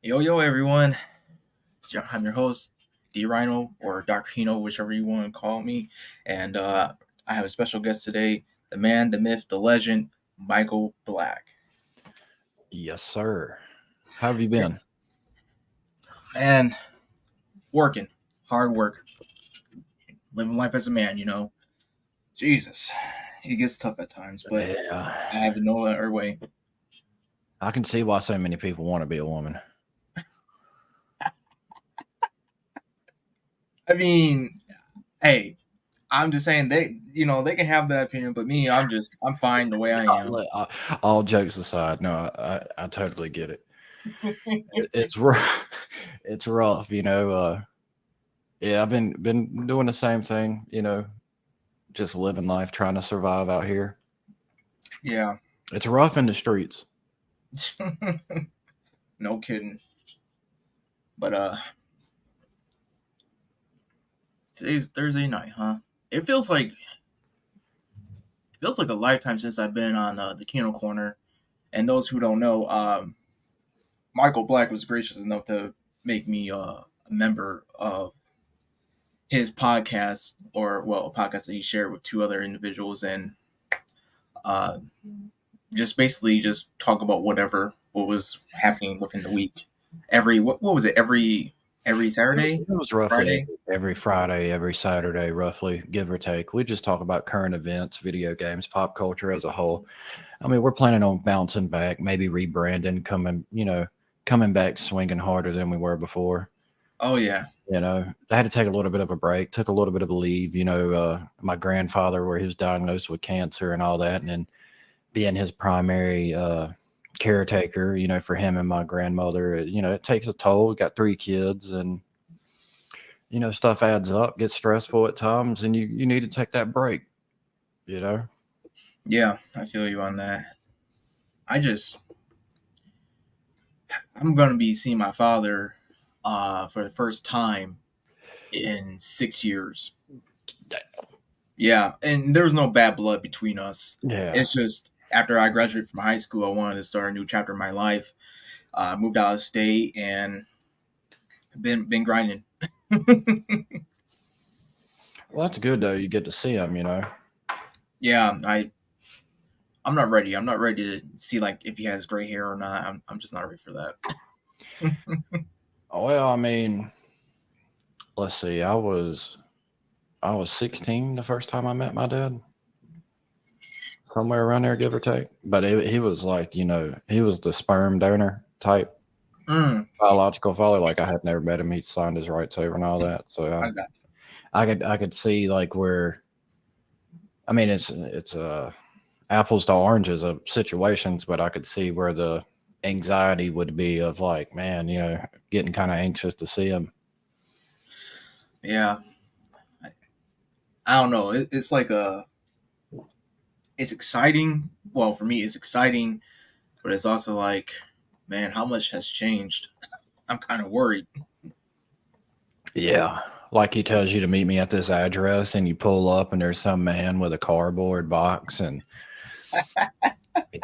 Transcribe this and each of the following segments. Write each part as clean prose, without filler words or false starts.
Yo, everyone. I'm your host, D Rhino, or Dr. Kino, whichever you want to call me. And I have a special guest today, the man, the myth, the legend, Michael Black. Yes, sir. How have you Yeah. been? Man, working, hard work, living life as a man. Jesus, it gets tough at times, but Yeah. I have no other way. I can see why so many people want to be a woman. I mean, hey, I'm just saying they can have that opinion, but me, I'm fine the way I am. All jokes aside, no, I totally get it. It's rough. It's rough, yeah, I've been doing the same thing, just living life, trying to survive out here. Yeah. It's rough in the streets. No kidding. But today's Thursday night, huh? It feels like a lifetime since I've been on the Kino corner. And those who don't know, Michael Black was gracious enough to make me a member of his podcast, or well, a podcast that he shared with two other individuals, and uh, just basically just talk about what was happening within the week. What was it? Every Saturday, It was roughly Friday. every Friday, every Saturday, roughly, give or take. We just talk about current events, video games, pop culture as a whole. I mean, we're planning on bouncing back, maybe rebranding, coming back swinging harder than we were before. Oh yeah, I had to take a little bit of a break, took a little bit of a leave. My grandfather, where he was diagnosed with cancer and all that, and then being his primary caretaker, for him and my grandmother, it takes a toll. We got 3 kids, and stuff adds up, gets stressful at times, and you need to take that break. yeah. I feel you on that. I just I'm gonna be seeing my father for the first time in 6 years. Yeah, and there was no bad blood between us. Yeah. It's just after I graduated from high school, I wanted to start a new chapter in my life. Moved out of state and been grinding. Well, that's good though. You get to see them. Yeah, I'm not ready. I'm not ready to see like if he has gray hair or not. I'm just not ready for that. Well, I mean, let's see. I was 16 the first time I met my dad, somewhere around there, give or take. But he was like, he was the sperm donor type Mm, biological father. Like I had never met him. He signed his rights over and all that. So I got I could see like where. I mean, it's apples to oranges of situations, but I could see where the anxiety would be of like, man, getting kind of anxious to see him. yeah. I don't know. It's like it's exciting. Well, for me, it's exciting, but it's also like, man, how much has changed? I'm kind of worried. Yeah. Like he tells you to meet me at this address and you pull up and there's some man with a cardboard box and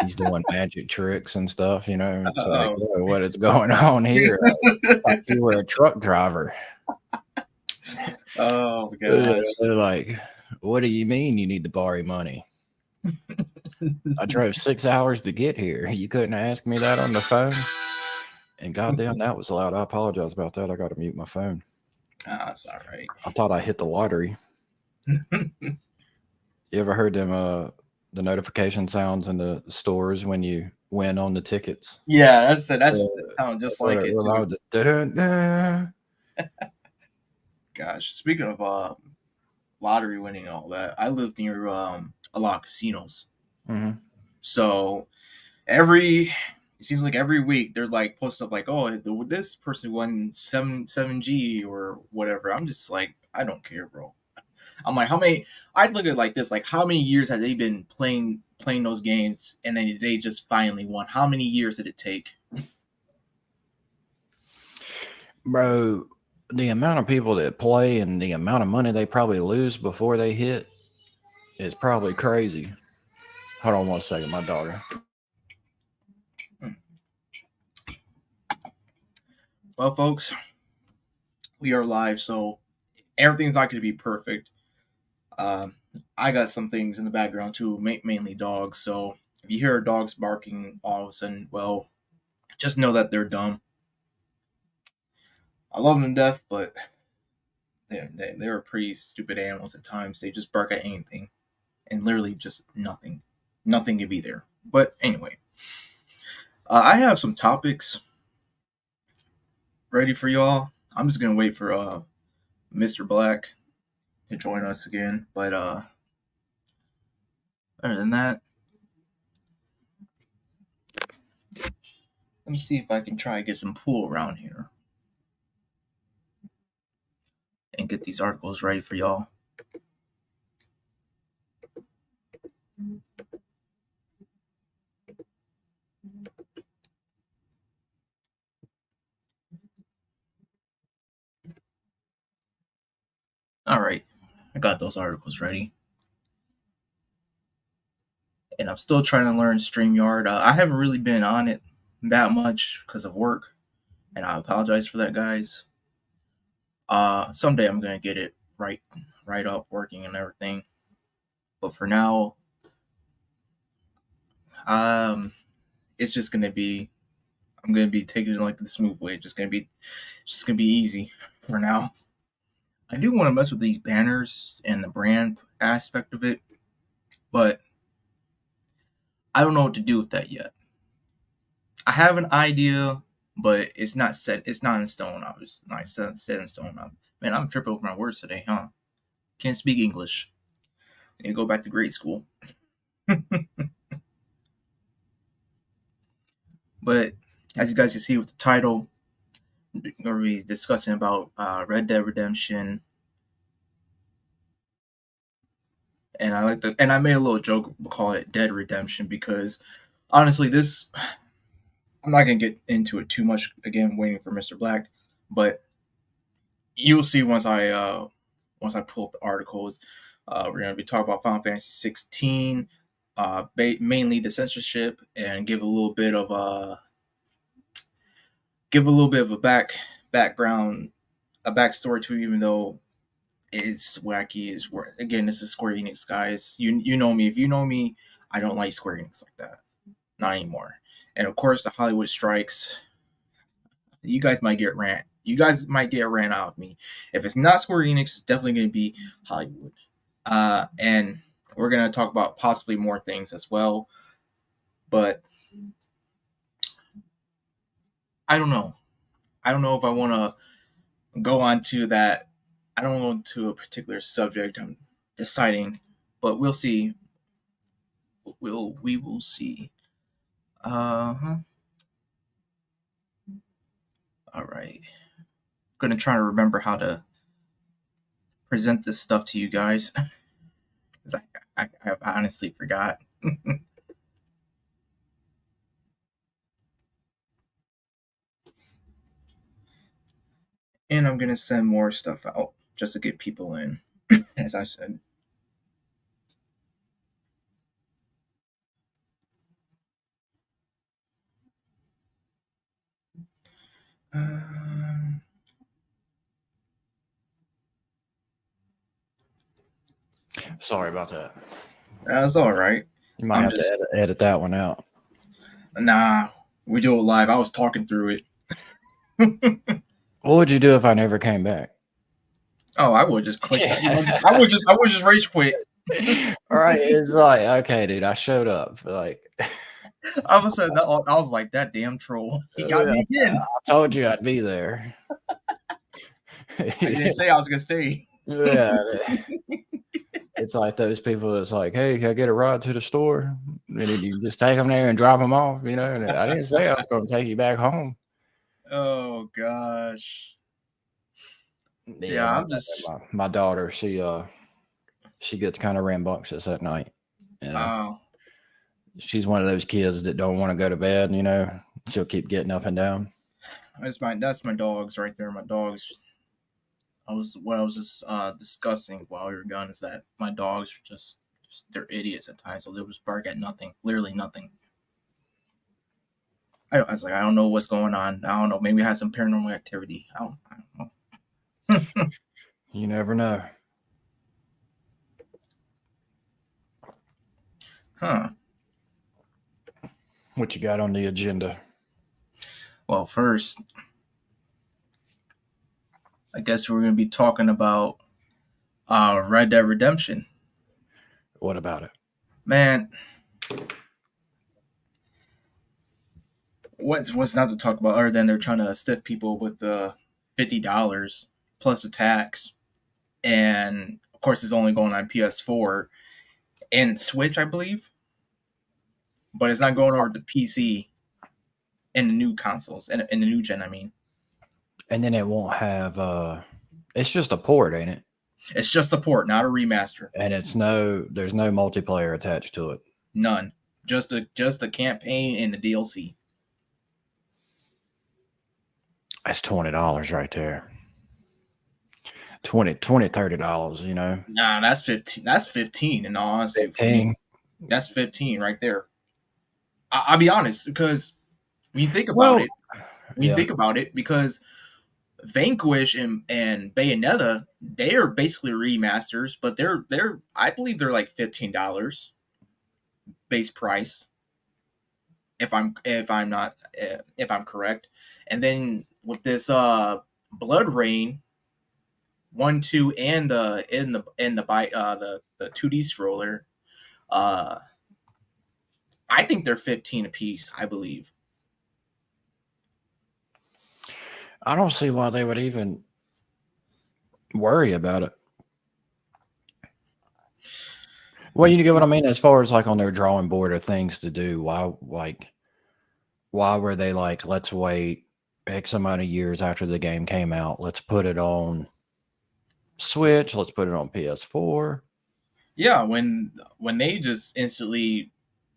he's doing magic tricks and stuff, It's like, Oh, "Whoa, what is going on here? Like you were a truck driver." oh gosh. They're like, "What do you mean you need to borrow money? I drove 6 hours to get here. You couldn't ask me that on the phone." And goddamn, that was loud. I apologize about that. I got to mute my phone. That's all right. I thought I hit the lottery. You ever heard them the notification sounds in the stores when you win on the tickets? Yeah, that sounds just like it too. Dun. Gosh, speaking of lottery winning and all that, I live near a lot of casinos. Mhm. So it seems like every week they're like posting up like, oh, this person won seven G or whatever. I'm just like, I don't care, bro. I'm like, how many? I'd look at it like this, like how many years have they been playing those games, and then they just finally won? How many years did it take? Bro, the amount of people that play and the amount of money they probably lose before they hit is probably crazy. Hold on 1 second, my daughter. Hmm. Well, folks, we are live, so everything's not going to be perfect. Um, I got some things in the background too, mainly dogs. So if you hear dogs barking all of a sudden, well, just know that they're dumb. I love them to death, but they're pretty stupid animals at times. They just bark at anything, and literally just nothing. Nothing can be there. But anyway, I have some topics ready for y'all. I'm just gonna wait for Mr. Black to join us again. But other than that, let me see if I can try to get some pool around here and get these articles ready for y'all. All right, I got those articles ready. And I'm still trying to learn StreamYard. I haven't really been on it that much because of work, and I apologize for that, guys. Someday I'm gonna get it right up, working and everything. But for now, um, it's just gonna be. I'm gonna be taking it like the smooth way. Just gonna be easy for now. I do want to mess with these banners and the brand aspect of it, but I don't know what to do with that yet. I have an idea, but it's not set. It's not in stone. Obviously, not set in stone. Man, I'm tripping over my words today, huh? Can't speak English. I need to go back to grade school. But as you guys can see with the title, we're going to be discussing about Red Dead Redemption. And I made a little joke calling it Dead Redemption because honestly, I'm not gonna get into it too much again. Waiting for Mr. Black, but you'll see once I pull up the articles. We're gonna be talking about Final Fantasy 16, mainly the censorship, and give a little bit of a background, a backstory to it, even though it's wacky. Is where again, this is Square Enix, guys. You know me. If you know me, I don't like Square Enix like that. Not anymore. And of course, the Hollywood strikes. You guys might get rant. You guys might get rant out of me. If it's not Square Enix, it's definitely going to be Hollywood. And we're going to talk about possibly more things as well. But I don't know. I don't know if I want to go on to that. I don't want to a particular subject. I'm deciding, but we'll see. We will see. All right. Gonna try to remember how to present this stuff to you guys because I honestly forgot. And I'm gonna send more stuff out just to get people in, as I said. Um, Sorry about that. that's all right. You might I'm have just to edit that one out. nah. We do it live. I was talking through it. What would you do if I never came back? Oh, I would just click. I would just rage quit. All right, it's like, okay, dude, I showed up. Like, All of a sudden, I was like, that damn troll. He got me again. I told you I'd be there. I didn't say I was gonna stay. Yeah, it's like those people that's like, hey, can I get a ride to the store? And then you just take them there and drop them off, you know? And I didn't say I was going to take you back home. Oh gosh. Yeah, Yeah, I'm just. my daughter, she gets kind of rambunctious at night. You know, Oh, she's one of those kids that don't want to go to bed. You know, she'll keep getting up and down. that's my dogs right there. My dogs. I was just discussing while we were gone is that my dogs are just they're idiots at times. So they'll just bark at nothing, literally nothing. I was like, I don't know what's going on. I don't know. Maybe I had some paranormal activity. I don't know. You never know. Huh. What you got on the agenda? Well, first, I guess we're gonna be talking about Red Dead Redemption. What about it? Man, what's not to talk about other than they're trying to stiff people with the $50 plus the tax, and of course it's only going on PS4 and Switch, I believe, but it's not going over to PC and the new consoles and in the new gen. I mean, And then it won't have. It's just a port, ain't it? it's just a port, not a remaster. And there's no multiplayer attached to it. None. Just a campaign and the DLC. That's $20 right there. $30, you know. Nah, that's 15. That's 15. In all honesty, for me, 15. that's 15 right there. I'll be honest because when you think about Well, it, yeah. because Vanquish and Bayonetta, they are basically remasters, but they're I believe they're like $15 base price if I'm correct. And then with this Blood Rain 1, 2, and the 2D stroller, uh I think they're 15 a piece, I believe. I don't see why they would even worry about it. Well, you get what I mean as far as like on their drawing board of things to do. Why were they like, let's wait X amount of years after the game came out, let's put it on Switch, let's put it on PS4. Yeah, when they just instantly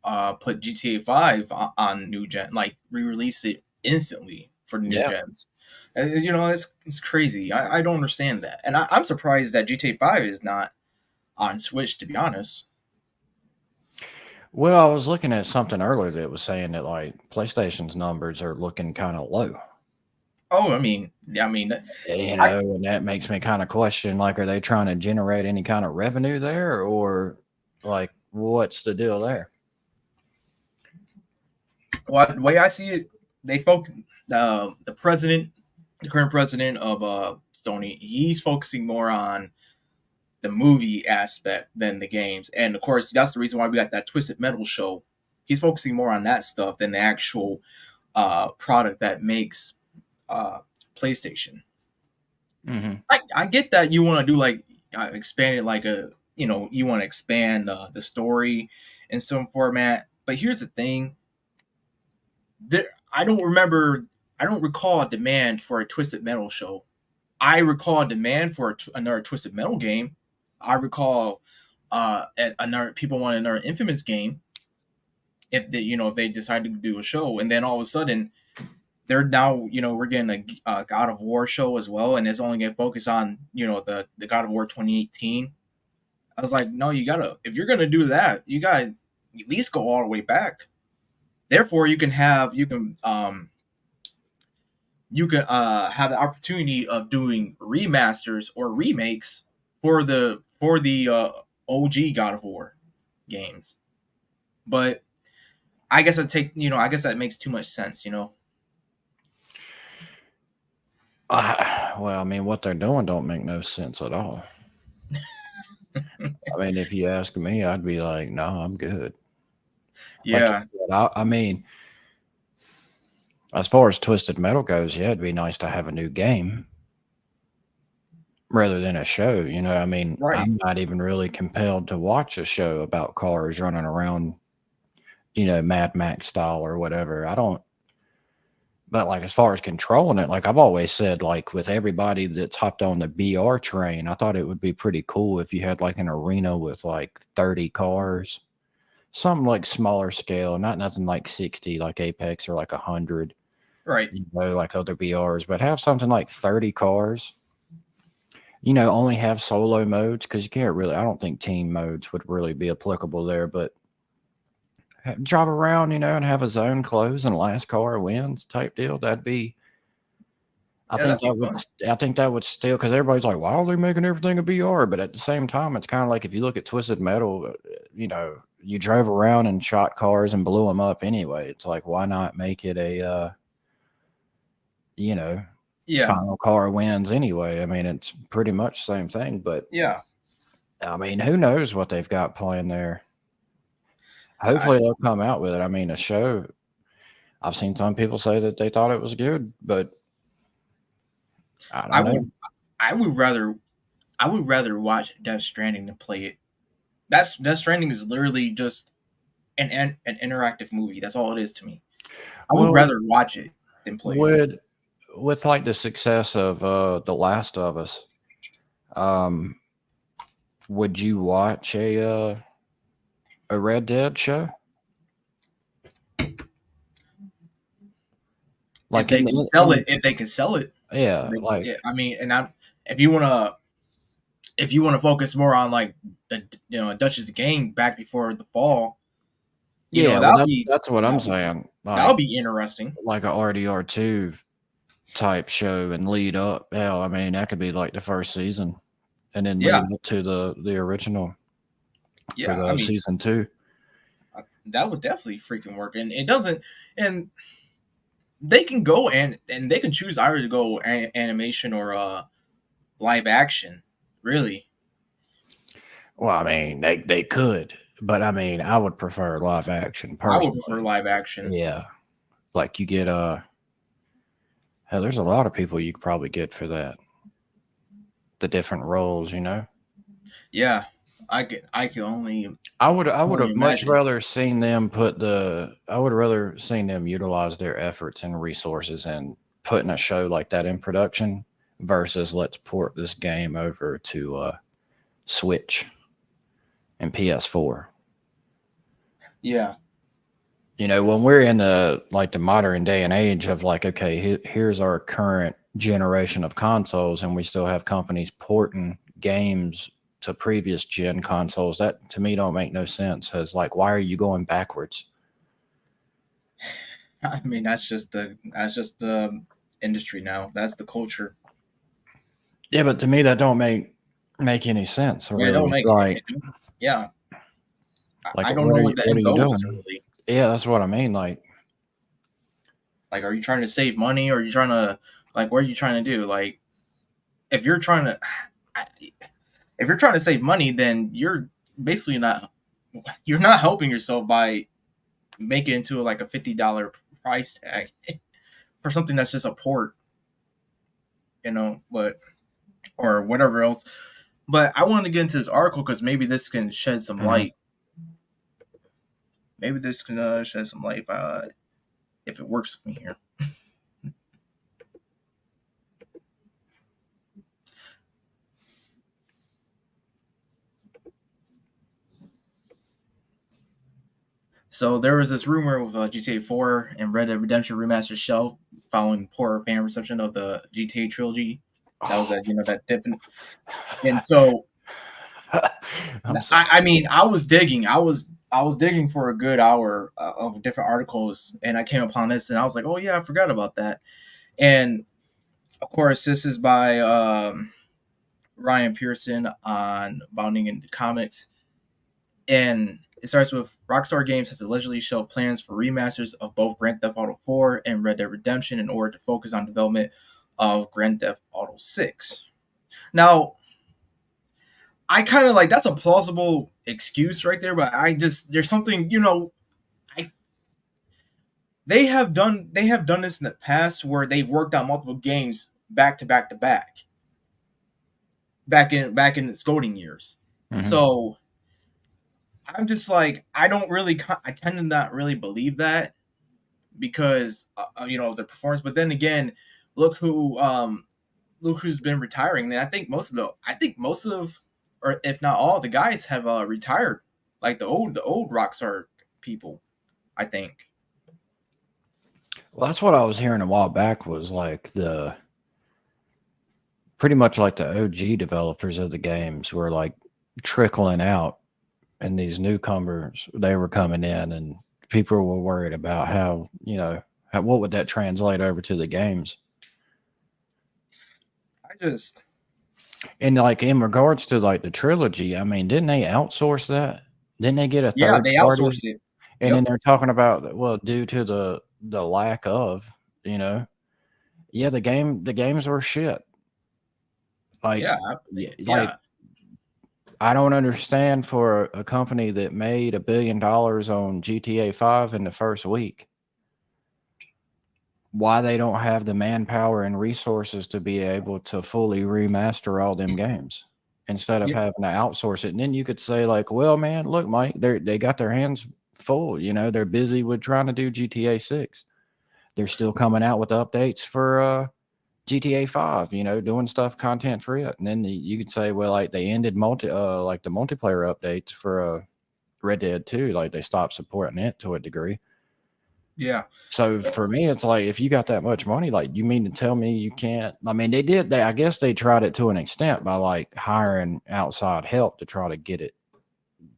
put GTA 5 on new gen, like re-release it instantly for the new Yeah. gens. And, it's crazy. I don't understand that, and I'm surprised that GTA 5 is not on Switch. To be honest. Well, I was looking at something earlier that was saying that like PlayStation's numbers are looking kind of low. Oh, I mean, yeah, I mean, I And that makes me kind of question like, are they trying to generate any kind of revenue there, or like what's the deal there? well, the way I see it, they focus the current president of Sony, he's focusing more on the movie aspect than the games. And of course, that's the reason why we got that Twisted Metal show. He's focusing more on that stuff than the actual product that makes PlayStation. Mm-hmm. I get that you want to do like expand it like you want to expand the story in some format. But here's the thing: there, I don't recall a demand for a Twisted Metal show. I recall a demand for another Twisted Metal game. I recall another people want another Infamous game if they decided to do a show, and then all of a sudden they're now we're getting a God of War show as well, and it's only going to focus on the God of War 2018. I was like, no, you gotta if you're gonna do that, you gotta at least go all the way back. Therefore, you can have the opportunity of doing remasters or remakes for the OG God of War games. But I guess I guess that makes too much sense. Well, I mean, what they're doing don't make no sense at all. I mean, if you ask me, I'd be like, no, I'm good. Like you Yeah, said, I mean, as far as Twisted Metal goes, yeah, it'd be nice to have a new game rather than a show. I mean, right. I'm not even really compelled to watch a show about cars running around, Mad Max style or whatever. I don't. But like as far as controlling it, like I've always said, like with everybody that's hopped on the BR train, I thought it would be pretty cool if you had like an arena with like 30 cars, something like smaller scale, not nothing like 60 like Apex or like 100, Right. like other BRs, but have something like 30 cars. Only have solo modes because you can't really, I don't think team modes would really be applicable there, but drive around, and have a zone close and last car wins type deal. That'd be. I Yeah, think that'd be that would. fun. I think that would still because everybody's like, why are they making everything a VR? But at the same time, it's kind of like if you look at Twisted Metal, you drove around and shot cars and blew them up anyway. It's like, why not make it a, you know, Yeah, final car wins anyway? I mean, it's pretty much the same thing. But yeah. I mean, who knows what they've got playing there? I Hopefully, they'll come out with it. I mean, a show. I've seen some people say that they thought it was good, but I I don't know. would I would rather watch Death Stranding than play it. That's Death Stranding is literally just an interactive movie. That's all it is to me. I would Well, rather watch it than play it. would with like the success of The Last of Us, um, would you watch a Red Dead show? If Like they in can the sell it, if they can sell it, yeah, like yeah, I mean, and I'm if you wanna focus more on like the Dutch's game back before the fall, yeah, well that's what I'm that'll be saying. that'll Like be interesting. a RDR2 type show and lead up. Hell, I mean that could be like the first season and then lead Yeah, up to the original for yeah. I the mean, season 2. that would definitely freaking work, and it doesn't. And they can go and they can choose either to go animation or live action. Really, Well, I mean they could, but I mean I would prefer live action I would prefer personally. live action. Yeah. Like you get hell, there's a lot of people you could probably get for that. The different roles. Yeah, I can I would only have much imagine. rather seen them I would have rather seen them utilize their efforts and resources and putting a show like that in production versus let's port this game over to Switch and PS4. Yeah, When we're in the modern day and age of like, okay, here's our current generation of consoles, and we still have companies porting games to previous gen consoles. That to me don't make no sense. As like, why are you going backwards? I mean that's just the industry now. That's the culture. Yeah, but to me that don't make any sense. Yeah, it don't Really, make like yeah. like I don't know what the what are end you goal is doing? really. Yeah, that's what I mean. Like, are you trying to save money, or are you trying to like what are you trying to do? Like, if you're trying to if you're trying to save money, then basically not you're not helping yourself by making it into like a $50 price tag for something that's just a port, but or whatever else. But I wanted to get into this article because maybe this can shed some Mhm. light. Maybe this can shed some light if it works with me here. So there was this rumor of GTA 4 and Red Dead Redemption Remastered shelf following poor fan reception of the GTA trilogy. That was that definite. And so I'm sorry. I mean I was digging for a good hour of different articles, and I came upon this, and I was like, oh yeah, I forgot about that. And of course, this is by Ryan Pearson on Bounding into Comics, and it starts with Rockstar Games has allegedly shelved plans for remasters of both Grand Theft Auto 4 and Red Dead Redemption in order to focus on development of Grand Theft Auto 6. Now, I kind of like that's a plausible excuse right there, but I just there's something I they have done this in the past where they worked on multiple games back to back to back in its golden years. Mhm. So I'm just like I tend to not really believe that because of their performance. But then again, look who look who's been retiring. And I think most of or if not all the guys have retired, like the old Rockstar people. I think. Well, that's what I was hearing a while back was like the pretty much like the OG developers of the games were like trickling out and these newcomers they were coming in and people were worried about how, what would that translate over to the games. I just And like in regards to like the trilogy, I mean, didn't they outsource that? Didn't they get a yeah, third they party? outsourced it. And then Yep. they're talking about, well, due to the lack of, you know, yeah, the games were shit. Like, Yeah. yeah, like Yeah. I don't understand for a company that made $1 billion on GTA 5 in the first week, why they don't have the manpower and resources to be able to fully remaster all them games instead of Yeah. having to outsource it. And then you could say like, well, man, look, Mike, they got their hands full. They're busy with trying to do GTA 6. They're still coming out with updates for GTA 5, doing stuff content for it. And then you could say, well, like they ended like the multiplayer updates for Red Dead 2, like they stopped supporting it to a degree. Yeah. So for me, it's like if you got that much money, like you mean to tell me you can't? I mean, they did. I guess they tried it to an extent by like hiring outside help to try to get it.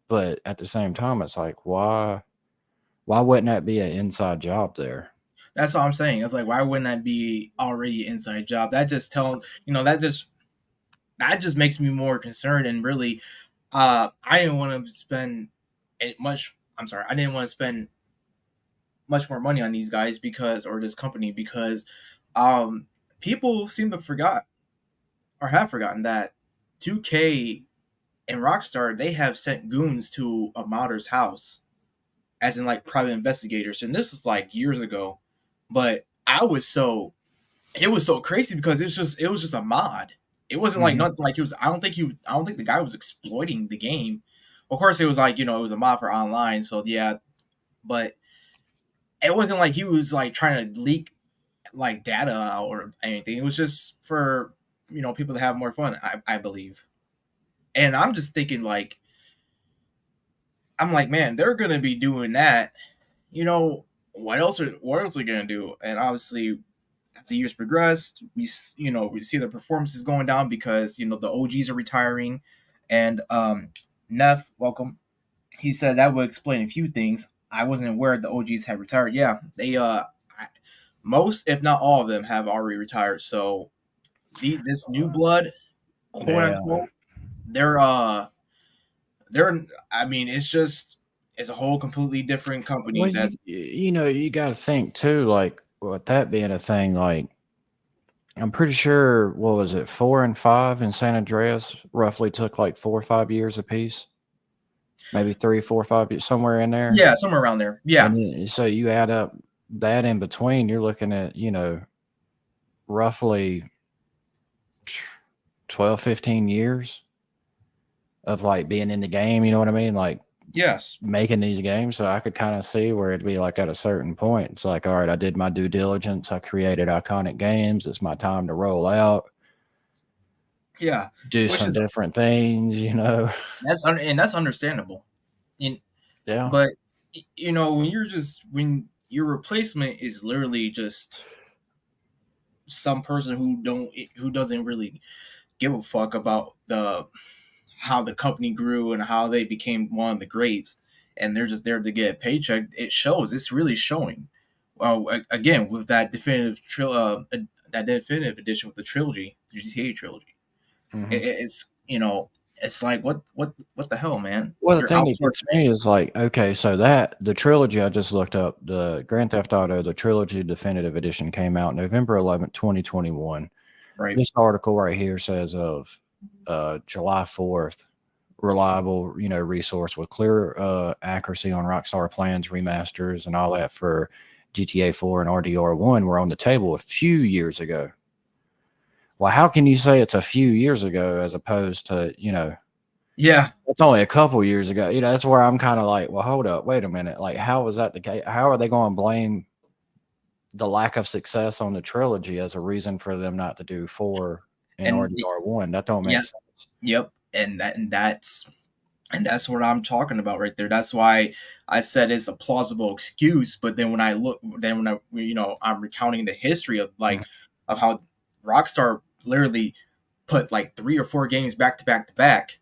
But at the same time, it's like why wouldn't that be an inside job there? That's all I'm saying. It's like, why wouldn't that be already an inside job? That just tells, that just makes me more concerned. And really, I didn't want to spend much. I'm sorry, I didn't want to spend much more money on these guys because, or this company, because um, people seem to forgot or have forgotten that 2K and Rockstar, they have sent goons to a modder's house, as in like private investigators, and this is like years ago. But it was so crazy because it was just a mod. It wasn't like Mhm. nothing like he was. I don't think the guy was exploiting the game. Of course, it was like it was a mod for online, so yeah. But it wasn't like he was like trying to leak like data out or anything. It was just for people to have more fun. I believe, and I'm just thinking like I'm like, man, they're gonna be doing that. You know what else are they gonna do? And obviously, as the years progressed, we see the performances going down because the OGs are retiring, and Neff, welcome. He said that would explain a few things. I wasn't aware the OGs had retired. Yeah, most, if not all of them, have already retired. So this new blood, quote Yeah. unquote, they're they're. I mean, it's a whole completely different company Well, that. you got to think too. Like with that being a thing, like I'm pretty sure what was it, 4 and 5 in San Andreas roughly took like 4 or 5 years apiece, maybe 3, 4, 5 years, somewhere in there. Yeah, somewhere around there. And Yeah, then, so you add up that in between, you're looking at, roughly 12, 15 years of like being in the game. You know what I mean? Like yes, making these games. So I could kind of see where it'd be like at a certain point. It's like, all right, I did my due diligence. I created iconic games. It's my time to roll out, yeah, do which some is different things. and that's understandable. And Yeah. but when your replacement is literally just some person who doesn't really give a fuck about the how the company grew and how they became one of the greats, and they're just there to get a paycheck. It shows. It's really showing. Well, again, with that definitive edition with the trilogy, the GTA trilogy, Hmm. it's it's like what the hell, man? Well, the You're thing that gets outsourcing it, me is like, okay, so that the trilogy I just looked up, the Grand Theft Auto, the trilogy definitive edition came out November 11th, 2021. right? This article right here says of July 4th, reliable, resource with clear accuracy on Rockstar plans, remasters, and all that for GTA 4 and RDR1 were on the table a few years ago. Well, how can you say it's a few years ago as opposed to, Yeah, it's only a couple years ago? That's where I'm kind of like, well, hold up, wait a minute. Like, how was that the case? How are they going to blame the lack of success on the trilogy as a reason for them not to do 4 and and RDR1? That don't yeah, make sense. yep, and that's what I'm talking about right there. That's why I said it's a plausible excuse. But then when I'm recounting the history of Mhm. of how Rockstar literally put like 3 or 4 games back to back to back.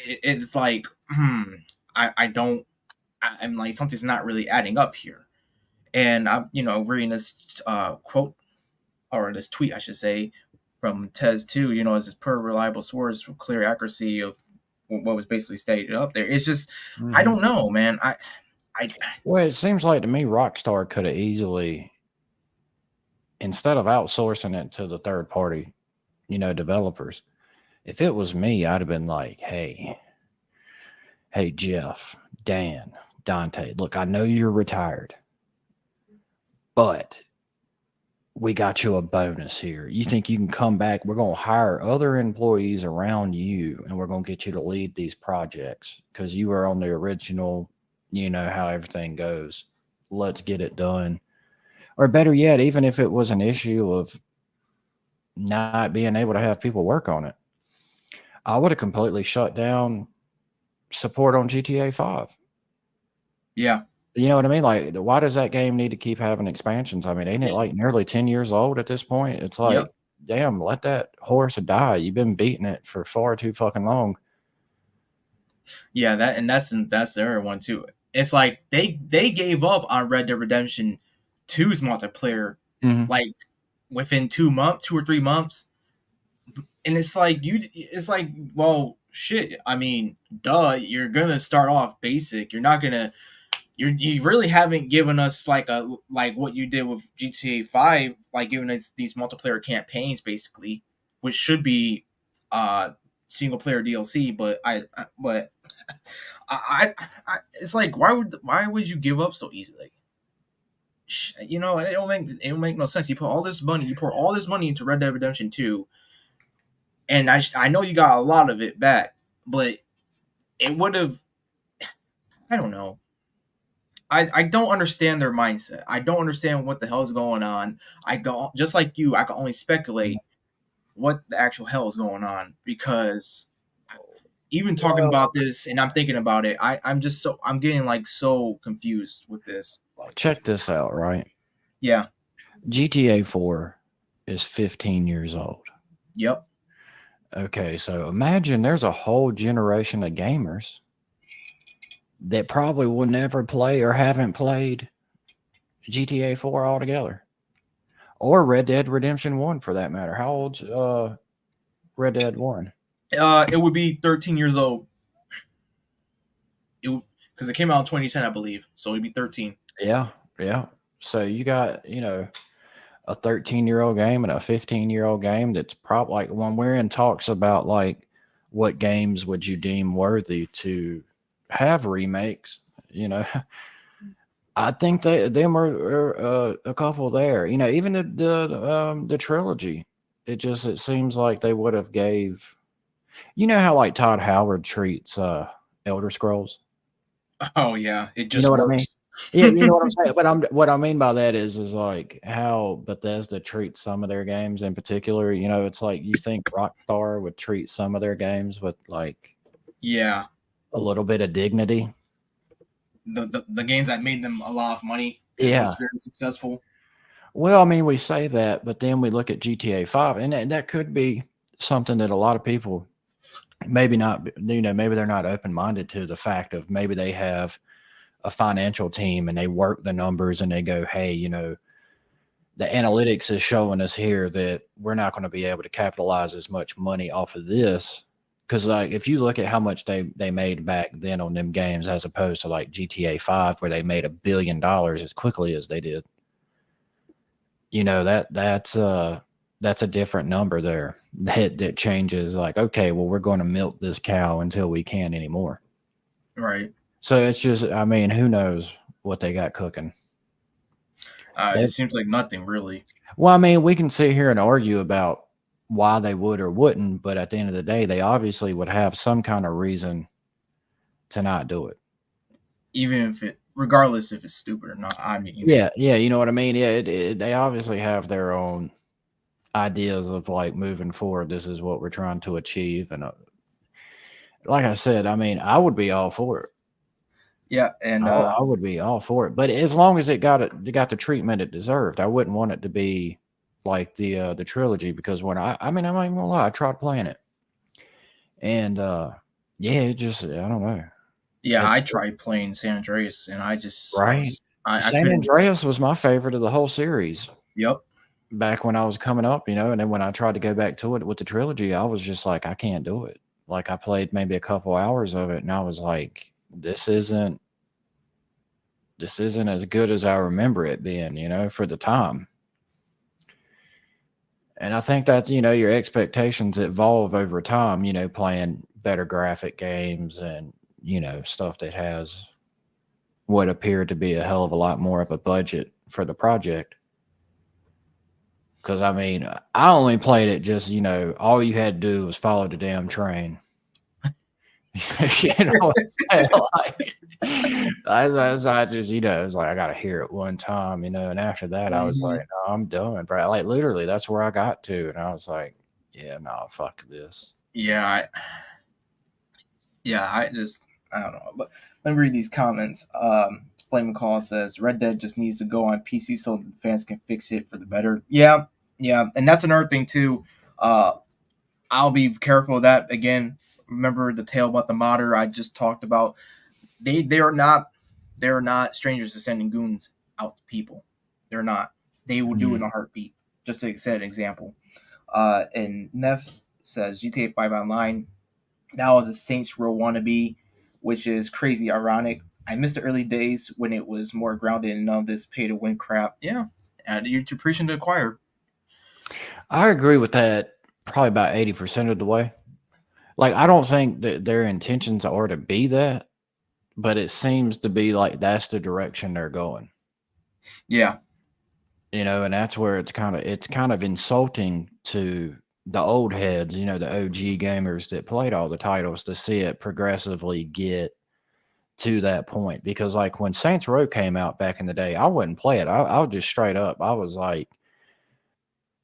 It's like, I don't. I'm like, something's not really adding up here. And I'm, reading this quote, or this tweet, I should say, from Tez too. As this per reliable source with clear accuracy of what was basically stated up there. It's just, I Mm-hmm. don't know, man. I Well, it seems like to me Rockstar could have easily, instead of outsourcing it to the third party, developers, if it was me, I'd have been like, hey, Jeff, Dan, Dante, look, I know you're retired, but we got you a bonus here. You think you can come back? We're going to hire other employees around you and we're going to get you to lead these projects because you were on the original, how everything goes. Let's get it done. Or better yet, even if it was an issue of not being able to have people work on it, I would have completely shut down support on GTA 5. yeah. You know what I mean? Like, why does that game need to keep having expansions? I mean, ain't it like nearly 10 years old at this point? It's Yep. like, damn, let that horse die. You've been beating it for far too fucking long. Yeah, that's their one too. It's like they gave up on Red Dead Redemption 2's multiplayer Mm-hmm. like within 2 months, 2 or 3 months. And it's like, well, shit. I mean, duh, you're gonna start off basic. You're not gonna you really haven't given us like what you did with GTA 5, like giving us these multiplayer campaigns basically, which should be uh single player DLC, but it's like, why would you give up so easily? It don't make no sense. You pour all this money into Red Dead Redemption 2, and I know you got a lot of it back, but it would have, I don't know. I don't understand their mindset. I don't understand what the hell is going on. I go just like you. I can only speculate what the actual hell is going on, because even talking Well, about this and I'm thinking about it, I'm getting like so confused with this. Like, check this out, right? yeah, GTA 4 is 15 years old. yep, Okay, so imagine there's a whole generation of gamers that probably will never play or haven't played GTA 4 altogether. Or Red Dead Redemption 1 for that matter. How old's Red Dead 1? it would be 13 years old. Because it came out in 2010, I believe, so it'd be 13. Yeah, yeah. So you got, a 13-year-old game and a 15-year-old game that's probably like when we're in talks about like what games would you deem worthy to have remakes, I think them are a couple there. Even the trilogy. It seems like they would have gave. You know how like Todd Howard treats Elder Scrolls. Oh yeah, it You know just what I mean? works. Yeah, you know what I'm saying. But what I mean by that is like how Bethesda treats some of their games in particular. It's like you think Rockstar would treat some of their games with like Yeah, a little bit of dignity. the games that made them a lot of money and was Yeah. very successful. Well, I mean, we say that, but then we look at GTA 5, and that could be something that a lot of people maybe not, maybe they're not open minded to the fact of maybe they have a financial team and they work the numbers and they go, hey, the analytics is showing us here that we're not going to be able to capitalize as much money off of this. Because like if you look at how much they made back then on them games as opposed to like GTA 5 where they made $1 billion as quickly as they did, that's a different number there that changes like, okay, well, we're going to milk this cow until we can't anymore. Right. So it's just, I mean, who knows what they got cooking. It seems like nothing really. Well, I mean, we can sit here and argue about why they would or wouldn't, but at the end of the day, they obviously would have some kind of reason to not do it. Even if regardless if it's stupid or not. I mean, Yeah, yeah, you know what I mean? Yeah, they obviously have their own ideas of like moving forward. This is what we're trying to achieve, and like I said, I mean, I would be all for it. yeah, and I would be all for it, but as long as it got the treatment it deserved, I wouldn't want it to be like the trilogy because when I mean, I'm not even gonna lie, I tried playing it, and yeah, it just I don't know. Yeah, I tried playing San Andreas, and Right. I San couldn't. Andreas was my favorite of the whole series Yep. back when I was coming up, and then when I tried to go back to it with the trilogy, I was just like, I can't do it. Like I played maybe a couple hours of it and I was like, this isn't as good as I remember it being, for the time. And I think that, your expectations evolve over time, playing better graphic games and, stuff that has what appeared to be a hell of a lot more of a budget for the project. Because, I mean, I only played it just, all you had to do was follow the damn train. you know what I'm saying? Like, I just, it's like, I got to hear it one time, and after that, I was like, Hmm. no, I'm done, bro. Like, literally, that's where I got to. And I was like, yeah, no, fuck this. Yeah, I just I don't know. But let me read these comments. Flame Call says Red Dead just needs to go on PC so the fans can fix it for the better. Yeah, yeah, and that's another thing too. Uh, I'll be careful of that again. Remember the tale about the modder I just talked about. They are not strangers to sending goons out to people. They're not. They will do it in Mm. a heartbeat. Just to set an example. And Neff says GTA 5 Online now is a Saints Row wannabe, which is crazy ironic. I miss the early days when it was more grounded in none of this pay to win crap. Yeah, and you're too preaching to the choir. I agree with that probably about 80% of the way. Like, I don't think that their intentions are to be that, but it seems to be like that's the direction they're going. Yeah, And that's where it's kind of insulting to the old heads, the OG gamers that played all the titles to see it progressively get to that point. Because like when Saints Row came out back in the day, I wouldn't play it. I was just straight up. I was like,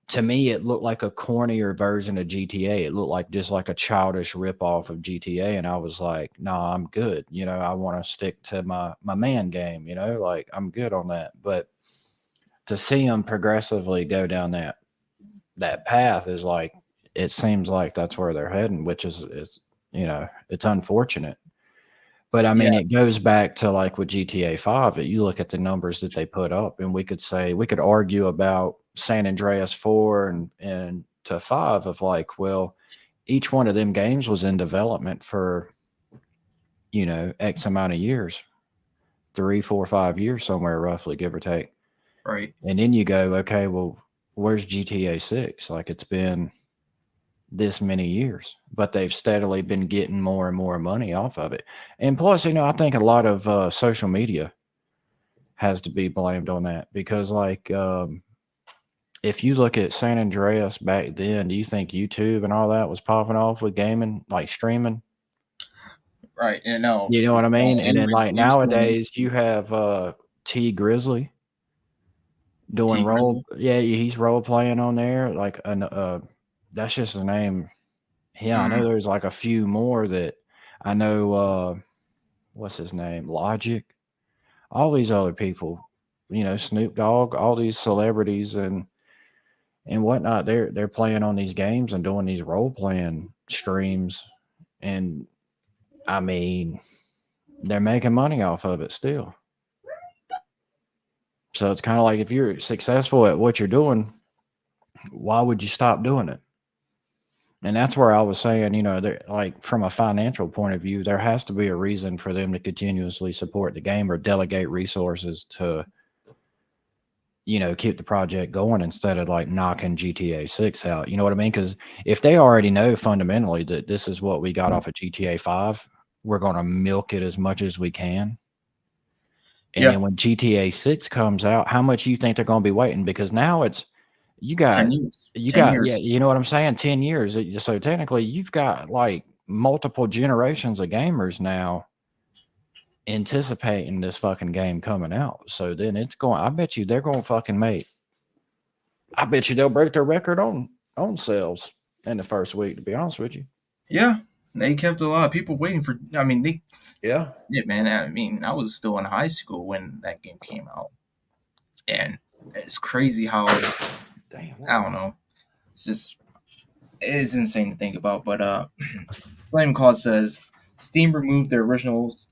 to me, it looked like a cornier version of GTA. It looked like just like a childish ripoff of GTA. And I was like, nah, I'm good. I want to stick to my man game, like I'm good on that. But to see them progressively go down that path is like, it seems like that's where they're heading, which is it's unfortunate. But I yeah, mean, it goes back to like with GTA 5, that you look at the numbers that they put up, and we could argue about San Andreas 4 and to 5 of like, well, each one of them games was in development for, X amount of years, 3, 4, 5 years, somewhere roughly, give or take. right. And then you go, okay, well, where's GTA 6? Like it's been this many years, but they've steadily been getting more and more money off of it. And plus, I think a lot of social media has to be blamed on that because, like, if you look at San Andreas back then, do you think YouTube and all that was popping off with gaming, like streaming? Right. And no, You know what I no, mean? And then, like, it was still nowadays, you have T Grizzly doing T role. Grizzly. Yeah, he's role playing on there. Like, that's just the name. Yeah, I know Mm, there's like a few more that I know. What's his name? Logic. All these other people, Snoop Dogg, all these celebrities and whatnot. They're playing on these games and doing these role playing streams, and I mean, they're making money off of it still. So it's kind of like if you're successful at what you're doing, why would you stop doing it? And that's where I was saying, like from a financial point of view, there has to be a reason for them to continuously support the game or delegate resources to, keep the project going instead of like knocking GTA 6 out. You know what I mean? Because if they already know fundamentally that this is what we got off of GTA 5, we're going to milk it as much as we can. And yeah, then when GTA 6 comes out, how much you think they're going to be waiting? Because now you ten got, years. you 10 got, yeah, years. you know what I'm saying? 10 years. So technically, you've got like multiple generations of gamers now anticipating this fucking game coming out. So then I bet you they're going to fucking make, I bet you they'll break their record on sales in the first week, to be honest with you. Yeah, they kept a lot of people waiting for. I mean, they Yeah. yeah, man. I mean, I was still in high school when that game came out, and it's crazy how Damn, what I was don't know. It's just it's insane to think about. But Flame Call says Steam removed their originals.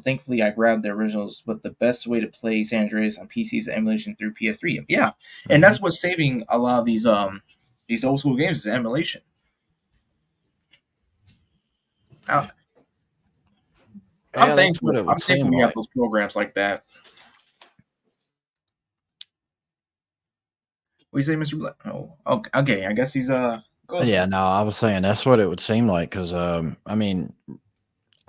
Thankfully, I grabbed the originals. But the best way to play San Andreas on PC is emulation through PS3. Yeah, and Mm-hmm. that's what's saving a lot of these old school games is emulation. I, I'm Yeah, that's what thankful. it would I'm thankful seem we have like. those programs like that. What do you say, Mr. Black? Oh, okay. I guess he's go Yeah, somewhere. no, I was saying that's what it would seem like because I mean,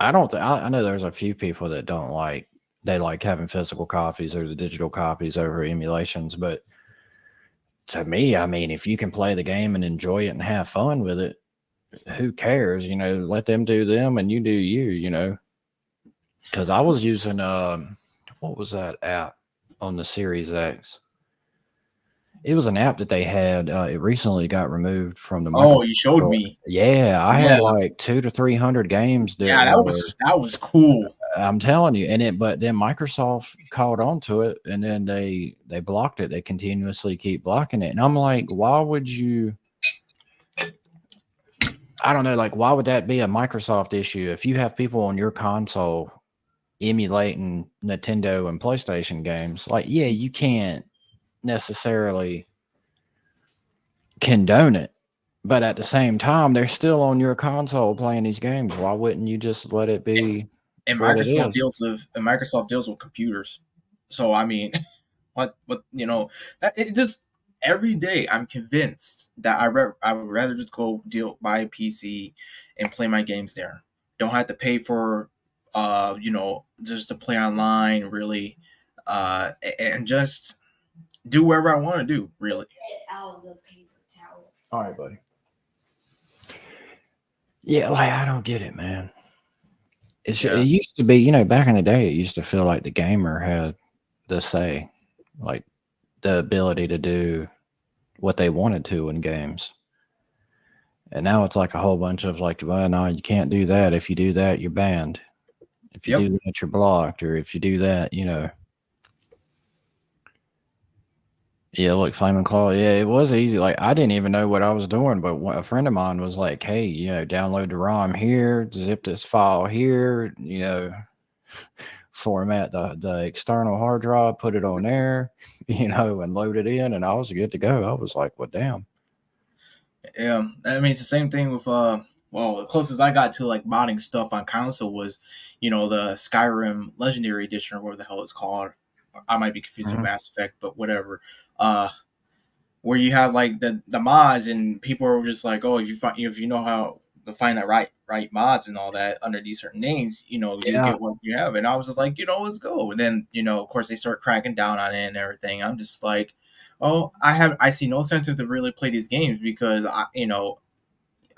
I don't. I know there's a few people that don't like they like having physical copies or the digital copies over emulations, but to me, I mean, if you can play the game and enjoy it and have fun with it, who cares? You know, let them do them and you do you. You know, because I was using what was that app on the Series X? It was an app that they had. It recently got removed from the Oh, Microsoft you showed Store. me. Yeah, I had Yeah, like 200 to 300 games that yeah. were. That was cool. I'm telling you, and but then Microsoft caught on to it, and then they blocked it. They continuously keep blocking it, and I'm like, why would you? I don't know, like why would that be a Microsoft issue if you have people on your console emulating Nintendo and PlayStation games? Like, yeah, you can't necessarily condone it. But at the same time, they're still on your console playing these games. Why wouldn't you just let it be And what it is? Microsoft deals with computers. So I mean, what it just every day I'm convinced that I would rather just go buy a PC and play my games there. Don't have to pay for just to play online really, and just do whatever I want to do really. All right, buddy. Yeah, like I don't get it, man. It Yeah. used to be, you know, back in the day, it used to feel like the gamer had the say, like the ability to do what they wanted to in games. And now it's like a whole bunch of like, well, no, you can't do that. If you do that, you're banned. If you Yep. do that, you're blocked. Or if you do that, you know. Yeah, look, Flaming Claw. Yeah, it was easy. Like I didn't even know what I was doing, but a friend of mine was like, "Hey, you know, download the ROM here, zip this file here, you know, format the external hard drive, put it on there, you know, and load it in," and I was good to go. I was like, "Well, damn." Yeah. I mean, it's the same thing with well, the closest I got to like modding stuff on console was, the Skyrim Legendary Edition or whatever the hell it's called. I might be confusing with Mhm. Mass Effect, but whatever. Uh, where you have like the mods and people are just like, oh, if you know how to find that right mods and all that under these certain names, you Yeah, get what you have. And I was just like, let's go. And then of course they start cracking down on it and everything. I'm just like, oh, I see no incentive to really play these games because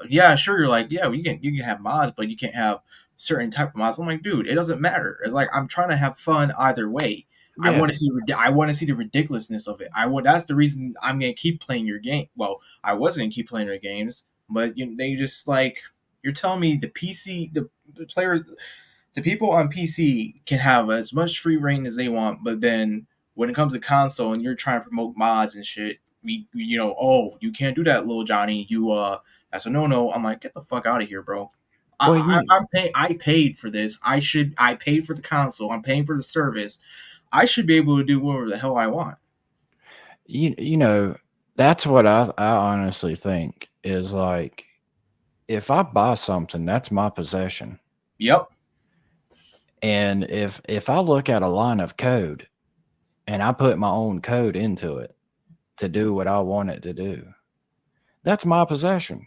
yeah, sure, you're like, yeah, you can have mods, but you can't have certain type of mods. I'm like, dude, it doesn't matter. It's like I'm trying to have fun either way. yeah, I want to see the ridiculousness of it. That's the reason I'm gonna keep playing your game. Well, I was gonna keep playing your games, but they just like you're telling me the PC the players the people on PC can have as much free reign as they want, but then when it comes to console and you're trying to promote mods and shit, oh, you can't do that, little Johnny. That's a no. I'm like, get the fuck out of here, bro. well, you I paid for this. I paid for the console. I'm paying for the service. I should be able to do whatever the hell I want. you know, that's what I honestly think is like if I buy something, that's my possession. Yep. And if I look at a line of code and I put my own code into it to do what I want it to do, that's my possession.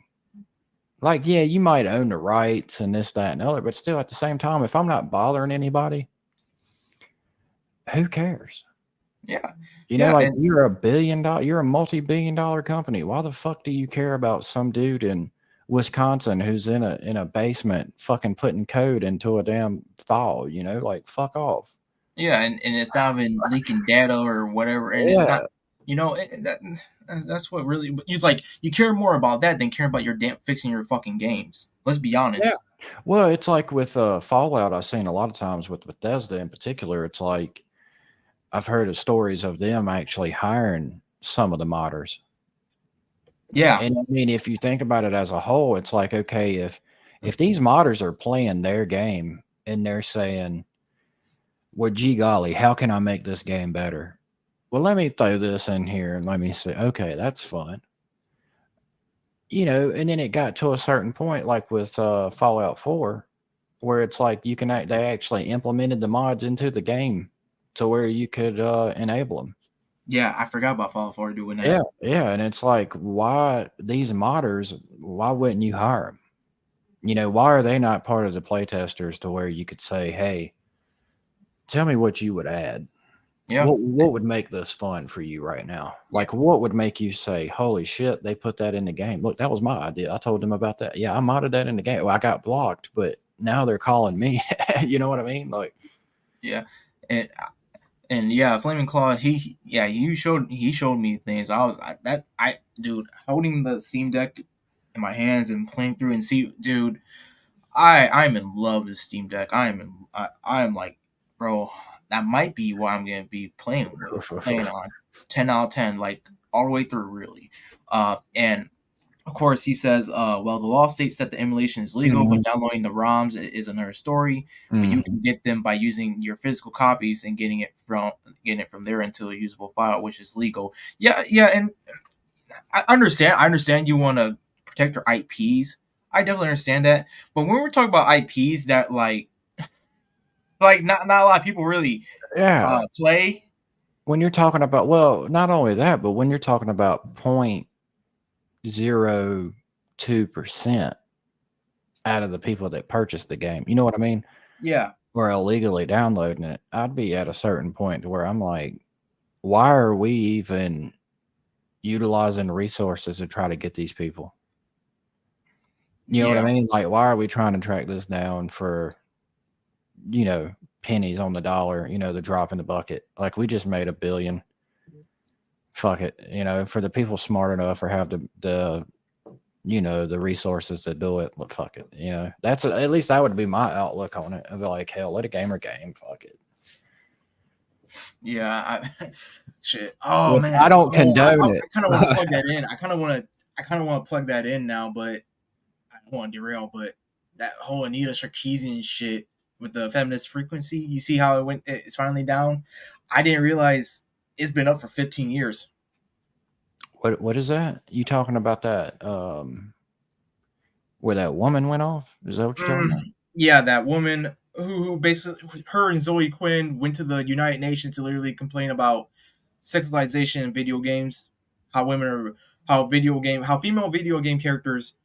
Like, yeah, you might own the rights and this, that, and the other, but still at the same time, if I'm not bothering anybody, who cares? Yeah. You know, Yeah. like And you're a multi-billion-dollar company. Why the fuck do you care about some dude in Wisconsin who's in a basement fucking putting code into a damn file, you know? Like fuck off. yeah, and it's not even leaking data or whatever, and it's not, Yeah. that's what really. It's like you care more about that than care about your damn fixing your fucking games. Let's be Yeah. honest. Well, it's like with Fallout, I've seen a lot of times with Bethesda in particular, it's like I've heard of stories of them actually hiring some of the modders. Yeah, And I mean, if you think about it as a whole, it's like, okay, If these modders are playing their game and they're saying, well, gee golly, how can I make this game better? Well, let me throw this in here and let me say, okay, that's fun. And then it got to a certain point, like with Fallout 4, where it's like they actually implemented the mods into the game to where you could enable them. Yeah, I forgot about Fallout 4 doing that. Yeah, yeah, and it's like, why these modders? Why wouldn't you hire them? Why are they not part of the playtesters to where you could say, hey, tell me what you would add. Yeah, What would make this fun for you right now? yeah, Like, what would make you say, holy shit, they put that in the game? Look, that was my idea. I told them about that. Yeah, I modded that in the game. Well, I got blocked, but now they're calling me. You know what I mean? Like, yeah, and yeah, Flaming Claw. He showed me things. Dude, holding the Steam Deck in my hands and playing through and see, dude. I'm in love with Steam Deck. I am like, bro, that might be what I'm gonna be playing on. 10 out of 10, like all the way through, really. And of course, he says, well, the law states that the emulation is legal, but mhm, downloading the ROMs is another story. But you mhm. can get them by using your physical copies and getting it from there into a usable file, which is legal. Yeah, yeah, and I understand. I understand you want to protect your IPs. I definitely understand that. But when we're talking about IPs that like not a lot of people really Yeah. play. When you're talking about, well, not only that, but when you're talking about 0.02% out of the people that purchased the game, you know what I mean? Yeah, Or illegally downloading it, I'd be at a certain point to where I'm like, why are we even utilizing resources to try to get these people? You know what I yeah, mean? Like, why are we trying to track this down for, you know, pennies on the dollar, the drop in the bucket? Like, we just made 1 billion. Fuck it. For the people smart enough or have the resources to do it, but fuck it. At least that would be my outlook on it. I'd be like, hell, let a gamer game. Fuck it. yeah. Shit. Oh Look, I man. don't Oh, I condone it. kind of want to plug that in. I kind of want to plug that in now, but I don't want to derail. But that whole Anita Sarkeesian shit with the feminist frequency, you see how it went? It's finally down. I didn't realize it's been up for 15 years. What is that? You talking about that? Where that woman went off? Is that what you're talking Mm, about? yeah, that woman who basically her and Zoe Quinn went to the United Nations to literally complain about sexualization in video games, how women are, how female video game characters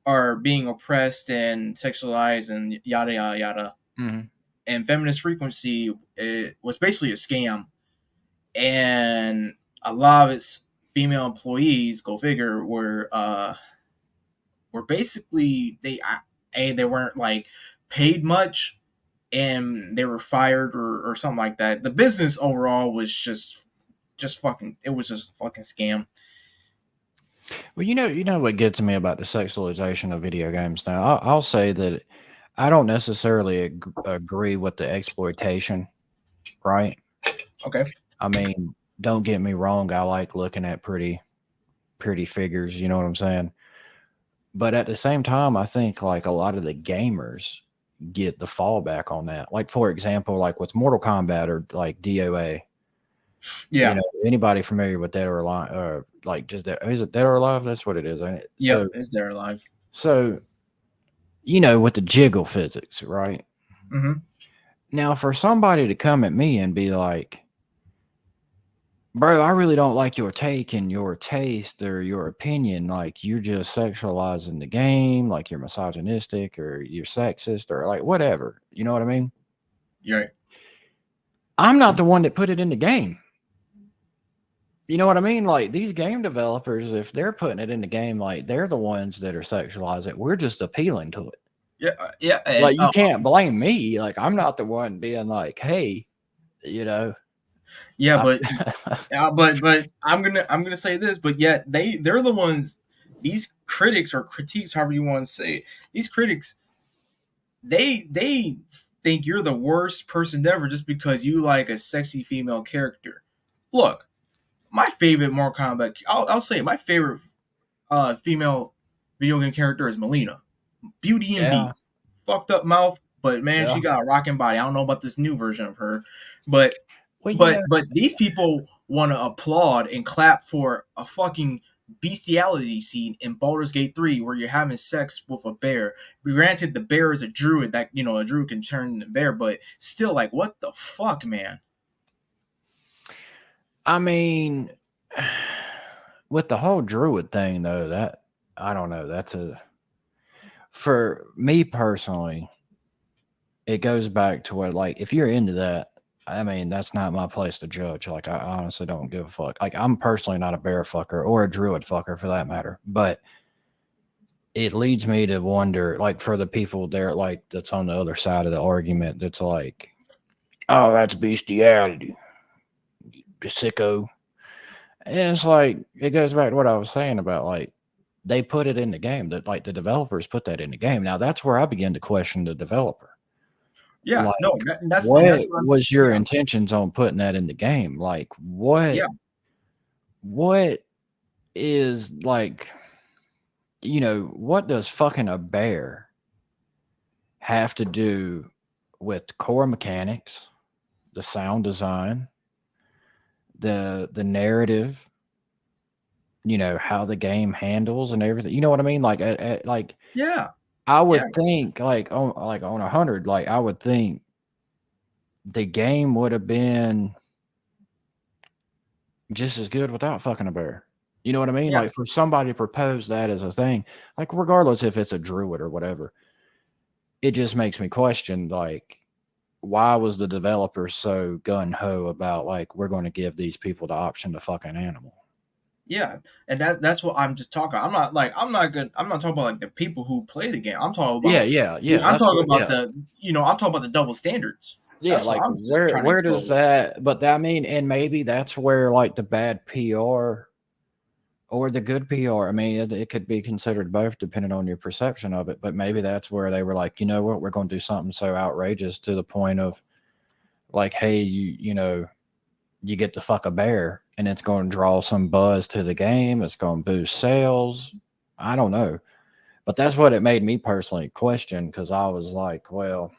are being oppressed and sexualized and yada yada yada. Mm-hmm. And feminist frequency, it was basically a scam, and a lot of its female employees, go figure, were basically they weren't like paid much, and they were fired or something like that. The business overall was just fucking, it was just a fucking scam. Well, you know what gets me about the sexualization of video games now. I'll say that I don't necessarily agree with the exploitation, right? Okay. I mean, don't get me wrong. I like looking at pretty figures. You know what I'm saying? But at the same time, I think like a lot of the gamers get the fallback on that. Like for example, like with Mortal Kombat or like DOA. Yeah. Anybody familiar with Dead or Alive, or like just is it Dead or Alive? That's what it is, ain't it? Yep. So, It's there alive. so with the jiggle physics, right? Mm-hmm. Now, for somebody to come at me and be like, bro, I really don't like your take and your taste or your opinion. Like, you're just sexualizing the game, like you're misogynistic or you're sexist or like whatever. You know what I mean? You're right. I'm not the one that put it in the game. You know what I mean? Like these game developers, if they're putting it in the game, like they're the ones that are sexualizing it. We're just appealing to it. Yeah. Yeah. And Like you can't blame me. Like I'm not the one being like, hey, you know, yeah, I, but but I'm gonna say this, but yet they're the ones. These critics or critiques, however you want to say it, these critics, they think you're the worst person ever just because you like a sexy female character. Look, my favorite Mortal Kombat. I'll say it, my favorite female video game character is Melina. Beauty and Yeah. Beast, fucked up mouth, but man, Yeah. she got a rocking body. I don't know about this new version of her, but Well, but these people want to applaud and clap for a fucking bestiality scene in Baldur's Gate 3 where you're having sex with a bear. Granted, the bear is a druid that a druid can turn into a bear, but still, like, what the fuck, man? I mean, with the whole druid thing, though, that I don't know. For me personally, it goes back to what, like, if you're into that, I mean, that's not my place to judge. Like, I honestly don't give a fuck. Like, I'm personally not a bear fucker or a druid fucker for that matter. But it leads me to wonder, like, for the people there, like, that's on the other side of the argument, that's like, oh, that's bestiality, you sicko. And it's like, it goes back to what I was saying about, like, they put it in the game, that, like, the developers put that in the game. Now, that's where I begin to question the developer. Yeah, Like, no, what that's what I'm. was your Yeah, intentions on putting that in the game? Like, yeah, what is, like, what does fucking a bear have to do with core mechanics, the sound design, the narrative, how the game handles and everything. You know what I mean? Like yeah, I yeah, would think, like on 100, like I would think the game would have been just as good without fucking a bear. You know what I mean? yeah, Like, for somebody to propose that as a thing, like, regardless if it's a druid or whatever, it just makes me question, like, why was the developer so gun ho about, like, we're going to give these people the option to fuck an animal? yeah. And that's what I'm just talking. I'm not talking about like the people who play the game. I'm talking Yeah, about. yeah, yeah. I'm That's talking what. about Yeah, I'm talking about the double standards. yeah. That's what Like, I'm just trying to where does expose. that? But I mean, and maybe that's where, like, the bad PR or the good PR. I mean, it could be considered both depending on your perception of it. But maybe that's where they were like, you know what, we're going to do something so outrageous to the point of, like, hey, you get to fuck a bear and it's going to draw some buzz to the game. It's going to boost sales. I don't know. But that's what it made me personally question, because I was like, well,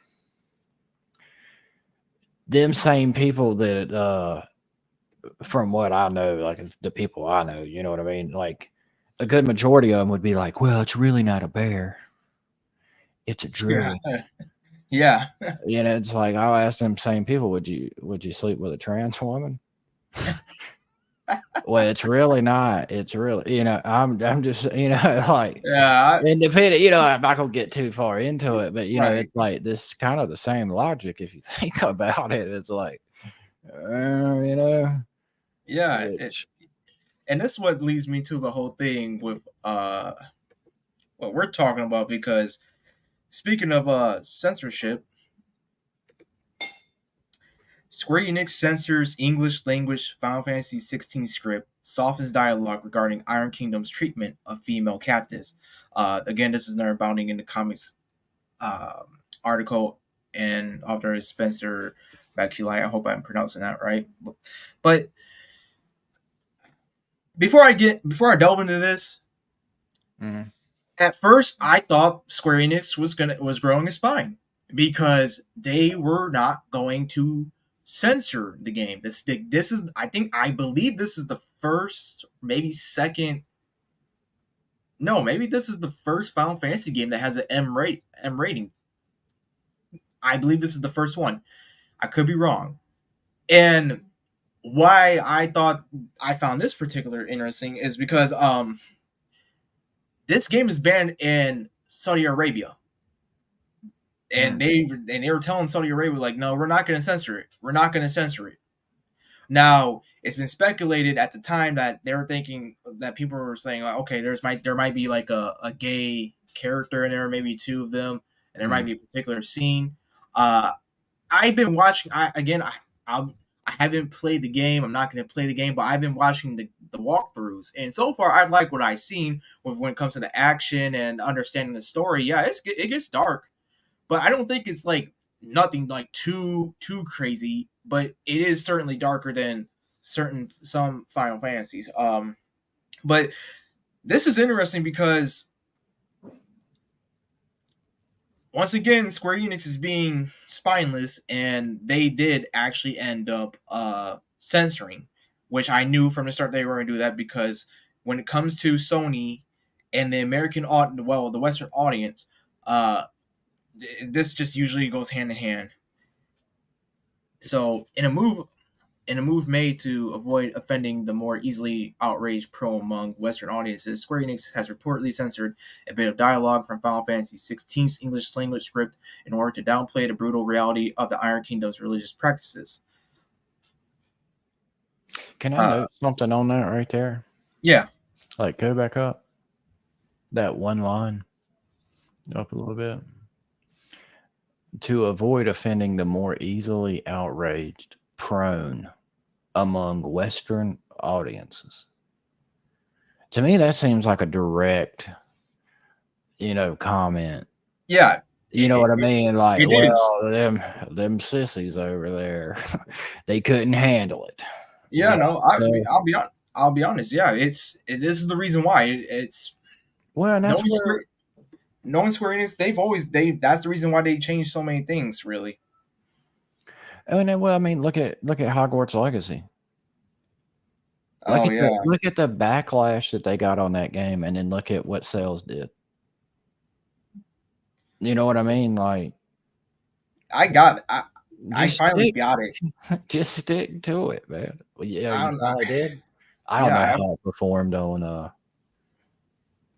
them same people that, from what I know, like, the people I know, you know what I mean? Like, a good majority of them would be like, well, it's really not a bear. It's a Yeah, druid. yeah, It's like, I'll ask them same people, would you sleep with a trans woman? Well, it's really not. It's really, I'm just, like, yeah. independent, I'm not gonna get too far into it, but Right. it's like this kind of the same logic if you think about it. It's like, you know, Yeah. which, And this is what leads me to the whole thing with what we're talking about, because speaking of censorship, Square Enix censors English language Final Fantasy 16 script, softens dialogue regarding Iron Kingdom's treatment of female captives. Again, this is another Bounding in the Comics article, and author is Spencer Baculi. I hope I'm pronouncing that right. But before I delve into this, mhm. at first I thought Square Enix was growing a spine because they were not going to censor the game. This is I believe this is the first, maybe second. No, maybe this is the first Final Fantasy game that has an M rating. I believe this is the first one. I could be wrong. And why I thought I found this particular interesting is because this game is banned in Saudi Arabia. And Mm. they were telling Saudi Arabia, like, no, we're not going to censor it. We're not going to censor it. Now, it's been speculated at the time that they were thinking that people were saying, like, okay, there might be like a gay character in there, maybe two of them, and there might Mm. be a particular scene. Uh, I've been watching. I haven't played the game. I'm not going to play the game, but I've been watching the walkthroughs, and so far I like what I've seen when it comes to the action and understanding the story. Yeah, it gets dark, but I don't think it's like nothing like too crazy. But it is certainly darker than some Final Fantasies. But this is interesting because once again, Square Enix is being spineless, and they did actually end up censoring, which I knew from the start they were going to do that, because when it comes to Sony and the the Western audience, uh, this just usually goes hand in hand. So, in a move made to avoid offending the more easily outraged pro among Western audiences, Square Enix has reportedly censored a bit of dialogue from Final Fantasy XVI's English language script in order to downplay the brutal reality of the Iron Kingdom's religious practices. Can I Uh, note something on that right there? yeah, Like, go back up that one line up a little bit. To avoid offending the more easily outraged prone among Western audiences. To me, that seems like a direct, comment. yeah, You know what I it, mean? Like, it is. well, them sissies over there, they couldn't handle it. Yeah, no, So, I'll be honest. Yeah, this is the reason why it's well, and that's knowing where, Square knowing Square Enix. They that's the reason why they changed so many things. Really. and then, well, I mean, look at Hogwarts Legacy. Oh yeah, Look at the backlash that they got on that game, and then look at what sales did. You know what I mean? Like, I got I just finally stick, got it. just stick to it, man. Well, yeah, I you don't. finally did. I don't know Yeah, how it performed on.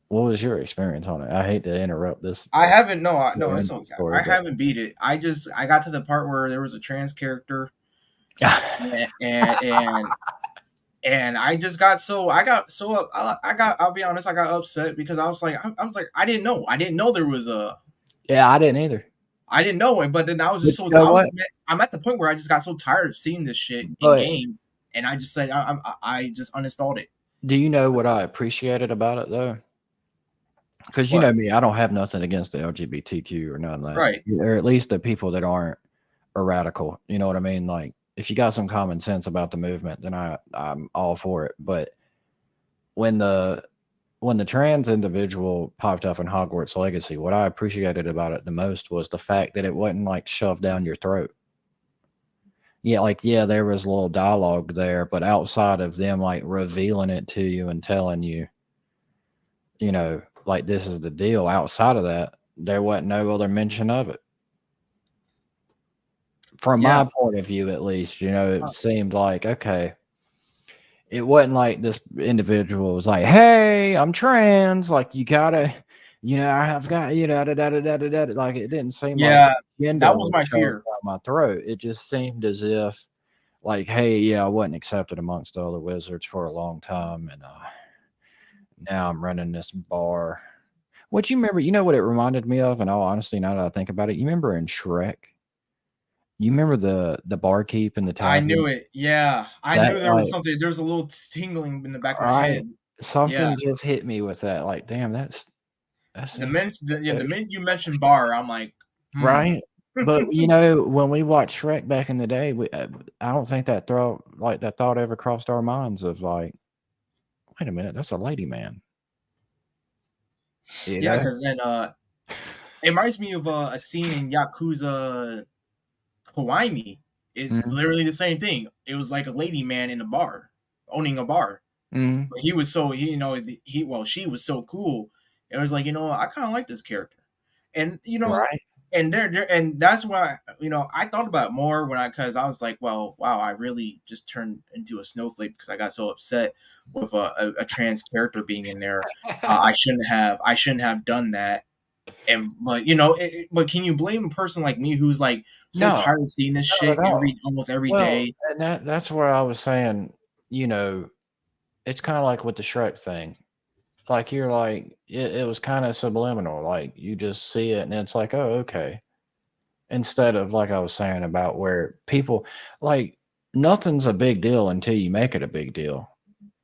What was your experience on it? I hate to interrupt this I haven't. No, no, it's random okay. story, I but haven't beat it. I got to the part where there was a trans character, and and I just got so I got so I got I'll be honest, I got upset because I was like I didn't know there was a yeah, I didn't either. I didn't know it, but then I was But just so you know what? I'm at the point where I just got so tired of seeing this shit in But games, and I just said I just uninstalled it. do you know what I appreciated about it though? Because you know What? me, I don't have nothing against the LGBTQ or none of that, Right. or at least the people that aren't a radical. You know what I mean? Like, if you got some common sense about the movement, then I'm all for it. But when the when the trans individual popped up in Hogwarts Legacy, what I appreciated about it the most was the fact that it wasn't like shoved down your throat. Yeah, like, yeah, there was a little dialogue there, but outside of them like revealing it to you and telling you, like, this is the deal, outside of that, there wasn't no other mention of it. From Yeah. my point of view, at least, it Uh, seemed like, okay, it wasn't like this individual was like, "Hey, I'm trans." Like, you gotta, I've got, da, da, da, da, da, da. Like, it didn't seem like yeah. gender That was was my shoved fear. down my throat. It just seemed as if, like, hey, yeah, I wasn't accepted amongst all the wizards for a long time, and now I'm running this bar. What you remember? You know what it reminded me of? In all honesty, now that I think about it, you remember in Shrek? You remember the barkeep in the I tavern? knew it. Yeah, I That knew there was like, something. There was a little tingling in the back of my right? head. Yeah, Something just hit me with that. Like, damn, that seems the so minute you mentioned bar, I'm like, hmm. right. But when we watched Shrek back in the day, I don't think that thought ever crossed our minds of like, wait a minute, that's a lady man. You Yeah, know? because then it reminds me of a scene in Yakuza Kawaii. It's Mhm, literally the same thing. It was like a lady man in a bar, owning a bar. mhm. But he was so she was so cool. It was like, I kind of like this character, and Right. and that's why I thought about it more when because I was like, well, wow, I really just turned into a snowflake because I got so upset with a trans character being in there. I shouldn't have done that. And but but can you blame a person like me who's like so No, tired of seeing this not shit at all. almost every Well, day? and that's where I was saying, you know, it's kinda like with the Shrek thing. Like, you're like, it was kinda subliminal, like, you just see it and it's like, "Oh, okay." Instead of, like I was saying, about where people like, nothing's a big deal until you make it a big deal.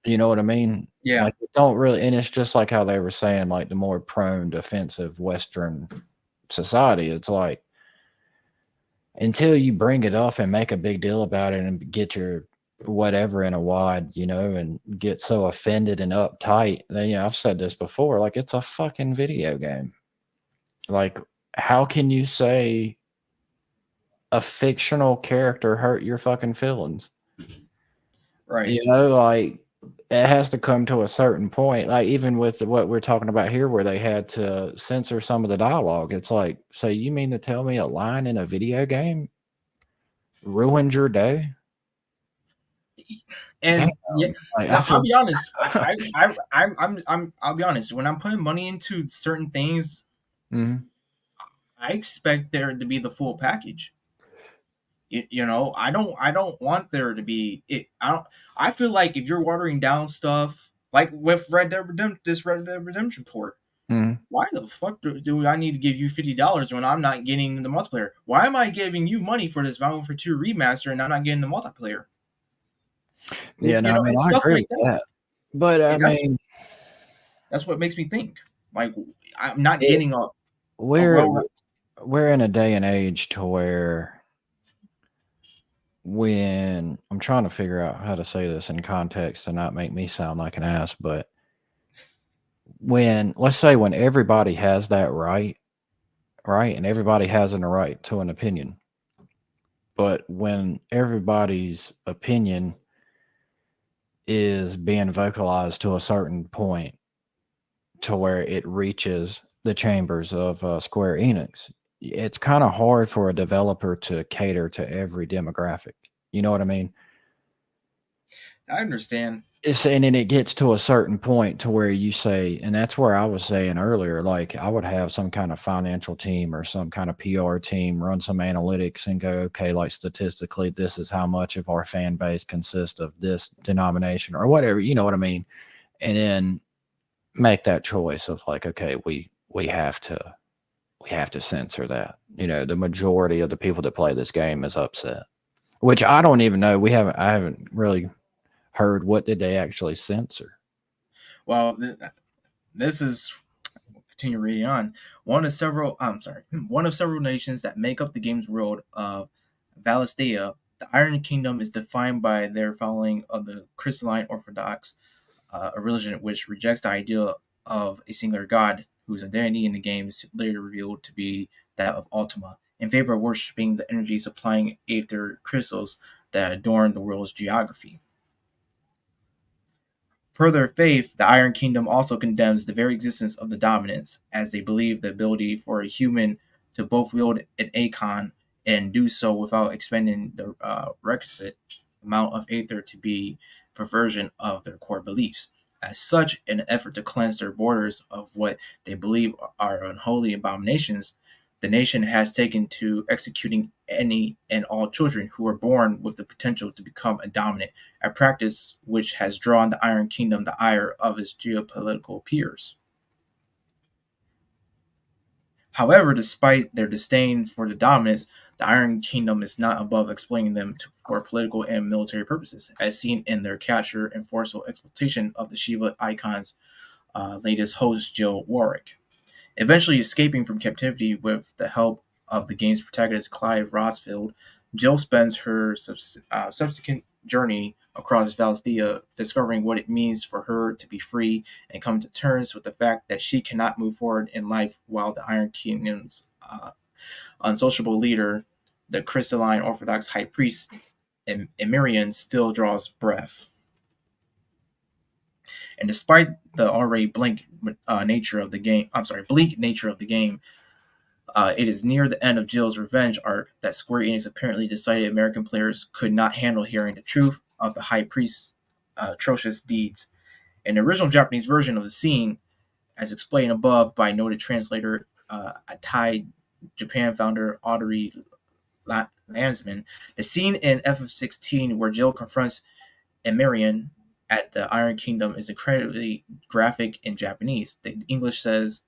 You know what I mean? Yeah, Like, it don't really, and it's just like how they were saying, like, the more prone defensive Western society, it's like, until you bring it up and make a big deal about it and get your whatever in a wad, and get so offended and uptight, then, I've said this before, like, it's a fucking video game. Like, how can you say a fictional character hurt your fucking feelings? Right. You know, like it has to come to a certain point. Like even with what we're talking about here, where they had to censor some of the dialogue, it's like, so you mean to tell me a line in a video game ruined your day? Damn. And yeah, Like I now I'll feel. be honest. I'll be honest. When I'm putting money into certain things, Mhm. I expect there to be the full package. You know, I don't want there to be it. I don't. I feel like if you're watering down stuff, like with Red Dead Redemption port, Mhm. why the fuck do I need to give you $50 when I'm not getting the multiplayer? Why am I giving you money for this Battle for Two remaster and I'm not getting the multiplayer? Yeah, no, You I know, mean it's I stuff agree like with that. that, but I And mean, that's what makes me think. Like I'm not it getting a we're well. we're in a day and age to where when I'm trying to figure out how to say this in context to not make me sound like an ass, but when let's say when everybody has that right, right, and everybody has a right to an opinion, but when everybody's opinion is being vocalized to a certain point to where it reaches the chambers of Square Enix, it's kind of hard for a developer to cater to every demographic. You know what I mean? I understand. It's and then it gets to a certain point to where you say, and that's where I was saying earlier, like I would have some kind of financial team or some kind of PR team run some analytics and go, okay, like statistically, this is how much of our fan base consists of this denomination or whatever, you know what I mean? And then make that choice of like, okay, we have to censor that. You know, the majority of the people that play this game is upset. Which I don't even know. I haven't really heard what did they actually censor. Well, this is continue reading on. One of several nations that make up the game's world of Valistea, the Iron Kingdom is defined by their following of the Crystalline Orthodox, a religion which rejects the idea of a singular god whose identity in the game is later revealed to be that of Ultima, in favor of worshipping the energy supplying aether crystals that adorn the world's geography. Per their faith, the Iron Kingdom also condemns the very existence of the dominants, as they believe the ability for a human to both wield an Akon and do so without expending the requisite amount of Aether to be perversion of their core beliefs. As such, in an effort to cleanse their borders of what they believe are unholy abominations, the nation has taken to executing any and all children who are born with the potential to become a dominant, a practice which has drawn the Iron Kingdom the ire of its geopolitical peers. However, despite their disdain for the dominance, the Iron Kingdom is not above exploiting them for political and military purposes, as seen in their capture and forceful exploitation of the Shiva icon's latest host, Jill Warwick. Eventually escaping from captivity with the help of the game's protagonist Clive Rosfield, Jill spends her subsequent journey across Valdea discovering what it means for her to be free and come to terms with the fact that she cannot move forward in life while the Iron Kingdom's unsociable leader, the crystalline Orthodox high priest Emirian, still draws breath. And despite the already bleak nature of the game, it is near the end of Jill's revenge arc that Square Enix apparently decided American players could not handle hearing the truth of the High Priest's atrocious deeds. In the original Japanese version of the scene, as explained above by noted translator Atai Japan founder Audrey Landsman, the scene in FF16 where Jill confronts Emirian at the Iron Kingdom is incredibly graphic in Japanese. The English says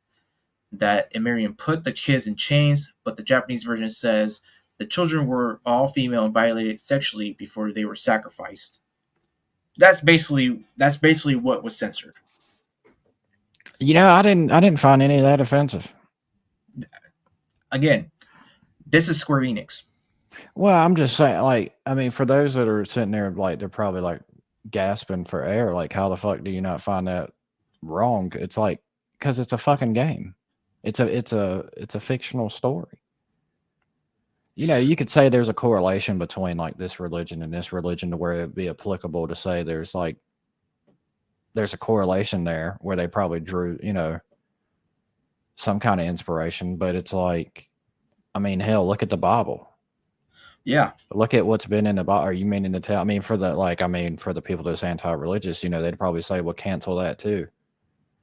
that Emirian put the kids in chains, but the Japanese version says the children were all female and violated sexually before they were sacrificed. That's basically what was censored. You know, I didn't find any of that offensive. Again, this is Square Enix. Well, I'm just saying, like, I mean, for those that are sitting there, like, they're probably like gasping for air. Like, how the fuck do you not find that wrong? It's like, because it's a fucking game. It's a fictional story. You could say there's a correlation between like this religion and this religion to where it'd be applicable to say there's a correlation there where they probably drew, some kind of inspiration, but it's like, I mean, hell, look at the Bible. Yeah, Look at what's been in the Bible. Are you meaning to tell? I mean, for the people that's anti-religious, they'd probably say, well, cancel that too.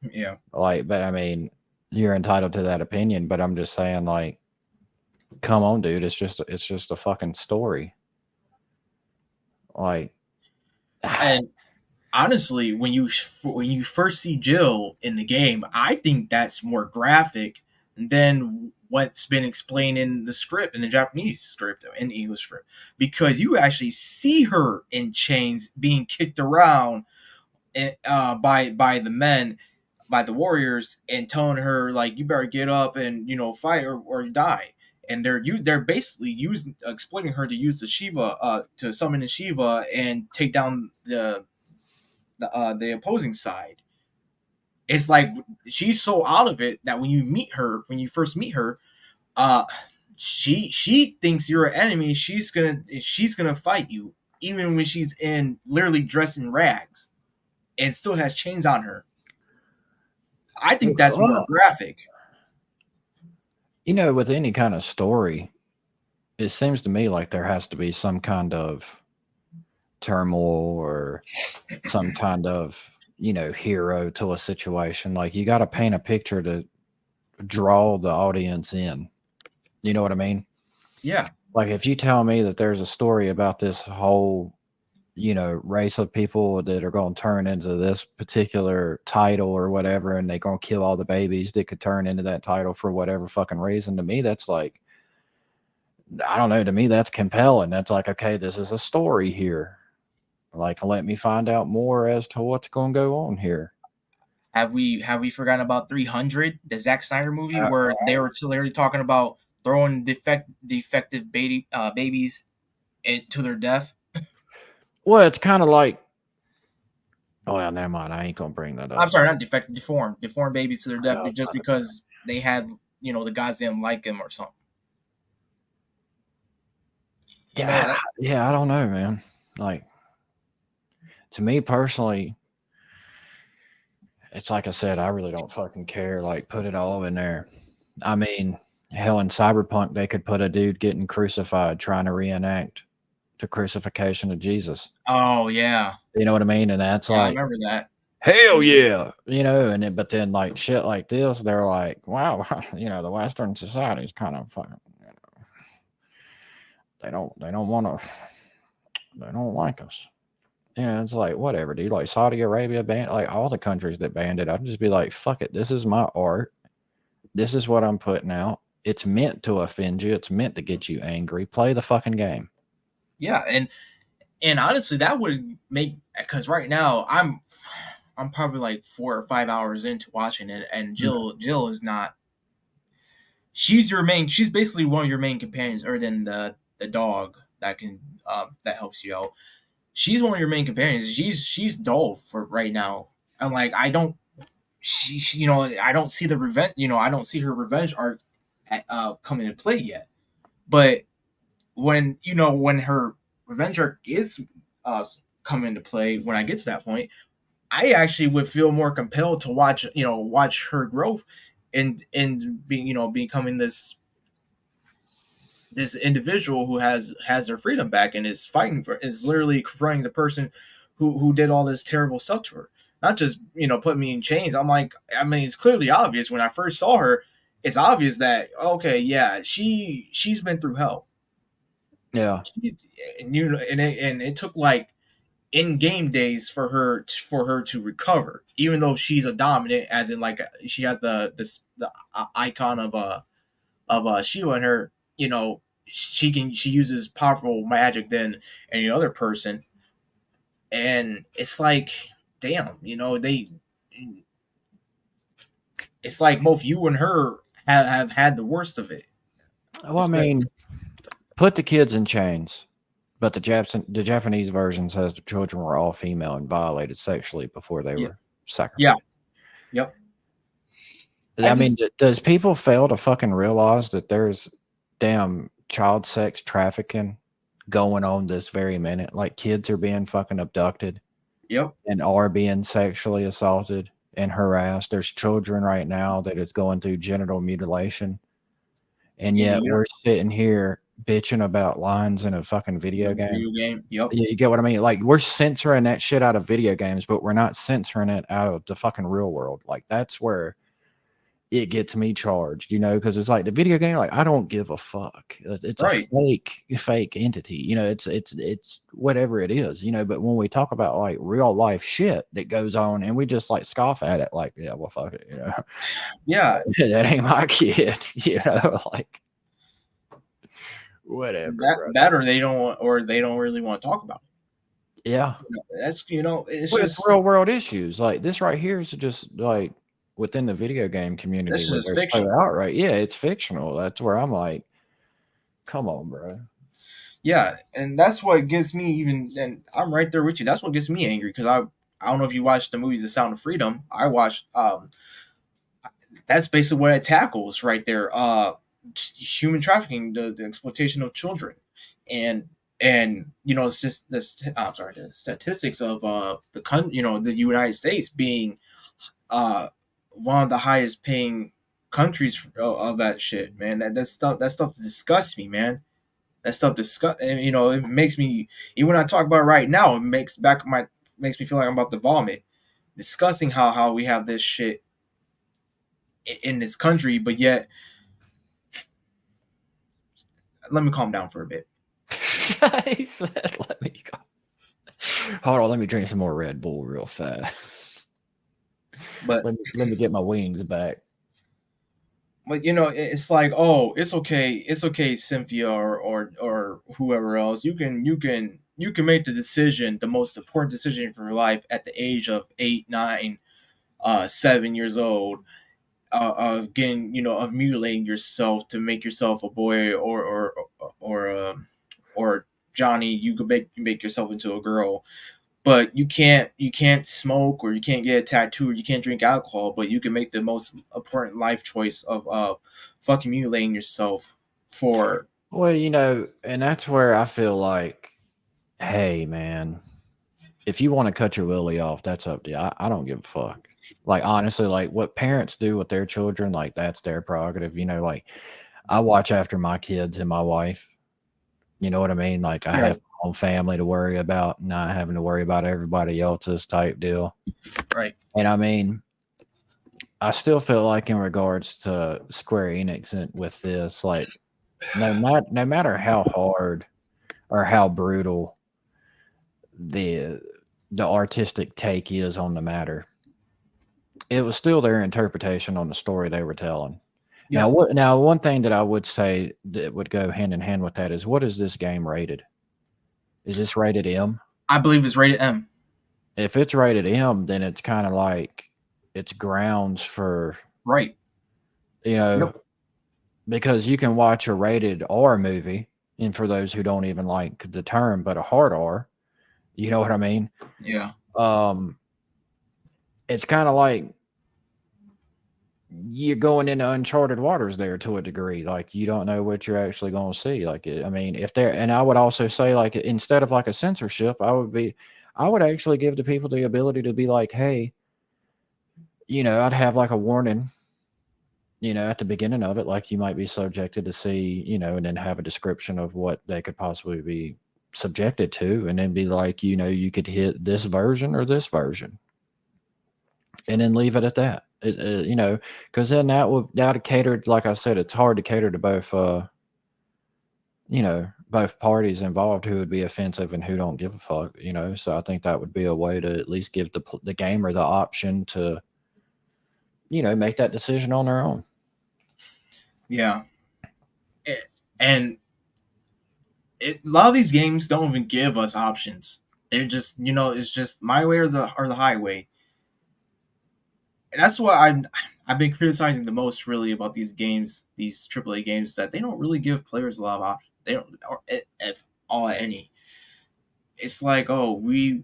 yeah. Like, but I mean, you're entitled to that opinion, but I'm just saying, like, come on, dude. It's just a fucking story. Like, And honestly, when you first see Jill in the game, I think that's more graphic than what's been explained in the script, in the Japanese script, in the English script, because you actually see her in chains being kicked around, by the men, by the warriors, and telling her like, you better get up and fight, or die. And they're basically using exploiting her to use the Shiva, to summon the Shiva and take down the opposing side. It's like she's so out of it that when you first meet her, uh, she thinks you're an enemy. She's gonna fight you, even when she's in literally dressed in rags and still has chains on her. I think that's more well, graphic. with any kind of story, it seems to me like there has to be some kind of turmoil or some kind of hero to a situation. Like you got to paint a picture to draw the audience in. You know what I mean? Yeah, Like if you tell me that there's a story about this whole race of people that are going to turn into this particular title or whatever, and they're going to kill all the babies that could turn into that title for whatever fucking reason, to me that's like, I don't know, to me that's compelling. That's like, okay, this is a story here. Like, let me find out more as to what's going to go on here. have we forgotten about 300, the Zack Snyder movie, where they were literally talking about throwing defective babies into their death? Well, it's kind of like, oh yeah, never mind. I ain't gonna bring that I'm up. sorry, not defective, deformed babies to their I death, was just about to because they had, the gods didn't like him or something. You know yeah, that. yeah. I don't know, man. Like to me personally, it's like I said, I really don't fucking care. Like, put it all in there. I mean, hell, in Cyberpunk, they could put a dude getting crucified trying to reenact the crucifixion of Jesus. Oh yeah, You know what I mean? And that's yeah, I like, remember that. hell yeah, but then like shit like this, they're like, wow, the Western society is kind of fucking, they don't want to, they don't like us. It's like whatever, dude. Like Saudi Arabia banned, like all the countries that banned it. I'd just be like, fuck it. This is my art. This is what I'm putting out. It's meant to offend you. It's meant to get you angry. Play the fucking game. Yeah, and honestly, that would make, because right now I'm probably like 4 or 5 hours into watching it, and Jill is not. She's basically one of your main companions, other than the dog that helps you out. She's one of your main companions. She's dull for right now, and like I don't she I don't see the revenge. I don't see her revenge arc coming into play yet. But when her revenge arc is coming into play, when I get to that point, I actually would feel more compelled to watch her growth, and being becoming this individual who has their freedom back, and is literally confronting the person who did all this terrible stuff to her. Not just put me in chains. I'm like, I mean, it's clearly obvious when I first saw her. It's obvious that, okay, yeah, she's been through hell. Yeah. She, and it took like in game days for her to recover, even though she's a dominant, as in like she has the icon of Shiva in her. She uses powerful magic than any other person, and it's like, damn, it's like both you and her have had the worst of it. Well, I Especially, mean, put the kids in chains, but the Japanese version says the children were all female and violated sexually before they yeah, were yeah, sacrificed. yep. I I mean, just does people fail to fucking realize that there's damn child sex trafficking going on this very minute? Like kids are being fucking abducted yep. and are being sexually assaulted and harassed. There's children right now that is going through genital mutilation, and yet Yep. we're sitting here bitching about lines in a fucking video game. Video game. Yep. You get what I mean? Like we're censoring that shit out of video games, but we're not censoring it out of the fucking real world. Like that's where it gets me charged, because it's like the video game, like I don't give a fuck. It's a Right. fake entity, it's whatever it is, but when we talk about like real life shit that goes on and we just like scoff at it, like, yeah, well, fuck it, Yeah. that ain't my kid, like whatever, That brother. or they don't really want to talk about Yeah. it. That's it's Well, it's just real world issues. Like this right here is just like within the video game community this is where just they're so fiction. outright. Yeah, it's fictional. That's where I'm like, come on, bro. Yeah, and that's what gets me even. And I'm right there with you. That's what gets me angry because I don't know if you watched the movies The Sound of Freedom. I watched. That's basically what it tackles right there. Human trafficking, the exploitation of children, and it's just I'm sorry, the statistics of the United States being uh one of the highest paying countries of that shit, man. That stuff disgusts me, man. That stuff disgust. It makes me, even when I talk about it right now, it makes me feel like I'm about to vomit. Disgusting how we have this shit in this country, but yet let me calm down for a bit. He said, "Let me go." Hold on, let me drink some more Red Bull real fast. But Let me get my wings back. it's like, oh, it's okay, Cynthia or whoever else. You can make the most important decision for your life at the age of 8, 9, 7 years old, of getting of mutilating yourself to make yourself a boy or Johnny. You could make yourself into a girl, but you can't smoke or you can't get a tattoo or you can't drink alcohol, but you can make the most important life choice of fucking mutilating yourself for Well, and that's where I feel like, hey, man, if you want to cut your willy off, that's up to you. I don't give a fuck. Like honestly, like what parents do with their children, like that's their prerogative. Like I watch after my kids and my wife. You know what I mean? Like I have right, my own family to worry about, not having to worry about everybody else's type deal. right, And I mean, I still feel like in regards to Square Enix and with this, like no matter how hard or how brutal the the artistic take is on the matter, it was still their interpretation on the story they were telling. Now, yep. one thing that I would say that would go hand in hand with that is, what is this game rated? Is this rated M? I believe it's rated M. If it's rated M, then it's kind of like it's grounds for, Right. you know, Yep. because you can watch a rated R movie, and for those who don't even like the term, but a hard R, you know what I mean? Yeah. Um, it's kind of like you're going into uncharted waters there to a degree. Like you don't know what you're actually going to see. Like, I mean, if there, and I would also say, like, instead of like a censorship, I would actually give the people the ability to be like, hey, I'd have like a warning, at the beginning of it, like you might be subjected to see, and then have a description of what they could possibly be subjected to, and then be like, you could hit this version or this version, and then leave it at that. Because then that would cater, like I said, it's hard to cater to both, both parties involved who would be offensive and who don't give a fuck. So I think that would be a way to at least give the gamer the option to, make that decision on their own. Yeah. And a lot of these games don't even give us options. They're just, it's just my way or the highway. And that's what I've been criticizing the most really about these games, these AAA games, that they don't really give players a lot of options. They don't, or if all any. It's like, oh, we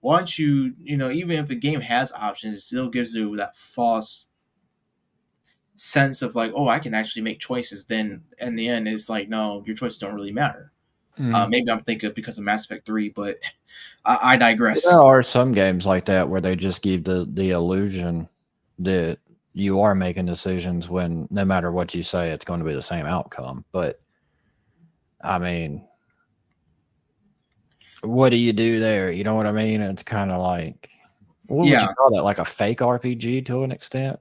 want you, even if a game has options, it still gives you that false sense of like, oh, I can actually make choices, then in the end, it's like, no, your choices don't really matter. Mm. Maybe I'm thinking because of Mass Effect 3, but I There digress. are some games like that where they just give the illusion that you are making decisions when no matter what you say, it's going to be the same outcome. But I mean, what do you do there? You know what I mean? It's kind of like, what would you Yeah, call that? Like a fake RPG to an extent?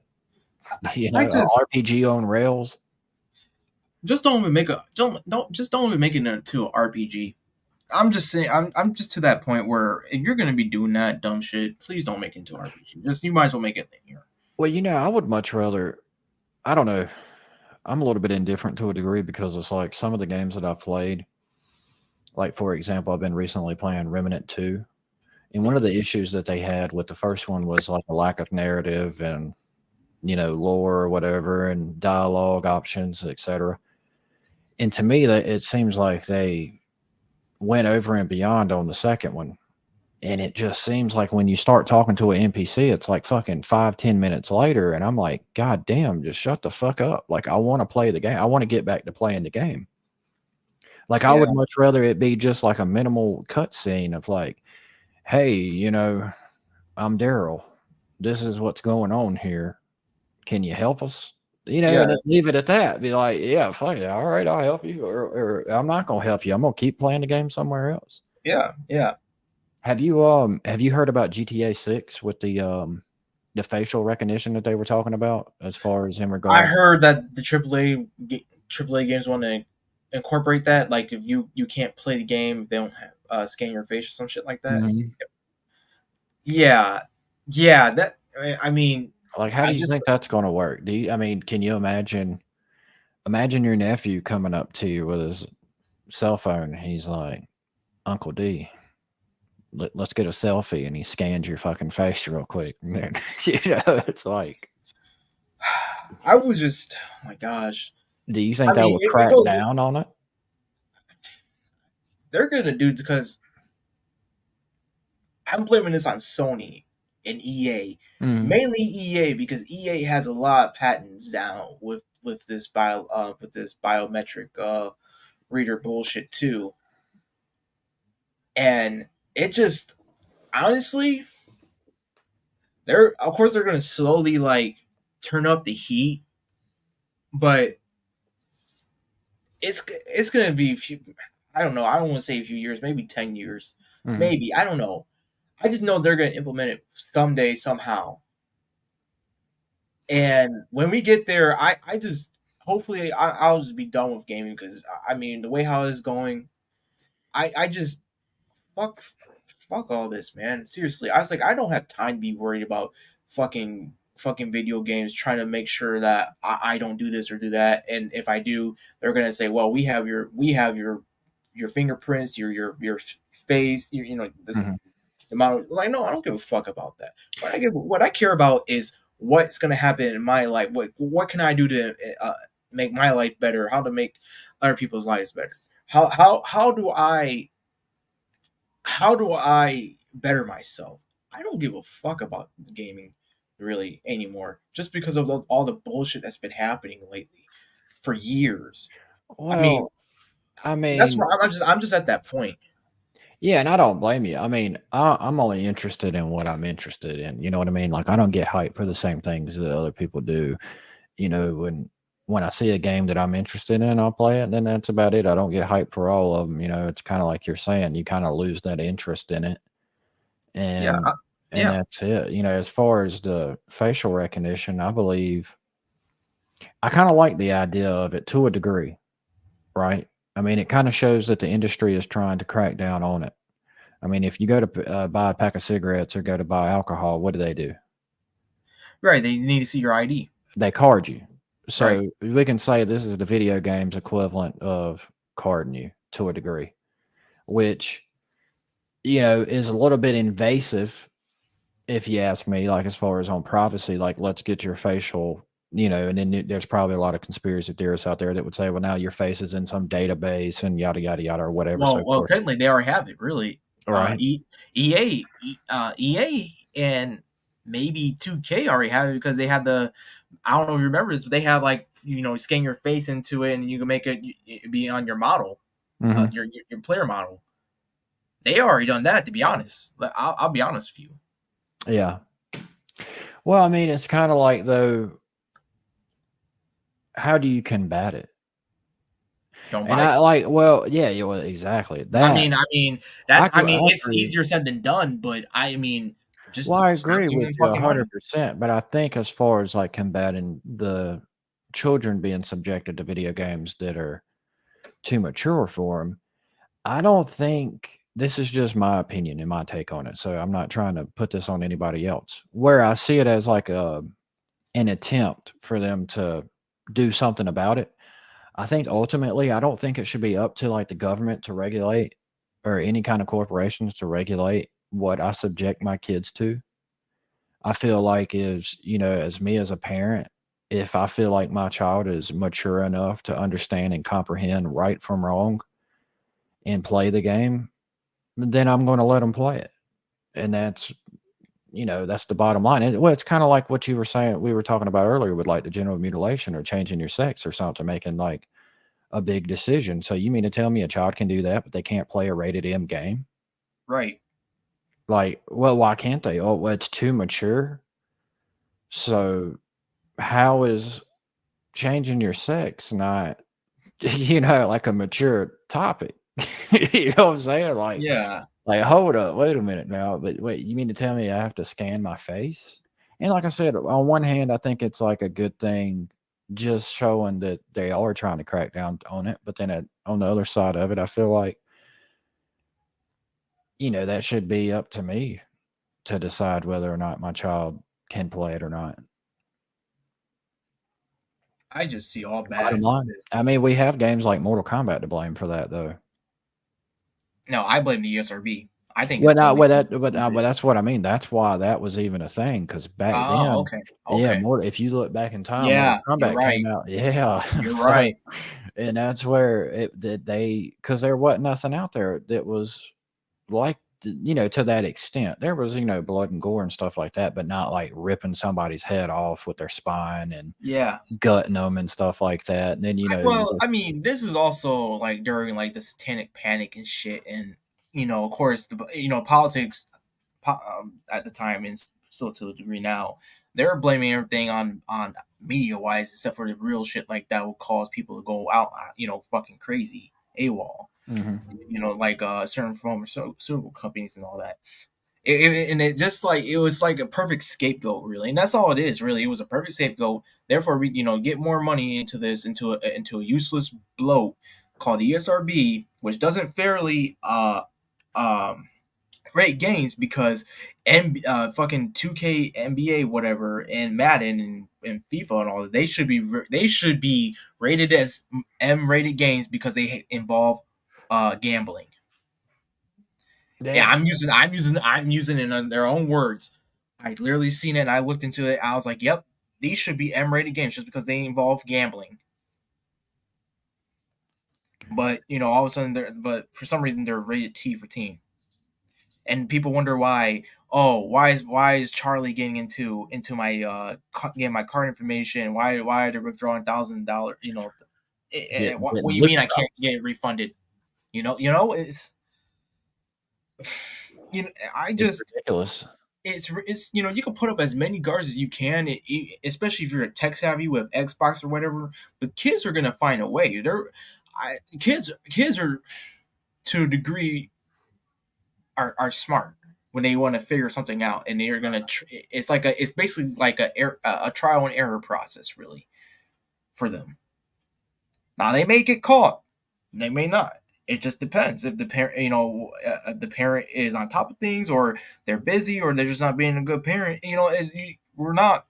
You I know, a just RPG on rails. don't even make a don't even make it into an RPG. I'm just saying, I'm just to that point where if you're gonna be doing that dumb shit, please don't make it into RPG. Just you might as well make it linear. Well, I would much rather. I don't know. I'm a little bit indifferent to a degree because it's like some of the games that I've played. Like for example, I've been recently playing Remnant 2, and one of the issues that they had with the first one was like a lack of narrative and lore or whatever, and dialogue options, etc. And to me, that it seems like they went over and beyond on the second one. And it just seems like when you start talking to an NPC, it's like fucking 5, 10 minutes later. And I'm like, God damn, just shut the fuck up. Like, I want to play the game. I want to get back to playing the game. Like, I Yeah, would much rather it be just like a minimal cutscene of like, hey, I'm Daryl. This is what's going on here. Can you help us? And yeah, then leave it at that. Be like, yeah, fine. All right, I'll help you. Or I'm not going to help you. I'm going to keep playing the game somewhere else. yeah, yeah. Have you heard about GTA 6 with the facial recognition that they were talking about as far as in I regard. heard that the AAA games want to incorporate that. Like if you can't play the game, they don't have, scan your face or some shit like that. Mhm. Yeah, yeah. That I mean, Like, how do I you just think that's gonna work? I mean, can you imagine your nephew coming up to you with his cell phone, and he's like, "Uncle D, let's get a selfie," and he scans your fucking face real quick. And then, it's like, I was just oh my gosh. do you I think that mean, would it crack goes. down on it? They're gonna do because I'm blaming this on Sony and EA, Mhm. mainly EA because EA has a lot of patents down with this biometric reader bullshit too, and it just honestly they're of course they're gonna slowly like turn up the heat, but it's gonna be a few. I don't know. I don't want to say a few years, maybe 10 years, Mhm. maybe I don't know. I just know they're gonna implement it someday somehow. And when we get there, I just hopefully I'll just be done with gaming because I mean the way how it's going, I just fuck fuck all this, man. Seriously, I was like I don't have time to be worried about fucking video games trying to make sure that I don't do this or do that, and if I do, they're gonna say, well, we have your fingerprints, your face, this Mhm. the amount of, like no, I don't give a fuck about that. What I care about is what's going to happen in my life. What can I do to make my life better? How to make other people's lives better? How do I better myself? I don't give a fuck about gaming really anymore, just because of all the bullshit that's been happening lately for years. I mean, Well, I that's mean, where I'm just at that point. yeah, and I don't blame you. I mean, I'm only interested in what I'm interested in. You know what I mean? Like, I don't get hyped for the same things that other people do. When I see a game that I'm interested in, I'll play it, and then that's about it. I don't get hyped for all of them. It's kind of like you're saying, you kind of lose that interest in it, Yeah, and yeah, that's it. As far as the facial recognition, I believe I kind of like the idea of it to a degree, right? I mean, it kind of shows that the industry is trying to crack down on it. I mean, if you go to buy a pack of cigarettes or go to buy alcohol, what do? right. They need to see your ID. They card you. Right. So we can say this is the video games equivalent of carding you to a degree, which, is a little bit invasive if you ask me, like as far as on privacy, like let's get your facial, and then there's probably a lot of conspiracy theorists out there that would say, well, now your face is in some database and yada, yada, yada, or whatever, so Well, forth. technically they already have it. Really, All right. EA and maybe 2K already have it because they had the I don't know if you remember this, but they have like scan your face into it, and you can make it be on your model, Hmm. your player model. They already done that, to be honest. I'll be honest with you. Yeah. Well, I mean, it's kind of like though, how do you combat it? Don't And buy it. I like, well, yeah, yeah, well, exactly that. I mean, I it's agree. easier said than done, but I mean, just Well, I stop agree giving with them you fucking money. 100%. But I think as far as like combating the children being subjected to video games that are too mature for them, I don't think this is just my opinion and my take on it. So I'm not trying to put this on anybody else. Where I see it as like an attempt for them to do something about it. I think ultimately, I don't think it should be up to like the government to regulate or any kind of corporations to regulate what I subject my kids to. I feel like is, as me as a parent, if I feel like my child is mature enough to understand and comprehend right from wrong and play the game, then I'm going to let them play it. And that's the bottom line. Well, it's kind of like what you were saying, we were talking about earlier with like the genital mutilation or changing your sex or something, making like a big decision. So you mean to tell me a child can do that, but they can't play a rated M game? Right. Like, well, why can't they? Oh, well, it's too mature. So how is changing your sex not, like a mature topic? You know what I'm saying? Yeah. Like, hold up, wait a minute now. But wait, you mean to tell me I have to scan my face? And like I said, on one hand, I think it's like a good thing, just showing that they are trying to crack down on it. But then on the other side of it, I feel like, that should be up to me to decide whether or not my child can play it or not. I just see all Bottom bad with line. this. I mean, we have games like Mortal Kombat to blame for that, though. No, I blame the ESRB. I think Well, it's not totally well, but stupid. that's what I mean. That's why that was even a thing, because back Oh, then, okay. yeah, Okay. if you look back in time, Mortal Yeah, you're Kombat came right. out, yeah. You're So, right. and that's where it that they because there wasn't nothing out there that was like to that extent. There was blood and gore and stuff like that, but not like ripping somebody's head off with their spine and Yeah. gutting them and stuff like that. And then Well, I mean, this is also like during like the satanic panic and shit, and of course, politics at the time and still to a degree now, they're blaming everything on media wise, except for the real shit like that will cause people to go out, fucking crazy, AWOL. Mhm. Like certain pharmaceutical companies and all that. And it just like it was like a perfect scapegoat, really, and that's all it is. Really, it was a perfect scapegoat. Therefore, we get more money into this into a useless bloat called the ESRB, which doesn't fairly um great gains because fucking 2K NBA whatever and Madden and FIFA and all that they should be rated as M rated games because they involve gambling. Yeah, Yeah. I'm using it in their own words. I literally seen it and I looked into it. I was like, yep, these should be M rated games just because they involve gambling. But all of a sudden but for some reason they're rated T for teen. And people wonder why. Oh, why is Charlie getting into my getting my card information? Why are they withdrawing $1,000? What Getting do you mean liquor I can't drops. get it refunded? It's I It's just ridiculous. it's you can put up as many guards as you can, especially if you're a tech savvy with Xbox or whatever. But kids are gonna find a way. Kids are to a degree are smart when they want to figure something out, and they're gonna. It's basically like a trial and error process, really, for them. Now they may get caught, they may not. It just depends if the parent is on top of things, or they're busy, or they're just not being a good parent. We're not.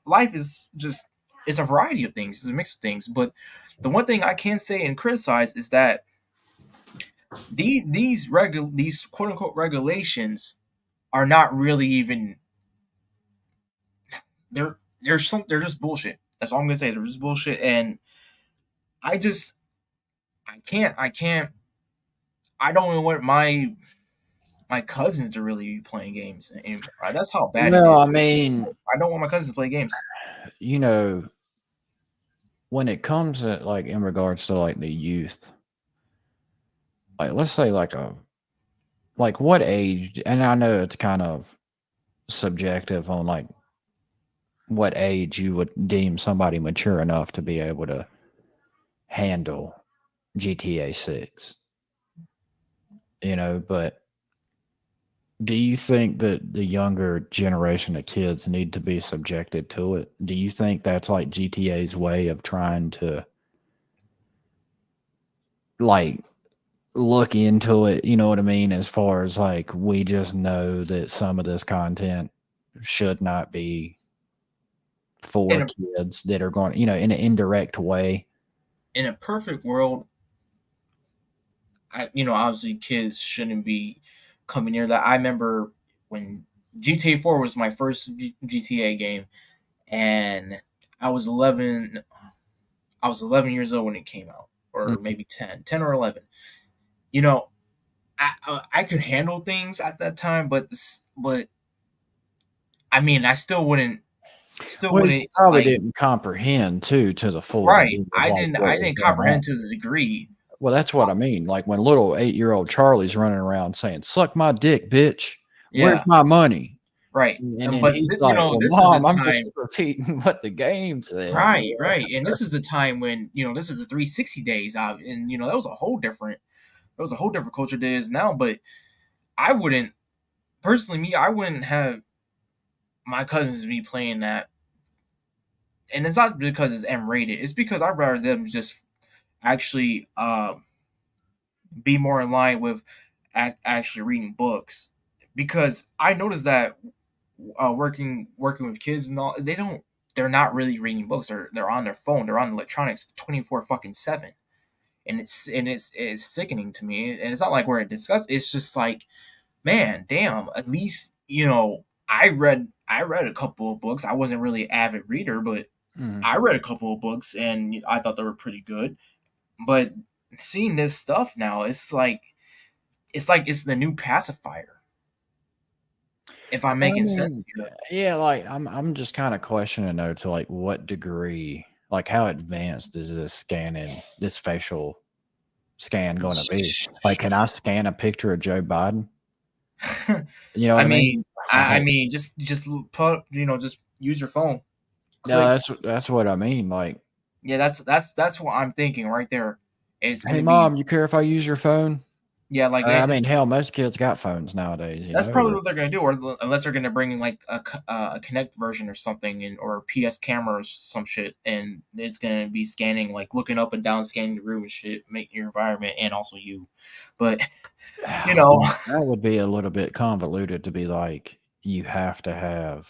Life is just it's a variety of things. It's a mix of things. But the one thing I can say and criticize is that these quote unquote regulations are not really even they're just bullshit. That's all I'm gonna say. They're just bullshit, and I just I can't I don't even want my cousins to really be playing games anymore. That's how bad it Well, is. I mean, I don't want my cousins to play games. you know, when it comes to like in regards to like the youth, like let's say like what age, and I know it's kind of subjective on like what age you would deem somebody mature enough to be able to handle GTA 6, but do you think that the younger generation of kids need to be subjected to it? Do you think that's like GTA's way of trying to like look into it? You know what I mean? As far as like, we just know that some of this content should not be for In a kids that are going, in an indirect way. in a perfect world, obviously kids shouldn't be coming near that. I remember when GTA 4 was my first GTA game, and I was 11. I was 11 years old when it came out, or Mhm. maybe 10 or 11. You know, I could handle things at that time, but I mean, I still Well, you wouldn't probably like. didn't comprehend too to the full Right. degree of like what I was didn't going on. comprehend to the degree. Well, that's what I mean. Like when little 8-year-old Charlie's running around saying, "Suck my dick, bitch. Where's Yeah. my money?" Right. And then But he's like, "Well, this is the mom, I'm just time. repeating what the game said." Right, right. And this is the time when, this is the 360 days out, and that was a whole different culture days now. But I wouldn't personally, me, I wouldn't have my cousins be playing that. And it's not because it's M rated. It's because I'd rather them just actually be more in line with actually reading books, because I noticed that working with kids and all, they're not really reading books. They're on their phone. They're on electronics 24 fucking 7. And it's sickening to me. And it's not like we're discuss. It's just like, man, damn. At least I read a couple of books. I wasn't really an avid reader, but Mhm. I read a couple of books and I thought they were pretty good. But seeing this stuff now, it's like it's the new pacifier. If I'm I making sense mean, here. yeah, like I'm just kind of questioning though to like what degree, like how advanced is this facial scan going to be? Like, can I scan a picture of Joe Biden? You know I what I mean, mean? I Like, mean, just put just use your phone, no, click. that's what I mean. Like, Yeah, that's what I'm thinking right there. It's hey, gonna be mom, you care if I use your phone? yeah, like I mean, hell, most kids got phones nowadays. that's probably what they're gonna do, or unless they're gonna bring like a Connect version or something, or a PS camera or some shit, and it's gonna be scanning, like looking up and down, scanning the room and shit, making your environment and also you. But you know, That would be a little bit convoluted to be like, you have to have,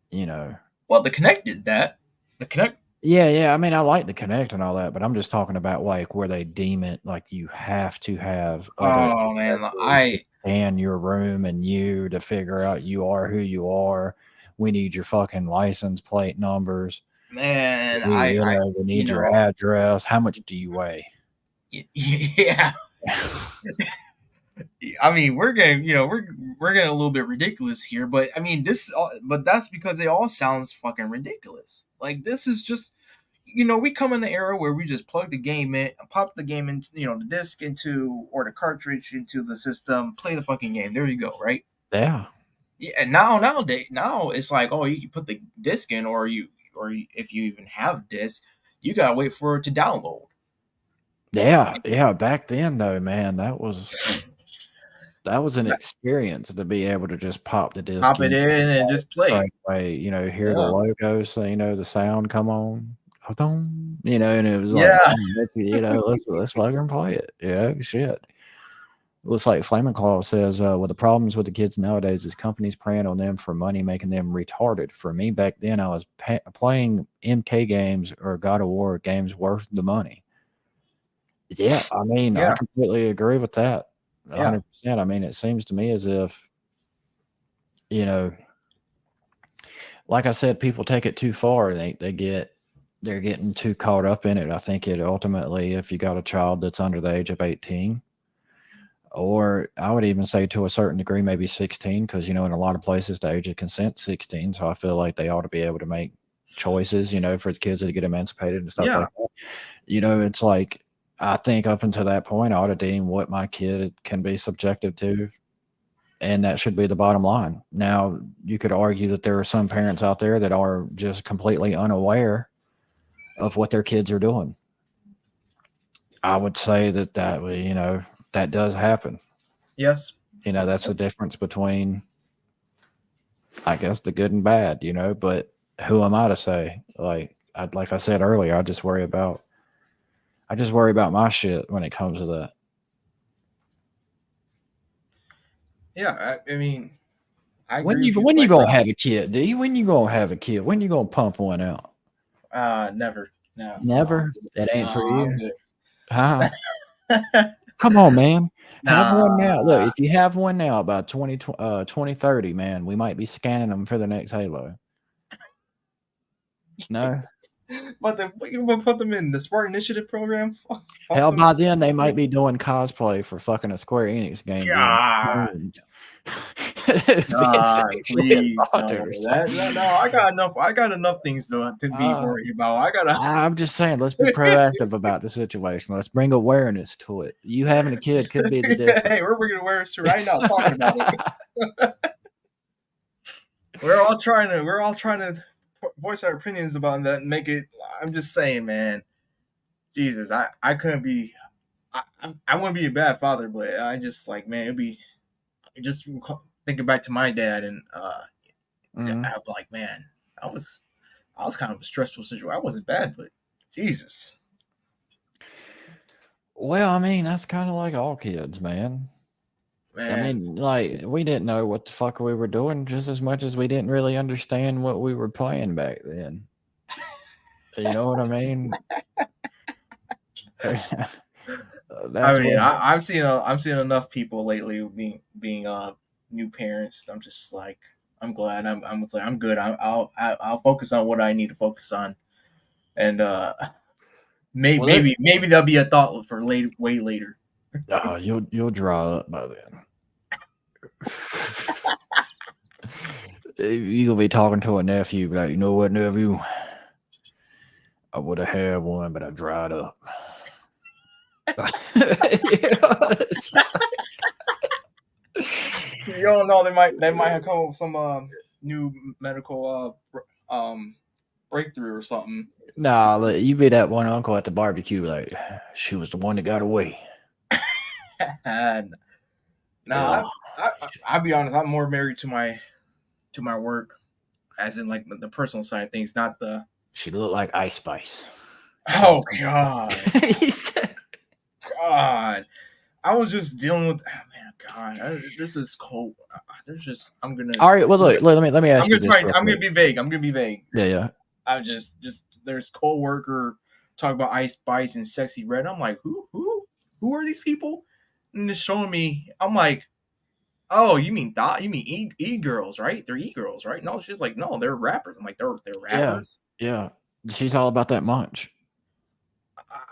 you know. well, the Connect did that. The Connect, Yeah, yeah. I mean, I like the Connect and all that, but I'm just talking about like where they deem it like you have to have other oh man, accessories to scan your room and you to figure out you are who you are. We need your fucking license plate numbers. man, We you need your know, address. How much do you weigh? yeah. I mean, we're getting a little bit ridiculous here, but I mean, but that's because it all sounds fucking ridiculous. Like this is just, we come in the era where we just plug the game in, pop the game into, the disc into, or the cartridge into the system, play the fucking game. There you go, right? Yeah. Yeah. And now it's like, oh, you can put the disc in, if you even have a disc, you gotta wait for it to download. Yeah. Yeah. Back then though, man, that was an experience to be able to just pop the disc Pop it in in and just play. right away, hear the Yeah. logo, so the sound come on. Ba-dum, and it was like, Yeah. let's fucking play it. Shit. Looks like Flaming Claw says, well, the problems with the kids nowadays is companies preying on them for money, making them retarded. For me, back then, I was playing MK games or God of War games worth the money. Yeah, I mean, I Yeah. completely agree with that. Yeah. 100%. I mean, it seems to me as if, you know, like I said, people take it too far. They're getting too caught up in it. I think it ultimately, if you got a child that's under the age of 18, or I would even say to a certain degree, maybe 16, because, in a lot of places, the age of consent 16. So I feel like they ought to be able to make choices, for the kids to get emancipated and stuff Yeah. like that. It's like, I think up until that point, I ought to deem what my kid can be subjective to, and that should be the bottom line. Now, you could argue that there are some parents out there that are just completely unaware of what their kids are doing. I would say that does happen. Yes. That's the difference between, I guess, the good and bad, but who am I to say? Like I said earlier, I just worry about my shit when it comes to that. Yeah. I mean, I When agree you with you when you quite gonna frankly. have a kid, D? When you gonna have a kid? When you gonna pump one out? Never. No. No. I'm Never. good. That No, ain't for I'm you. good. Huh? Come on, man. Have one now. Look, Nah. if you have one now by 2030, man, we might be scanning them for the next Halo. No? But you gonna put them in the Smart Initiative program? Fuck Hell, them. by then they might be doing cosplay for fucking a Square Enix game being God. cloned. Being God, sexually please assaulted no. or That something. no. I got enough. I got enough things to be Uh, worried about. I gotta. I'm just saying, let's be proactive about the situation. Let's bring awareness to it. You having a kid could be the difference. Hey, we're bringing awareness to right now. Talking about it. We're all trying to voice our opinions about that and make it. I'm just saying, man. Jesus, I couldn't be. I wouldn't be a bad father, but I just like, man, it'd be just thinking back to my dad, and Mhm. I'm like, man, I was kind of a stressful situation. I wasn't bad, but Jesus, Well, I mean, that's kind of like all kids, man. I man. mean, like, we didn't know what the fuck we were doing just as much as we didn't really understand what we were playing back then. You know what I mean? I That's mean, what. I'm seeing enough people lately being new parents. I'm just like, I'm glad. I'm like, I'm good. I'll focus on what I need to focus on, and Well, there, maybe there'll be a thought for way later. you'll dry up by then. You gonna be talking to a nephew, be like, you know what, nephew? I would have had one, but I dried up. You know, You don't know, they might have come up with some new medical breakthrough or something. nah, you be that one uncle at the barbecue, like, she was the one that got away. And Yeah, no, I'll be honest. I'm more married to my work, as in like the personal side of things, not the. she looked like Ice Spice. Oh God, God! I was just dealing with. Oh, man, God! There's this cold. There's just. All right, well, look, let me I'm ask you gonna this try. real I'm quick. gonna be vague. I'm gonna be vague. Yeah, yeah. I just there's coworker talk about Ice Spice and Sexy Red. I'm like, who are these people? And just showing me. I'm like, oh, you mean you mean e girls, right? They're e girls, right? No, she's like, no, they're rappers. I'm like, they're Yeah, rappers. yeah. She's all about that munch.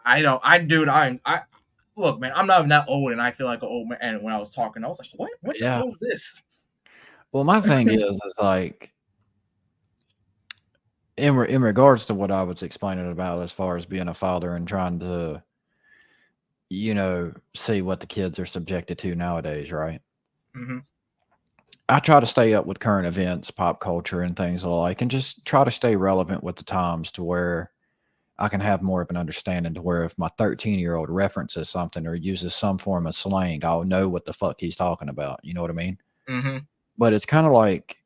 I don't. I dude. I look, man. I'm not even that old, and I feel like an old man. And when I was talking, I was like, what the Yeah. hell is this? Well, my thing is like in regards to what I was explaining about as far as being a father and trying to, see what the kids are subjected to nowadays, right? Mm-hmm. I try to stay up with current events, pop culture, and things alike, and just try to stay relevant with the times to where I can have more of an understanding to where if my 13-year-old references something or uses some form of slang, I'll know what the fuck he's talking about. You know what I mean? Mm-hmm. But it's kind of like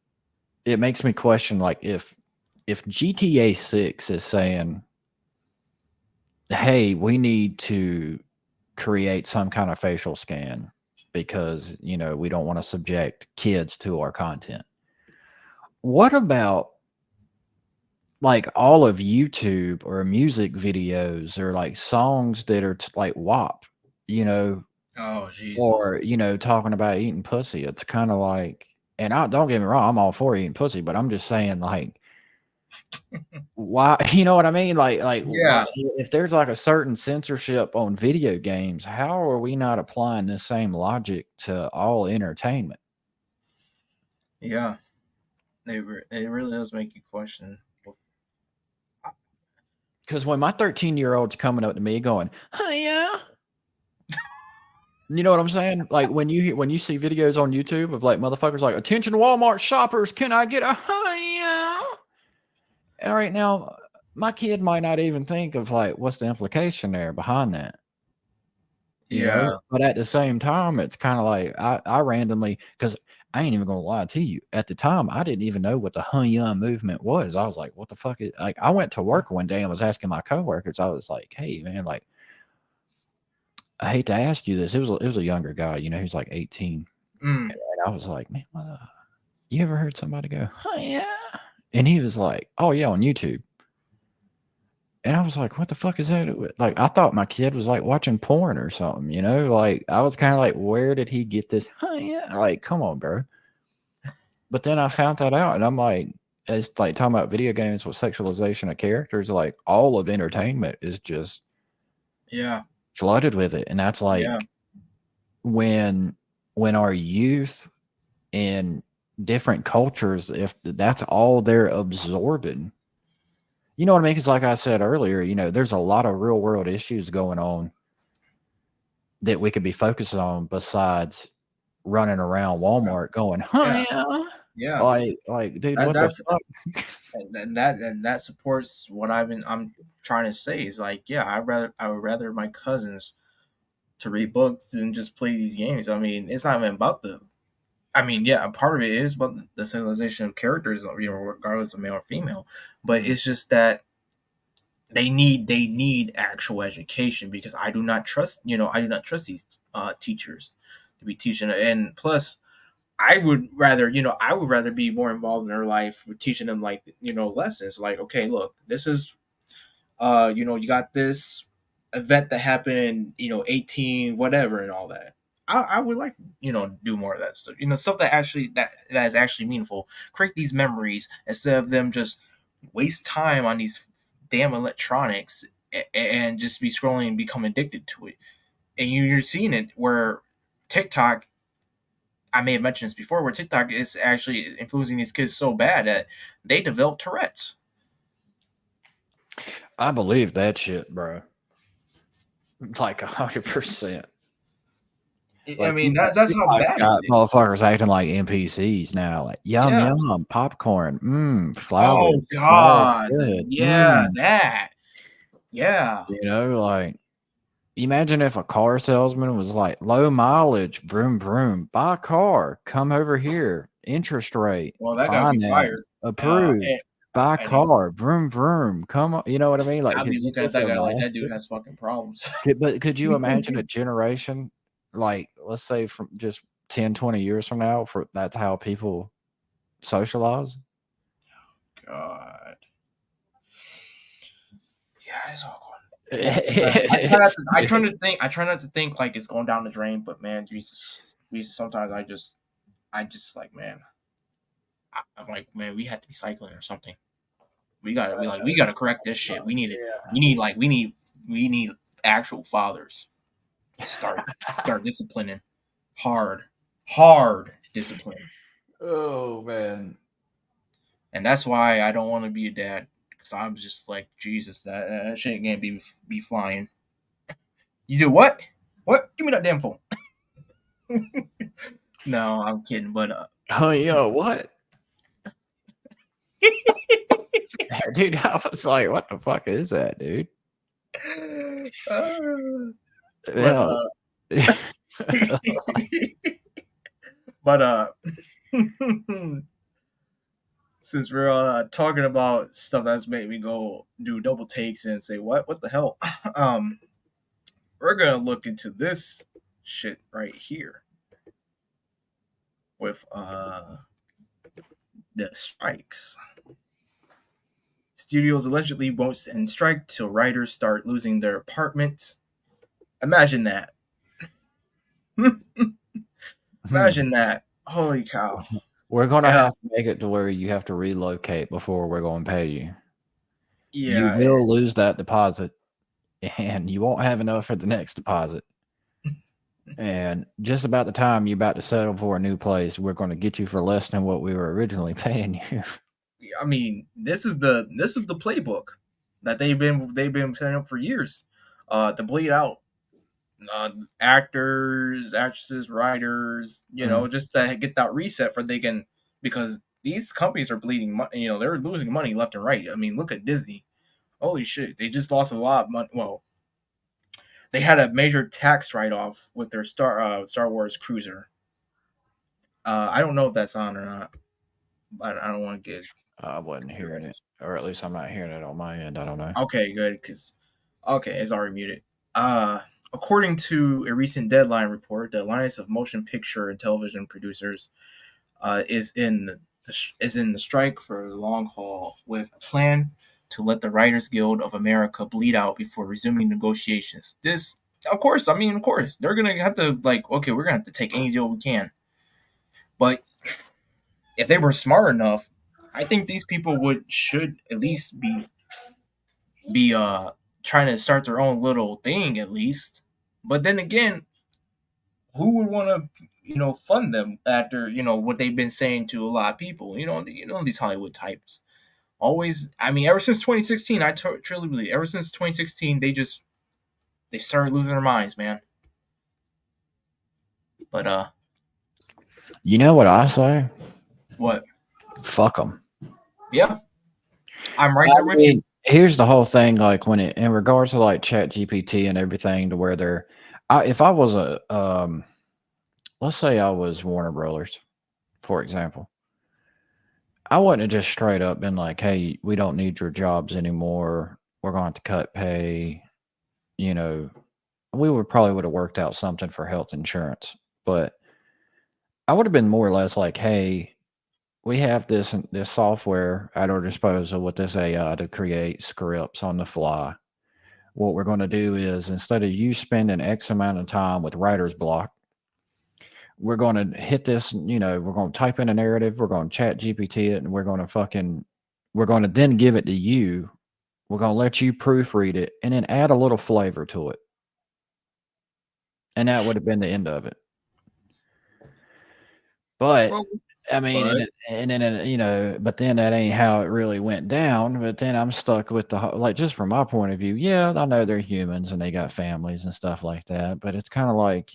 it makes me question like if GTA 6 is saying, "Hey, we need to create some kind of facial scan because, we don't want to subject kids to our content." What about like all of YouTube or music videos or like songs that are like WAP, you know, Oh or Jesus. talking about eating pussy? It's kind of like, and I don't get me wrong, I'm all for eating pussy, but I'm just saying like Why? You know what I mean? Like why, Yeah, if there's like a certain censorship on video games, how are we not applying the same logic to all entertainment? yeah. It really does make you question. Because when my 13-year-old's coming up to me going, "Huh, yeah," you know what I'm saying? Like when you see videos on YouTube of like motherfuckers like, "Attention Walmart shoppers, can I get a huh, yeah?" All right, now my kid might not even think of like what's the implication there behind that. You know, Yeah, but at the same time, it's kinda like I randomly, because I ain't even gonna lie to you, at the time, I didn't even know what the Hunyuan movement was. I was like, "What the fuck is," like, I went to work one day and was asking my coworkers, I was like, "Hey, man, like, I hate to ask you this." It was a younger guy, you know, he was like 18, mm, and I was like, "Man, you ever heard somebody go, 'Huh, yeah?'" And he was like, "Oh, yeah, on YouTube." And I was like, "What the fuck is that?" Like, I thought my kid was, like, watching porn or something, you know? Like, I was kinda like, "Where did he get this?" "Huh, yeah." Like, come on, bro. But then I found that out, and I'm like, it's like talking about video games with sexualization of characters, like, all of entertainment is just yeah, flooded with it, and that's yeah, like when when our youth in different cultures, if that's all they're absorbing, you know what I mean? Because like I said earlier, you know, there's a lot of real world issues going on that we could be focusing on besides running around Walmart going, "Huh, yeah, yeah." yeah. Like, dude, That what the that's fuck? and that supports what I'm trying to say. Is like, yeah, I would rather my cousins to read books than just play these games. I mean, it's not even about the. I mean, yeah, a part of it is about the civilization of characters, you know, regardless of male or female. But Mhm. it's just that they need actual education because I do not trust these teachers to be teaching. And plus, I would rather be more involved in their life with teaching them like lessons. Like, okay, look, this is you got this event that happened, 18 whatever and all that. I would like do more of that stuff. Stuff that is actually meaningful. Create these memories instead of them just waste time on these damn electronics and just be scrolling and become addicted to it. And you're seeing it where TikTok. I may have mentioned this before, where TikTok is actually influencing these kids so bad that they develop Tourette's. I believe that shit, bro. Like 100%. I Like, mean, that's how TikTok's bad got it is. motherfuckers acting like NPCs now, like, "Yum, Yeah. yum, popcorn, Oh flowers, smells God. good, Yeah, that. Yeah. you know, like, imagine if a car salesman was like, "Low mileage, vroom, vroom, buy a car, come over here, interest rate, Well, that gotta be finance, fired. And, approved, buy a and car, vroom, vroom, come on," you know what I mean? Like, I'd be could you looking at just that guy like that dude imagine? has fucking problems. But could you imagine a generation, like, let's say from just 10, 20 years from now, for that's how people socialize? God. Yeah, it's all going. Man, sometimes I try not It's to. I try to think. I try not to think like it's going down the drain. But man, Jesus. Sometimes I just like, man. I'm like, man, we had to be cycling or something. We gotta correct this shit. We need it. yeah. We need actual fathers to start disciplining hard, hard discipline. Oh, man. And that's why I don't want to be a dad because I'm just like Jesus. That shit can't be flying. You do what? What? Give me that damn phone. No, I'm kidding. But Oh, yo, what? Dude, I was like, "What the fuck is that, dude?" uh, but Yeah. but since we're talking about stuff that's made me go do double takes and say what the hell, um, we're gonna look into this shit right here with the strikes. Studios allegedly won't end strike till writers start losing their apartments. Imagine that. Hmm. Imagine that. Holy cow. We're gonna Yeah, have to make it to where you have to relocate before we're gonna pay you. You yeah, will lose that deposit, and you won't have enough for the next deposit. And just about the time you're about to settle for a new place, we're gonna get you for less than what we were originally paying you. I mean, this is the playbook that they've been setting up for years, to bleed out uh, actors, actresses, writers, Mhm. just to get that reset for they can, because these companies are bleeding money. They're losing money left and right. I mean, look at Disney. Holy shit, they just lost a lot of money. Well, they had a major tax write off with their Star Wars cruiser. I don't know if that's on or not, but I don't want to get I wasn't hearing it, copyrighted. or at least I'm not hearing it on my end. I don't know. Okay, good, because okay, it's already muted. Uh, According to a recent Deadline report, the Alliance of Motion Picture and Television Producers is in the strike for the long haul, with a plan to let the Writers Guild of America bleed out before resuming negotiations. This, of course, they're gonna have to, like, okay, we're gonna have to take any deal we can. But if they were smart enough, I think these people should at least be trying to start their own little thing at least. But then again, who would want to fund them after what they've been saying to a lot of people? These Hollywood types always. I mean, ever since 2016, truly believe. Ever since 2016, they started losing their minds, man. But You know what I say? what? Fuck them. Yeah, I'm right I there with you. mean, here's the whole thing. Like when it in regards to like Chat GPT and everything, to where they're, if I was let's say I was Warner Brothers, for example, I wouldn't have just straight up been like, "Hey, we don't need your jobs anymore. We're going to cut pay." You know, we would have worked out something for health insurance, but I would have been more or less like, "Hey, we have this software at our disposal with this AI to create scripts on the fly. What we're going to do is, instead of you spending X amount of time with writer's block, we're going to hit this. We're going to type in a narrative. We're going to Chat GPT it, and we're going to then give it to you. We're going to let you proofread it and then add a little flavor to it." And that would have been the end of it. But Well, I mean, but but then that ain't how it really went down. But then I'm stuck with like, just from my point of view, yeah, I know they're humans and they got families and stuff like that. But it's kind of like,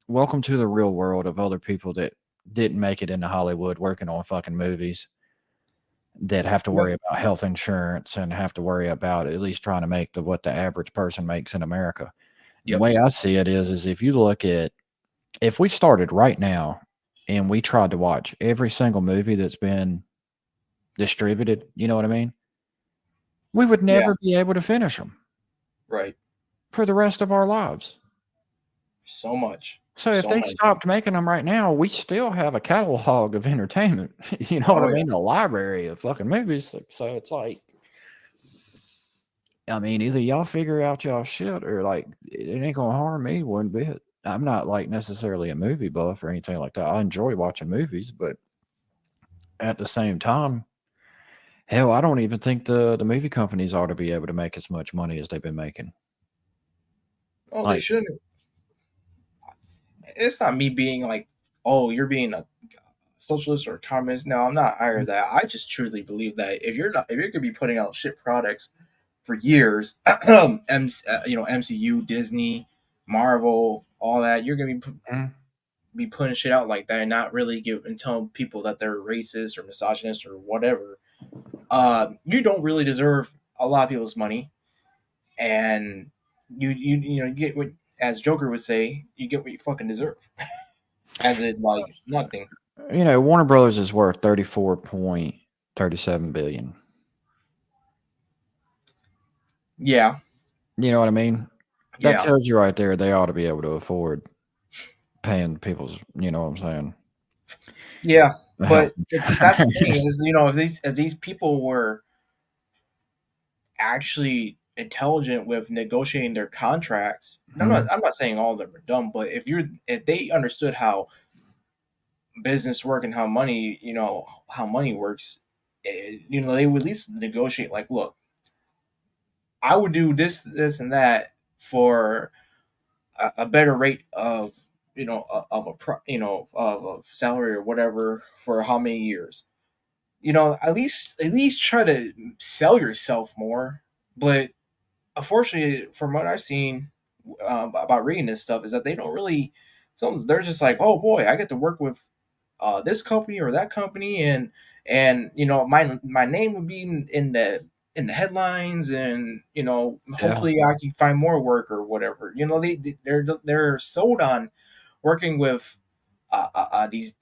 welcome to the real world of other people that didn't make it into Hollywood working on fucking movies, that have to yep, worry about health insurance and have to worry about at least trying to make what the average person makes in America. And the yep, way I see it is if you look at, if we started right now and we tried to watch every single movie that's been distributed, you know what I mean? We would yeah, never be able to finish them right. for the rest of our lives. So much, So if so they much. stopped making them right now, we still have a catalog of entertainment. You know what I Oh yeah. mean? A library of fucking movies. So it's like, I mean, either y'all figure out y'all shit, or like it ain't gonna harm me one bit. I'm not like necessarily a movie buff or anything like that. I enjoy watching movies, but at the same time, hell, I don't even think the movie companies ought to be able to make as much money as they've been making. Oh, they Like, shouldn't. It's not me being like, oh, you're being a socialist or communist. No, I'm not either of that. I just truly believe that if you're gonna be putting out shit products for years, MCU, Disney, Marvel, all that, you're gonna mm, be putting shit out like that and not really give and telling people that they're racist or misogynist or whatever. You don't really deserve a lot of people's money, and you get what, as Joker would say, you get what you fucking deserve. As in, like, nothing. Warner Brothers is worth 34.37 billion. Yeah, You know what I mean? That yeah, tells you right there they ought to be able to afford paying people's, you know what I'm yeah. saying, health But that's the thing insurance. is, if these people were actually intelligent with negotiating their contracts, I'm not Mhm. I'm not saying all of them are dumb, but if they understood how business work and how money works, they would at least negotiate. Like, look, I would do this, and that for a better rate of of salary or whatever for how many years. At least try to sell yourself more. But unfortunately, from what I've seen about reading this stuff, is that they don't really. Some they're just like, oh boy, I get to work with this company or that company, and my name would be in the headlines, and Yeah. hopefully I can find more work or whatever. They're sold on working with these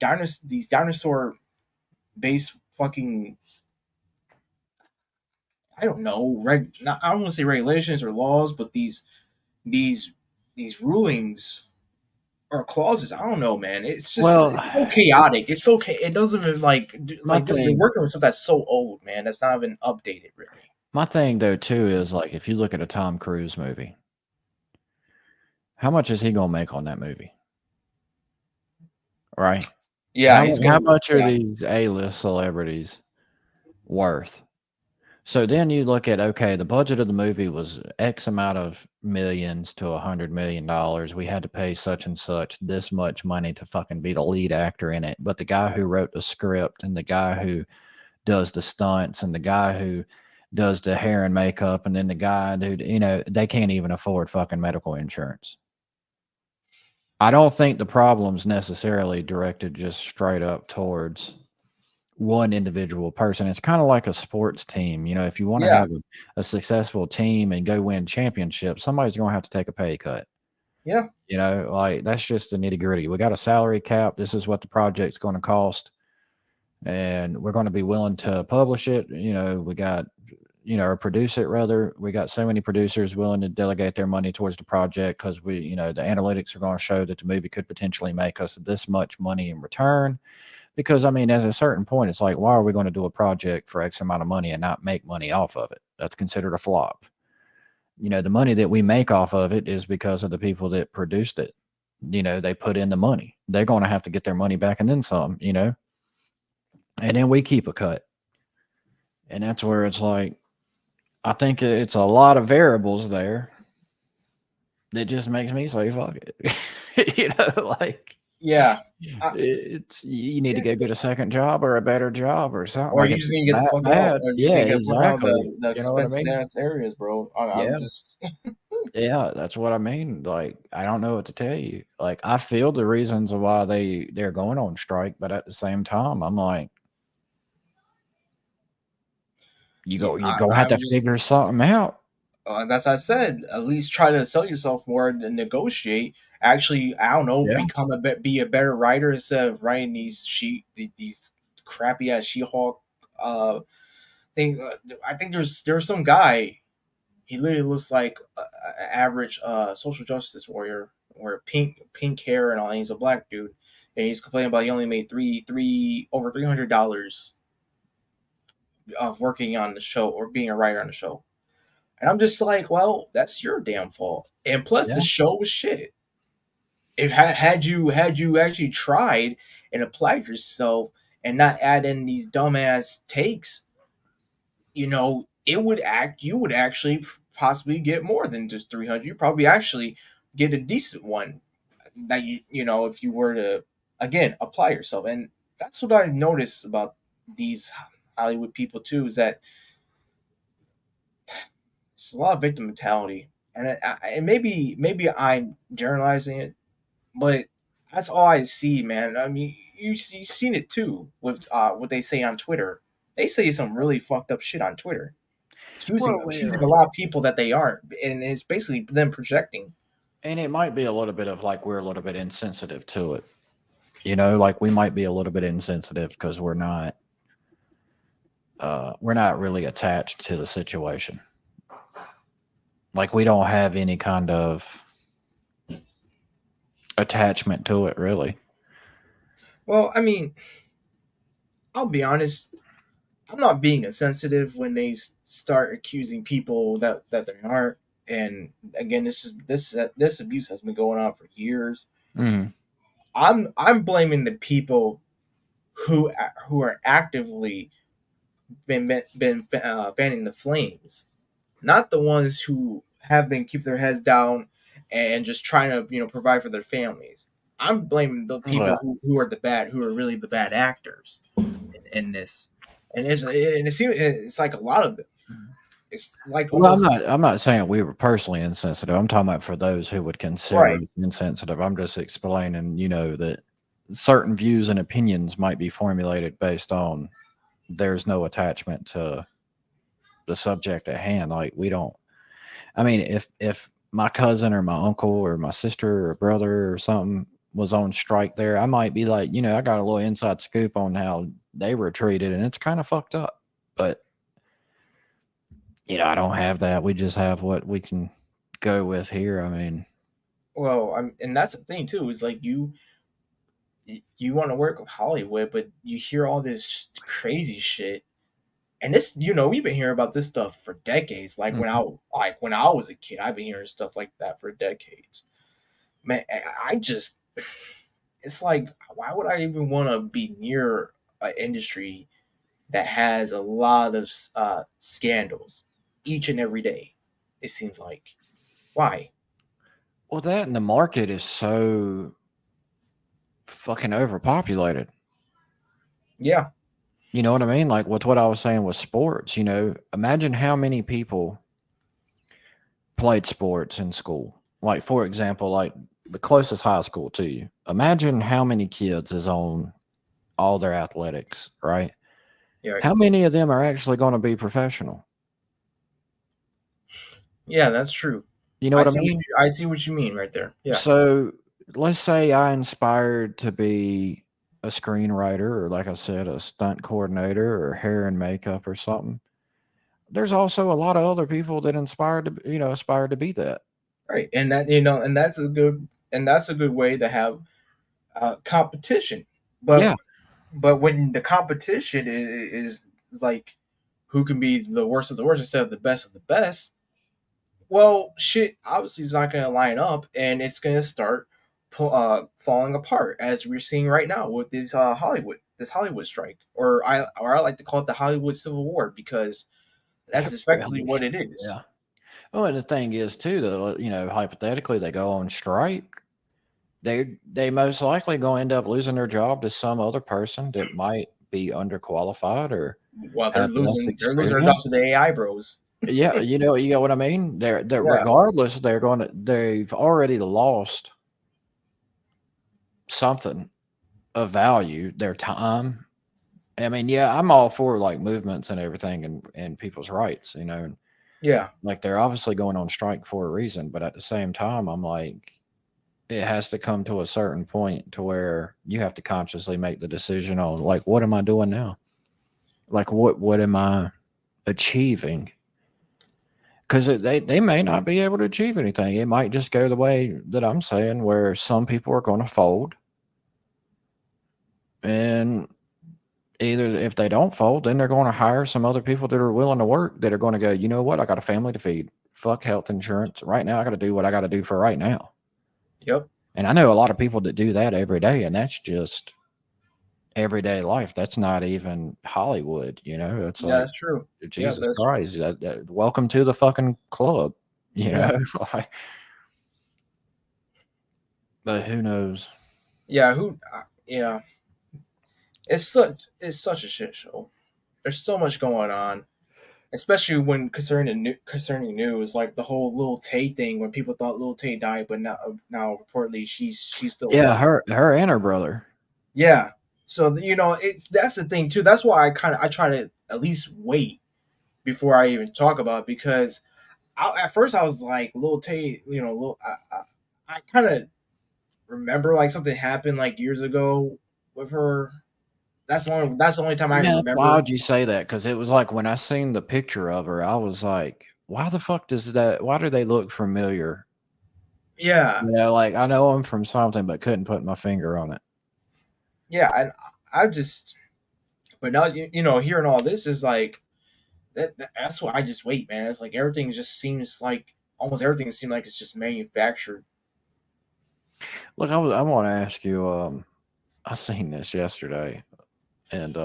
dinosaur based fucking, I don't know, not, I don't want to say regulations or laws, but these these rulings or clauses. I don't know, man. Well, It's so chaotic. It's so it doesn't even my they're thing, working with stuff that's so old, man. That's not even updated, really. my thing though too is like if you look at a Tom Cruise movie, how much is he gonna make on that movie, right? Yeah, he's How gonna. much are Yeah, these A-list celebrities worth? So then you look at, okay, the budget of the movie was X amount of millions to $100 million. We had to pay such and such this much money to fucking be the lead actor in it. But the guy who wrote the script and the guy who does the stunts and the guy who does the hair and makeup and then the guy who, they can't even afford fucking medical insurance. I don't think the problem's necessarily directed just straight up towards one individual person. It's kind of like a sports team. If you want to yeah, have a successful team and go win championships, somebody's going to have to take a pay cut. yeah, Like that's just the nitty gritty. We got a salary cap. This is what the project's going to cost, and we're going to be willing to publish it. We got, or produce it rather. We got so many producers willing to delegate their money towards the project because the analytics are going to show that the movie could potentially make us this much money in return. Because I mean, at a certain point, it's like, why are we going to do a project for X amount of money and not make money off of it? That's considered a flop. The money that we make off of it is because of the people that produced it. They put in the money. They're going to have to get their money back and then some, and then we keep a cut. And that's where it's like, I think it's a lot of variables there that just makes me say, fuck it. Like, yeah. it's you need to Yeah, go get a second job or a better job or something. or Like you if just it's need to get the that fuck out, bad, or you just yeah, need to get the fuck out of exactly. the You know what I expensive mean? ass areas, bro. I'm Yeah, just. yeah, that's what I mean. Like I don't know what to tell you. Like I feel the reasons of why they're going on strike, but at the same time, I'm like, Yeah, you gonna have to I'm just. figure something out. That's what I said. At least try to sell yourself more and negotiate. Actually, I don't know, Yeah. be a better writer instead of writing these crappy ass She-Hulk thing. I think there's some guy. He literally looks like an average social justice warrior, or pink hair and all. And he's a black dude, and he's complaining about he only made three over $300 of working on the show or being a writer on the show. And I'm just like, well, that's your damn fault. And plus, the Yeah. show was shit. If had you actually tried and applied yourself and not add in these dumbass takes, it would act. You would actually possibly get more than just 300. You probably actually get a decent one that if you were to again apply yourself. And that's what I noticed about these Hollywood people too, is that it's a lot of victim mentality. And maybe I'm generalizing it, but that's all I see, man. I mean, you've seen it too with what they say on Twitter. They say some really fucked up shit on Twitter, accusing Well, accusing a lot of people that they aren't, and it's basically them projecting. and it might be a little bit of like we're a little bit insensitive to it. Like we might be a little bit insensitive because we're not really attached to the situation. Like we don't have any kind of attachment to it, really. Well, I mean, I'll be honest. I'm not being insensitive when they start accusing people that they aren't. And again, this abuse has been going on for years. Mhm. I'm blaming the people who are actively been fanning the flames, not the ones who have been keep their heads down and just trying to provide for their families. I'm blaming the Yeah. people who are who are really the bad actors in this, and it seems it's like a lot of them. It's like Well, almost I'm not saying we were personally insensitive. I'm talking about for those who would consider right. us insensitive. I'm just explaining, that certain views and opinions might be formulated based on there's no attachment to the subject at hand. Like we don't. I mean, if my cousin or my uncle or my sister or brother or something was on strike there, I might be like, I got a little inside scoop on how they were treated, and it's kind of fucked up. But I don't have that. We just have what we can go with here. I mean, Well, and that's the thing too. Is like you want to work with Hollywood, but you hear all this crazy shit, and this we've been hearing about this stuff for decades. Like mhm. when I was a kid, I've been hearing stuff like that for decades. Man, I just it's like why would I even want to be near an industry that has a lot of scandals each and every day? It seems like why? Well, that and the market is so fucking overpopulated. Yeah, You know what I mean? Like with what I was saying with sports, imagine how many people played sports in school. Like, for example, like the closest high school to you. Imagine how many kids is on all their athletics, right? yeah, How many of them are actually going to be professional? yeah. That's true. You know what I mean? I see what you mean right there. Yeah. So let's say I inspired to be a screenwriter or, like I said, a stunt coordinator or hair and makeup or something. There's also a lot of other people that aspire to be that. Right, and that's a good way to have competition. But Yeah. when the competition is like who can be the worst of the worst instead of the best of the best, well, shit obviously is not going to line up, and it's going to start falling apart as we're seeing right now with this Hollywood strike, or I like to call it the Hollywood Civil War because that's effectively Really. what it is. Yeah. Well, and the thing is too, though, hypothetically, they go on strike. They most likely going to end up losing their job to some other person that might be underqualified or Well, have less they're losing their jobs experience. to the AI bros. Yeah, you know what I mean. They're Yeah, regardless, they've already lost something of value, their time. I mean, yeah, I'm all for like movements and everything and people's rights, yeah, like they're obviously going on strike for a reason, but at the same time, I'm like, it has to come to a certain point to where you have to consciously make the decision on like, what am I doing now? Like, what am I achieving? Because they may not be able to achieve anything. It might just go the way that I'm saying, where some people are going to fold, and either if they don't fold, then they're going to hire some other people that are willing to work that are going to go, you know what, I got a family to feed. Fuck health insurance. Right now, I got to do what I got to do for right now. yep, And I know a lot of people that do that every day, and that's just everyday life. That's not even Hollywood. It's yeah, like that's true. Yeah, Jesus that's true. Christ. Welcome to the fucking club. You Yeah, know, like, but who knows? yeah. Yeah, it's such a shit show. There's so much going on, especially when concerning news, like the whole Lil Tay thing, when people thought Lil Tay died, but now reportedly she's still Yeah, alive. her and her brother. Yeah, so that's the thing too. That's why I try to at least wait before I even talk about it because at first I was like Lil Tay, I kind of remember like something happened like years ago with her. That's the only time I Now, why remember. would you say that? Because it was like when I seen the picture of her, I was like, why the fuck does that? Why do they look familiar? Yeah, Like I know them from something, but couldn't put my finger on it. yeah, and I just but now hearing all this is like that's why I just wait, man. It's like everything just seems like almost everything seems like it's just manufactured. Look, I want to ask you. I seen this yesterday. And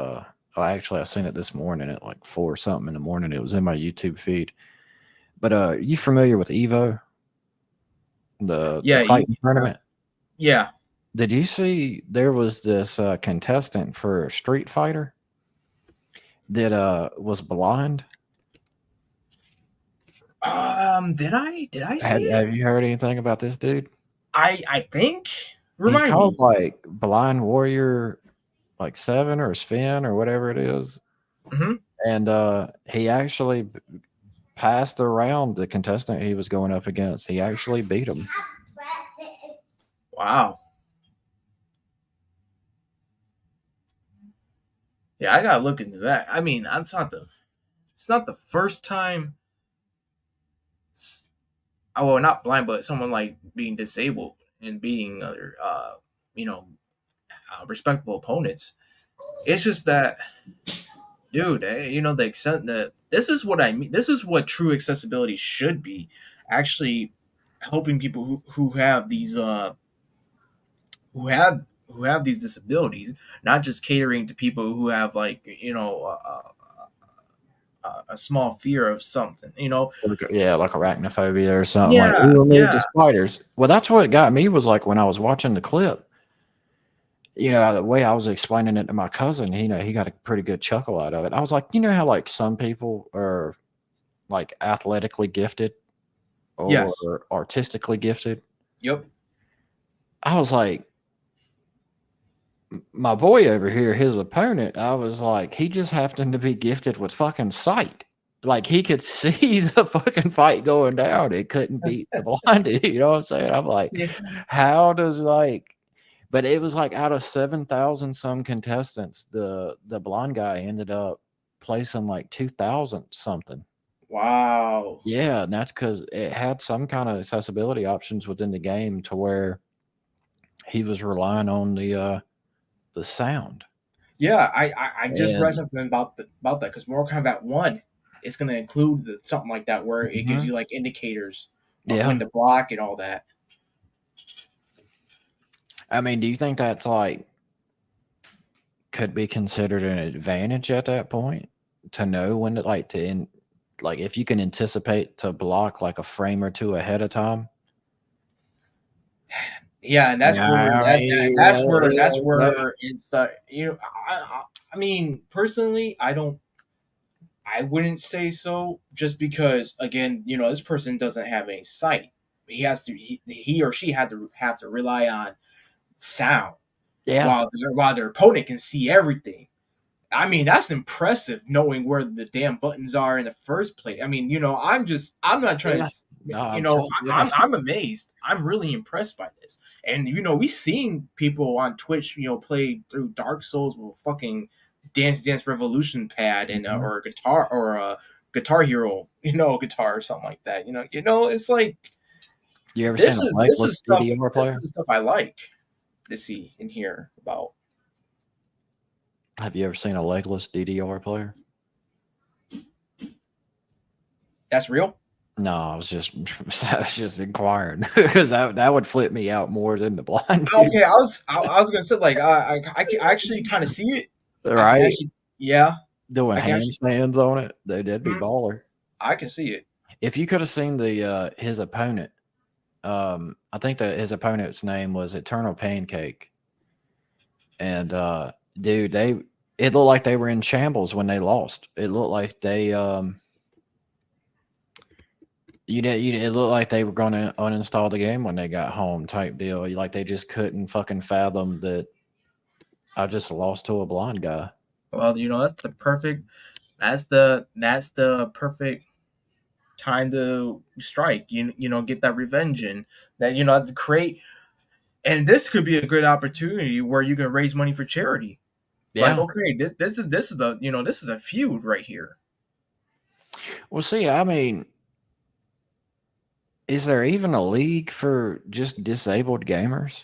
actually, I seen it this morning at like 4 something in the morning. It was in my YouTube feed. But you familiar with Evo, the Yeah, you fighting tournament? yeah. Did you see there was this contestant for Street Fighter that was blind? Did I see it? Have you heard anything about this dude? I think. He's Remind called me. like Blind Warrior like 7 or Sven or whatever it is. Hmm. And he actually passed around the contestant he was going up against. He actually beat him. Wow. Yeah, I gotta look into that. I mean, it's not the first time. Oh, well, not blind, but someone like being disabled and beating other, you know, respectable opponents. It's just that, dude, the extent that this is what I mean. This is what true accessibility should be. Actually, helping people who have these who have these disabilities, not just catering to people who have like a small fear of something. Yeah, like arachnophobia or something. Like, we Yeah, removed the yeah, spiders. Well, that's what got me was like when I was watching the clip. The way I was explaining it to my cousin, he got a pretty good chuckle out of it. I was like, how like some people are like athletically gifted or yes, artistically gifted. yep. I was like, my boy over here, his opponent, I was like, he just happened to be gifted with fucking sight. Like he could see the fucking fight going down. It couldn't beat the blinded. You know what I'm saying? I'm like, Yeah. how does like but it was like out of 7,000 some contestants, the blonde guy ended up placing like 2,000 something. Wow. Yeah, and that's because it had some kind of accessibility options within the game to where he was relying on the sound. Yeah, I just read And something about that because Mortal Kombat One is going to include something like that where it gives mhm, you like indicators of yeah, when to block and all that. I mean, do you think that's like could be considered an advantage at that point to know when to like if you can anticipate to block like a frame or two ahead of time? Yeah, and that's where Yeah, that's and yeah. that's where it's I mean personally I wouldn't say so just because again this person doesn't have any sight. He or she had to have to rely on sound Yeah. while their opponent can see everything. I mean, that's impressive knowing where the damn buttons are in the first place. I mean, I'm not trying to, Yeah. No, I'm telling you. I'm amazed. I'm really impressed by this. And, we've seen people on Twitch, play through Dark Souls with a fucking Dance Revolution pad and, Mhm. or a guitar or a Guitar Hero, guitar or something like that. It's like, You ever seen this a is, this legless is stuff, DDR this is player? the stuff I like to see and hear about. Have you ever seen a legless DDR player? That's real. No, I was just I was just inquiring because that would flip me out more than the blind dude, Okay, I was gonna say like I can actually kind of see it. I can right? actually, yeah, Doing I can actually, handstands on it, that'd be mhm, baller. I can see it. If you could have seen the his opponent, I think that his opponent's name was Eternal Pancake, and dude, it looked like they were in shambles when they lost. It looked like they it looked like they were going to uninstall the game when they got home, type deal. Like they just couldn't fucking fathom that I just lost to a blind guy. Well, that's the perfect time to strike. Get that revenge in that to create. And this could be a good opportunity where you can raise money for charity. Like, Yeah. okay, this is a feud right here. Well, see, I mean, is there even a league for just disabled gamers?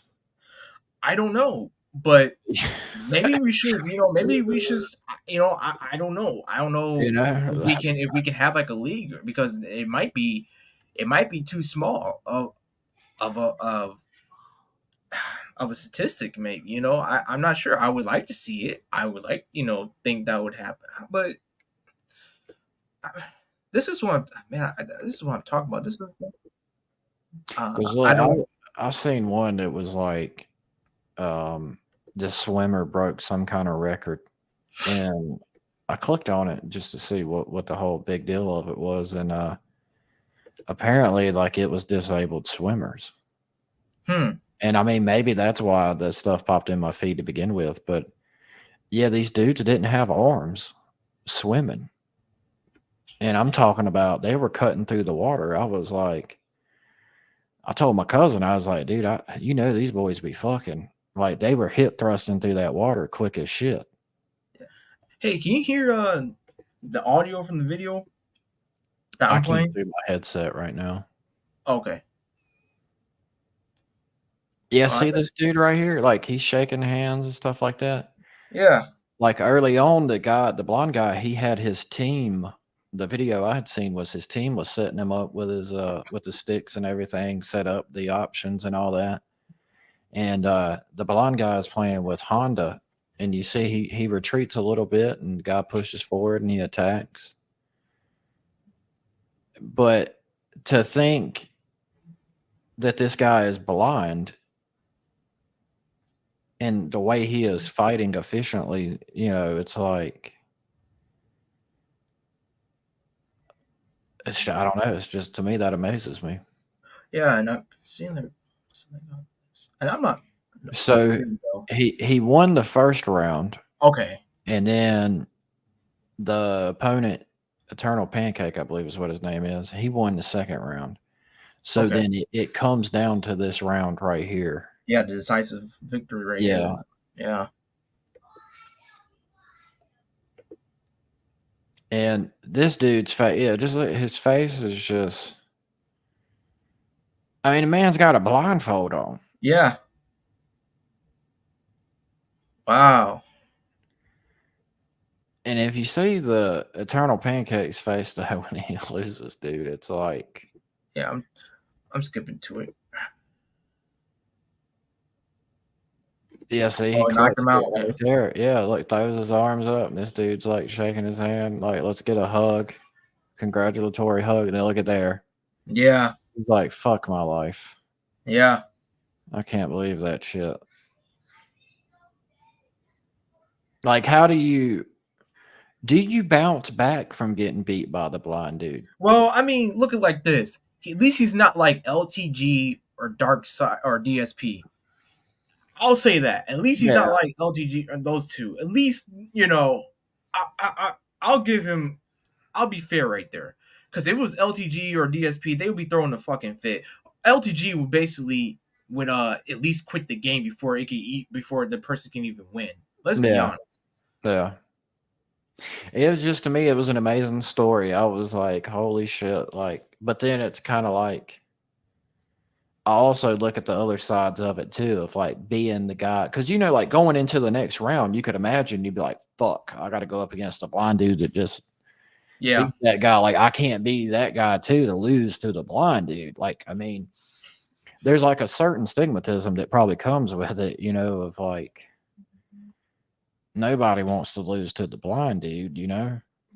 I don't know, but maybe we should I don't know, if we That's can have like a league because it might be too small of of a statistic, maybe. I'm not sure. I would like to see it. I would like, think that would happen. But this is what man. This is what I'm talking about. This is Because I look, don't. I seen one that was like um, the swimmer broke some kind of record, and I clicked on it just to see what the whole big deal of it was, and apparently, like it was disabled swimmers. Hmm. And I mean, maybe that's why the stuff popped in my feed to begin with. But yeah, these dudes didn't have arms swimming. And I'm talking about they were cutting through the water. I was like, I told my cousin, I was like, dude, these boys be fucking. Like they were hip thrusting through that water quick as shit. Hey, can you hear the audio from the video that I I'm can't playing? do my headset right now. Okay. Yeah, Uh, see this dude right here? Like he's shaking hands and stuff like that. yeah. Like early on, the blonde guy, he had his team. The video I had seen was his team was setting him up with the sticks and everything, set up the options and all that. And the blonde guy is playing with Honda, and you see he retreats a little bit, and the guy pushes forward and he attacks. But to think that this guy is blind and the way he is fighting efficiently, it's like I don't know. It's just to me that amazes me. Yeah, and I've seen and I'm not. Okay, So here we go. he won the first round, Okay. and then the opponent, Eternal Pancake, I believe is what his name is, he won the second round. So Okay. then it comes down to this round right here. Yeah, the decisive victory right here. Yeah. Yeah. And this dude's face, yeah, just his face is just. I mean, the man's got a blindfold on. Yeah. Wow. And if you see the Eternal Pancake's face though when he loses, dude, it's like. Yeah, I'm skipping to it. Yeah, see, he Oh, it knocked clutched him out. it Yeah. right there. Yeah, look, throws his arms up, and this dude's like shaking his hand, like, let's get a hug, congratulatory hug. And then look at there. Yeah. He's like, fuck my life. Yeah. I can't believe that shit. Like, how do you bounce back from getting beat by the blind dude? Well, I mean, look at like this. At least he's not like LTG or Dark Side or DSP. I'll say that. At least he's Yeah. not like LTG or those two. At least I'll give him. I'll be fair right there. Because if it was LTG or DSP, they would be throwing a fucking fit. LTG would basically at least quit the game before it can eat before the person can even win. Let's be Yeah. honest. Yeah. It was just, to me, it was an amazing story. I was like, holy shit. Like, but then it's kind of like, I also look at the other sides of it too, of like being the guy, because like going into the next round, you could imagine you'd be like, "Fuck, I got to go up against a blind dude that just Yeah. beat that guy." Like, I can't be that guy too to lose to the blind dude. Like, I mean, there's like a certain stigmatism that probably comes with it, of like nobody wants to lose to the blind dude.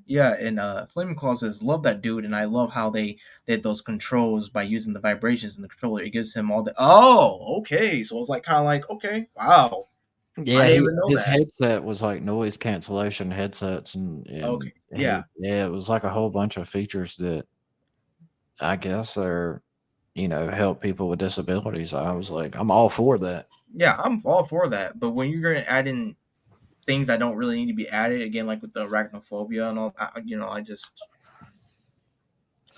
Yeah, and Flaming Claw says, love that dude, and I love how they did those controls by using the vibrations in the controller. It gives him all the okay. So it's like kind of like, okay, wow. I Yeah, didn't even know his that. headset was like noise cancellation headsets, and Okay. Yeah. it was like a whole bunch of features that I guess are, help people with disabilities. I was like, I'm all for that. Yeah, I'm all for that. But when you're gonna add in things that don't really need to be added, again, like with the arachnophobia and all, I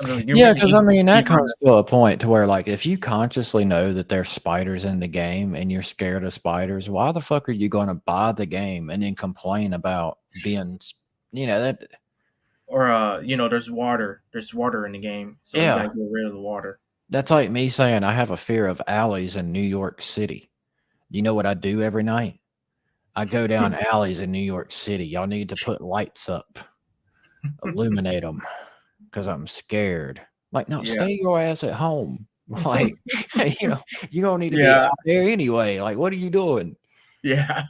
really you're Yeah, making it because I easy for mean that people. comes to a point to where, like, if you consciously know that there's spiders in the game and you're scared of spiders, why the fuck are you going to buy the game and then complain about being, that? Or there's water. There's water in the game, so you gotta Yeah, get rid of the water. that's like me saying I have a fear of alleys in New York City. You know what I do every night? I go down alleys in New York City. Y'all need to put lights up, illuminate them, because I'm scared. Like, no, Yeah. stay your ass at home. Like, you know, you don't need to be Yeah, out there anyway. Like, what are you doing? yeah.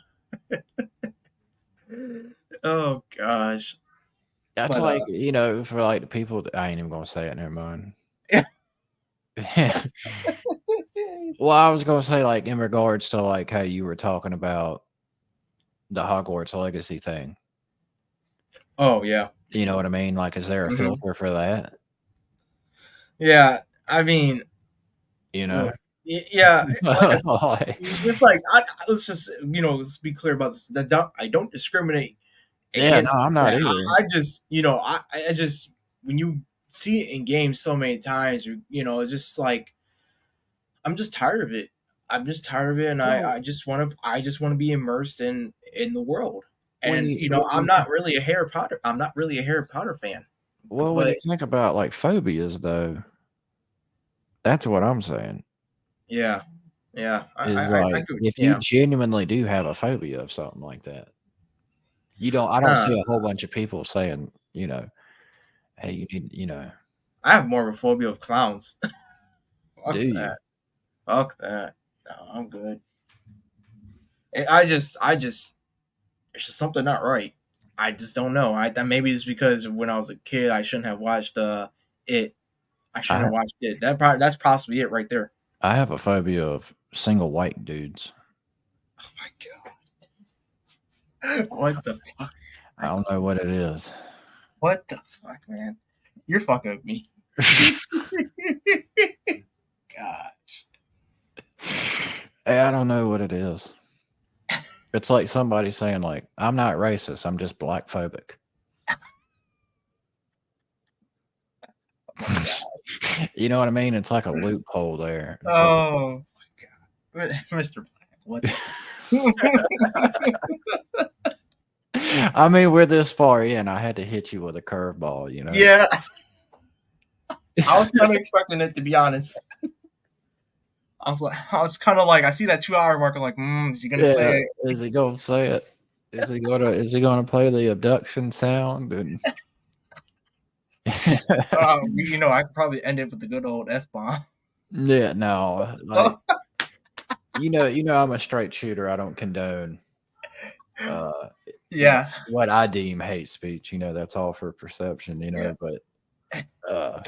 Oh gosh. That's But like, for like the people that, I ain't even gonna say it, never mind. yeah. Well, I was gonna say, like, in regards to like how you were talking about the Hogwarts Legacy thing. Oh yeah. You know what I mean? Like, is there a Hmm. filter for that? Yeah. I mean, You know? ugh. Yeah. Like Like, it's like let's just let's be clear about this. I don't discriminate yeah, no, against I'm not that. either. I just I just when you see it in games so many times, it's just like I'm just tired of it. I'm just tired of it, and Well, I just want to be immersed in the world. when And you when you I'm not really a Harry Potter fan, when you but think about like phobias, though, that's what I'm saying. yeah, yeah, Is I like do, if you yeah. genuinely do have a phobia of something like that, you don't. I don't see Uh, a whole bunch of people saying, hey, you need, I have more of a phobia of clowns. do Fuck you? that. Fuck that. No, I'm good. I just, it's just something not right. I just don't know. I that maybe it's because when I was a kid, I shouldn't have watched it. I shouldn't I have watched it. That's possibly it right there. I have a phobia of single white dudes. Oh my god! What the fuck? I don't know what it is. What the fuck, man? You're fucking with me. Gosh. I don't know what it is. It's like somebody saying like, "I'm not racist. I'm just black phobic." Oh my god. You know what I mean? It's like a loophole there. It's like, Oh my god. Mr. Black. What the I mean, we're this far in. I had to hit you with a curveball. Yeah. I was kind of expecting it to be honest. I was kind of like, I see that 2 hour mark. I'm like, is he gonna Yeah, say is he gonna say it? Is he gonna play the abduction sound? And I could probably end it with the good old F bomb. yeah, no, like I'm a straight shooter. I don't condone uh Yeah, what I deem hate speech. That's all for perception. yeah, But uh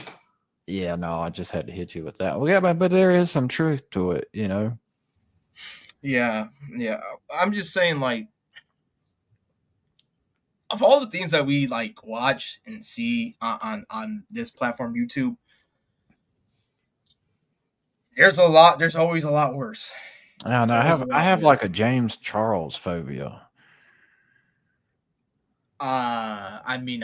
yeah, no, I just had to hit you with that. Well, yeah, but there is some truth to it. yeah, yeah. I'm just saying, like, of all the things that we like watch and see on this platform, YouTube, there's a lot. There's always a lot worse. And There's I always have a I lot have worse. like a James Charles phobia. I mean,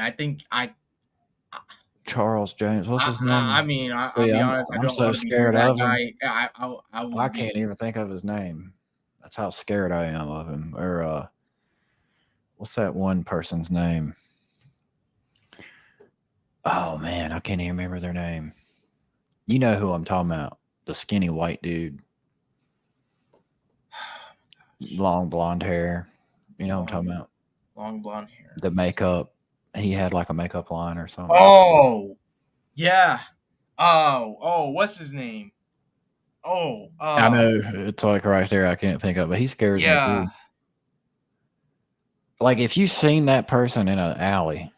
Charles James, what's his I name? mean, I'll See, be I'm honest. I I'm don't so want to be near scared that of him. guy. I I would can't be. even think of his name. That's how scared I am of him. Or what's that one person's name? Oh man, I can't even remember their name. You know who I'm talking about? The skinny white dude, long blonde hair. You know what I'm Long, talking about? long blonde hair. The makeup. He had like a makeup line or something. Oh yeah. What's his name? Oh, I know it's like right there. I can't think of, but he scares me yeah, too. Like if you seen that person in an alley,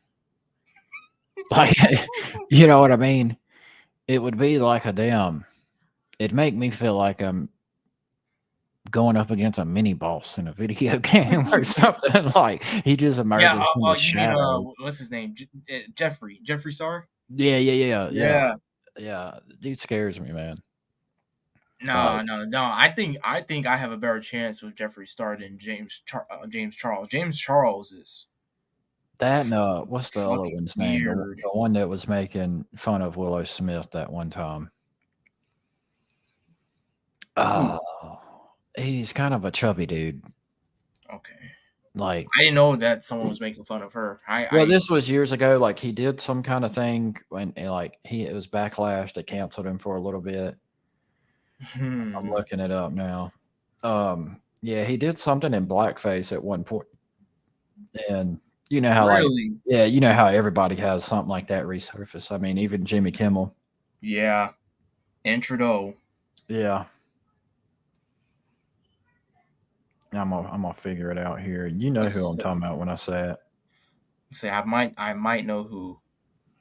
like you know what I mean, it would be like a damn. It'd make me feel like I'm going up against a mini boss in a video game or something. Like he just yeah. emerges from the You mean shadows. what's his name? Jeffrey. Jeffrey Star. Yeah, yeah, yeah, yeah, Yeah. yeah. Dude scares me, man. No, no, no. I think I have a better chance with Jeffree Star than James Charles. James Charles is That and what's the other fucking one's name? The weird. the one that was making fun of Willow Smith that one time. Ooh, Oh, he's kind of a chubby dude. okay. Like, I didn't know that someone was making fun of her. well, this was years ago. Like, he did some kind of thing when, like, it was backlash. They canceled him for a little bit. I'm hmm, looking it up now. Yeah, he did something in blackface at one point, and you know how, like, really, yeah, everybody has something like that resurface. I mean, even Jimmy Kimmel. yeah, and Trudeau. Yeah. I'm gonna figure it out here. You know who I'm Let's talking about when I say it. say I might know who.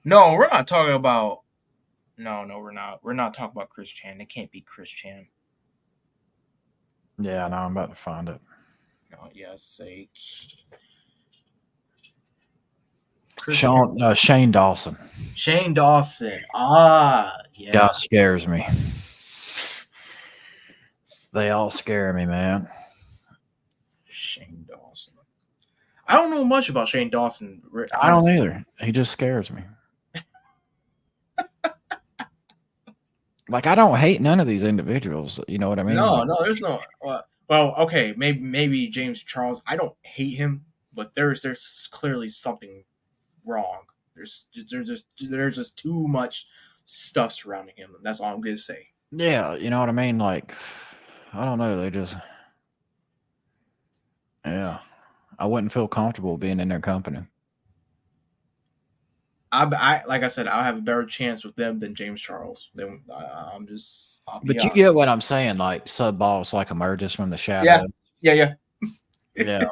No, we're not talking about. No, we're not. We're not talking about Chris Chan. It can't be Chris Chan. Yeah, no, I'm about to find it. No, yeah, say Chris Chan. Shane Dawson. Shane Dawson. Ah, God yeah. scares me. They all scare me, man. Shane Dawson. I don't know much about Shane Dawson, I don't honestly. either. He just scares me. Like I don't hate none of these individuals. You know what I mean? No, Like no, there's no. Well, okay, maybe James Charles. I don't hate him, but there's clearly something wrong. There's just too much stuff surrounding him. That's all I'm gonna say. yeah, you know what I mean? Like I don't know. They just yeah. I wouldn't feel comfortable being in their company. I like I said, I'll have a better chance with them than James Charles. Then I'll be But you honest. get what I'm saying, like sub boss like emerges from the Yeah, shadow. yeah, yeah. Yeah.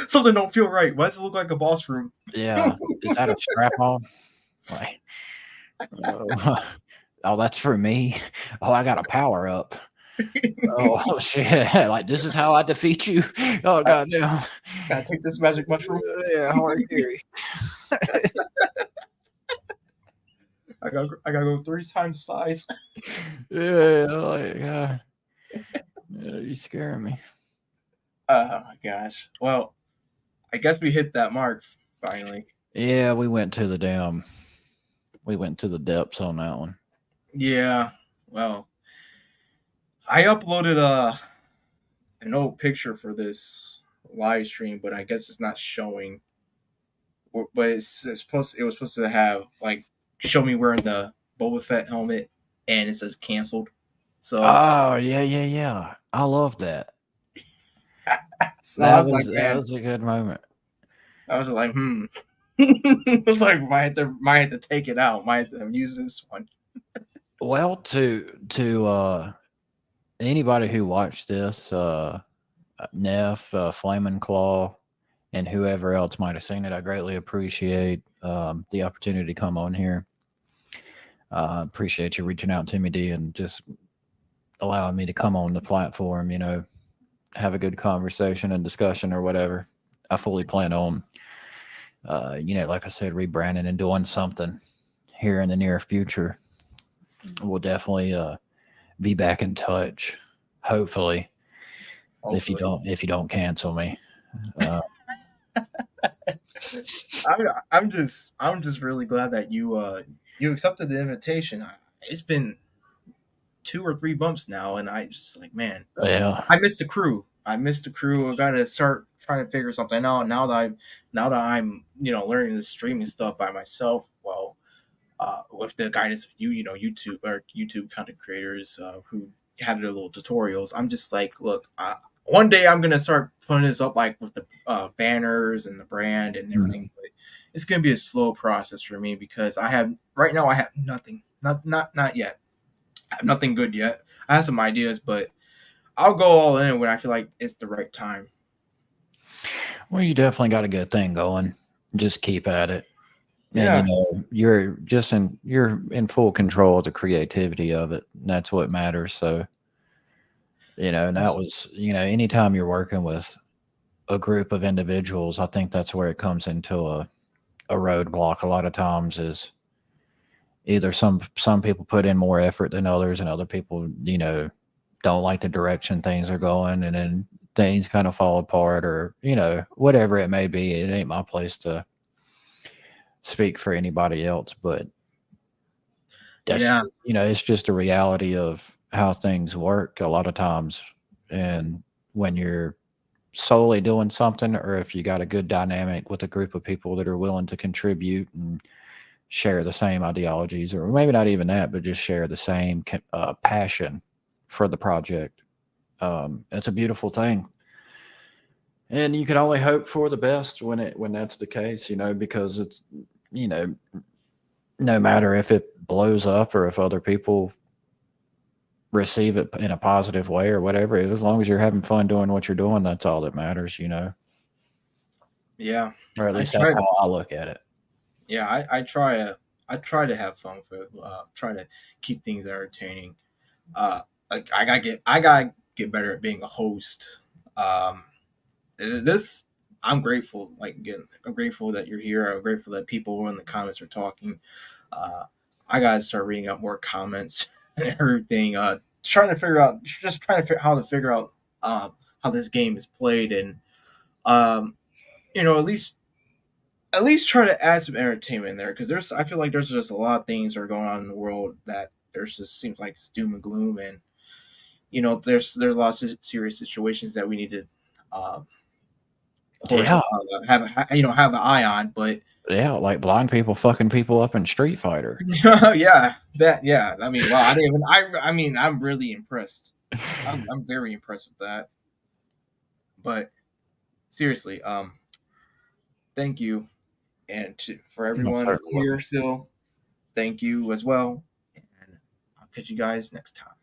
Something don't feel right. Why does it look like a boss room? Yeah. Is that a strap on? Like oh, oh, that's for me. Oh, I got a power up. Oh shit! Like this is how I defeat you. Oh I god damn. gotta take this magic mushroom. Yeah, hard carry. I gotta go 3 times size. Yeah, like yeah, you scaring me. Oh my gosh. Well, I guess we hit that mark finally. Yeah, we went to the depths on that one. Yeah. Well, I uploaded an old picture for this live stream, but I guess it's not showing. But it's supposed. It was supposed to have like show me wearing the Boba Fett helmet, and it says canceled. So, Oh yeah, yeah, yeah. I love that. so I was like, That man, was a good moment. I was like, it's like might have to take it out. Might have to use this one. Well, to anybody who watched this, Neff, Flamin' Claw, and whoever else might have seen it, I greatly appreciate the opportunity to come on here. Appreciate you reaching out to me, D, and just allowing me to come on the platform. You know, have a good conversation and discussion or whatever. I fully plan on, like I said, rebranding and doing something here in the near future. We'll definitely be back in touch. Hopefully, Hopefully, if you don't cancel me. Uh, I'm just really glad that you accepted the invitation. It's been 2 or 3 months now, and I just like, man, yeah, I missed the crew. I missed the crew. I gotta start trying to figure something out now that I'm learning this streaming stuff by myself. Well, with the guidance of YouTube content creators who have their little tutorials. I'm just like, look, one day I'm gonna start putting this up like with the banners and the brand and mhm. everything. But it's gonna be a slow process for me because I have nothing, not yet. I have nothing good yet. I have some ideas, but I'll go all in when I feel like it's the right time. Well, you definitely got a good thing going. Just keep at it. And Yeah, you're in full control of the creativity of it. And that's what matters. So, and that that's, was, anytime you're working with a group of individuals, I think that's where it comes into a roadblock a lot of times is either some people put in more effort than others and other people, don't like the direction things are going and then things kind of fall apart or, whatever it may be. It ain't my place to speak for anybody else, but that's yeah, it's just a reality of how things work a lot of times. And when you're solely doing something, or if you got a good dynamic with a group of people that are willing to contribute and share the same ideologies, or maybe not even that, but just share the same passion for the project, it's a beautiful thing. And you can only hope for the best when that's the case, because it's you know no matter if it blows up or if other people receive it in a positive way or whatever. As long as you're having fun doing what you're doing, that's all that matters, you know. Yeah, Or at I least that's try. how I look at it. Yeah, I try to have fun with try to keep things entertaining. I gotta get better at being a host. Um, this I'm grateful. Like again, I'm grateful that you're here. I'm grateful that people in the comments are talking. Uh, I gotta start reading out more comments and everything. Trying to figure how to figure out uh, how this game is played, and um, at least try to add some entertainment in there because I feel like there's just a lot of things that are going on in the world that there's just seems like it's doom and gloom, and there's lots of serious situations that we need to uh, of course Yeah, have an eye on. But yeah, like blind people fucking people up in Street Fighter. yeah, I mean, wow, I didn't even I mean, I'm really impressed. I'm very impressed with that. But seriously, thank you, and for I'm everyone certainly here welcome. still, thank you as well, and I'll catch you guys next time.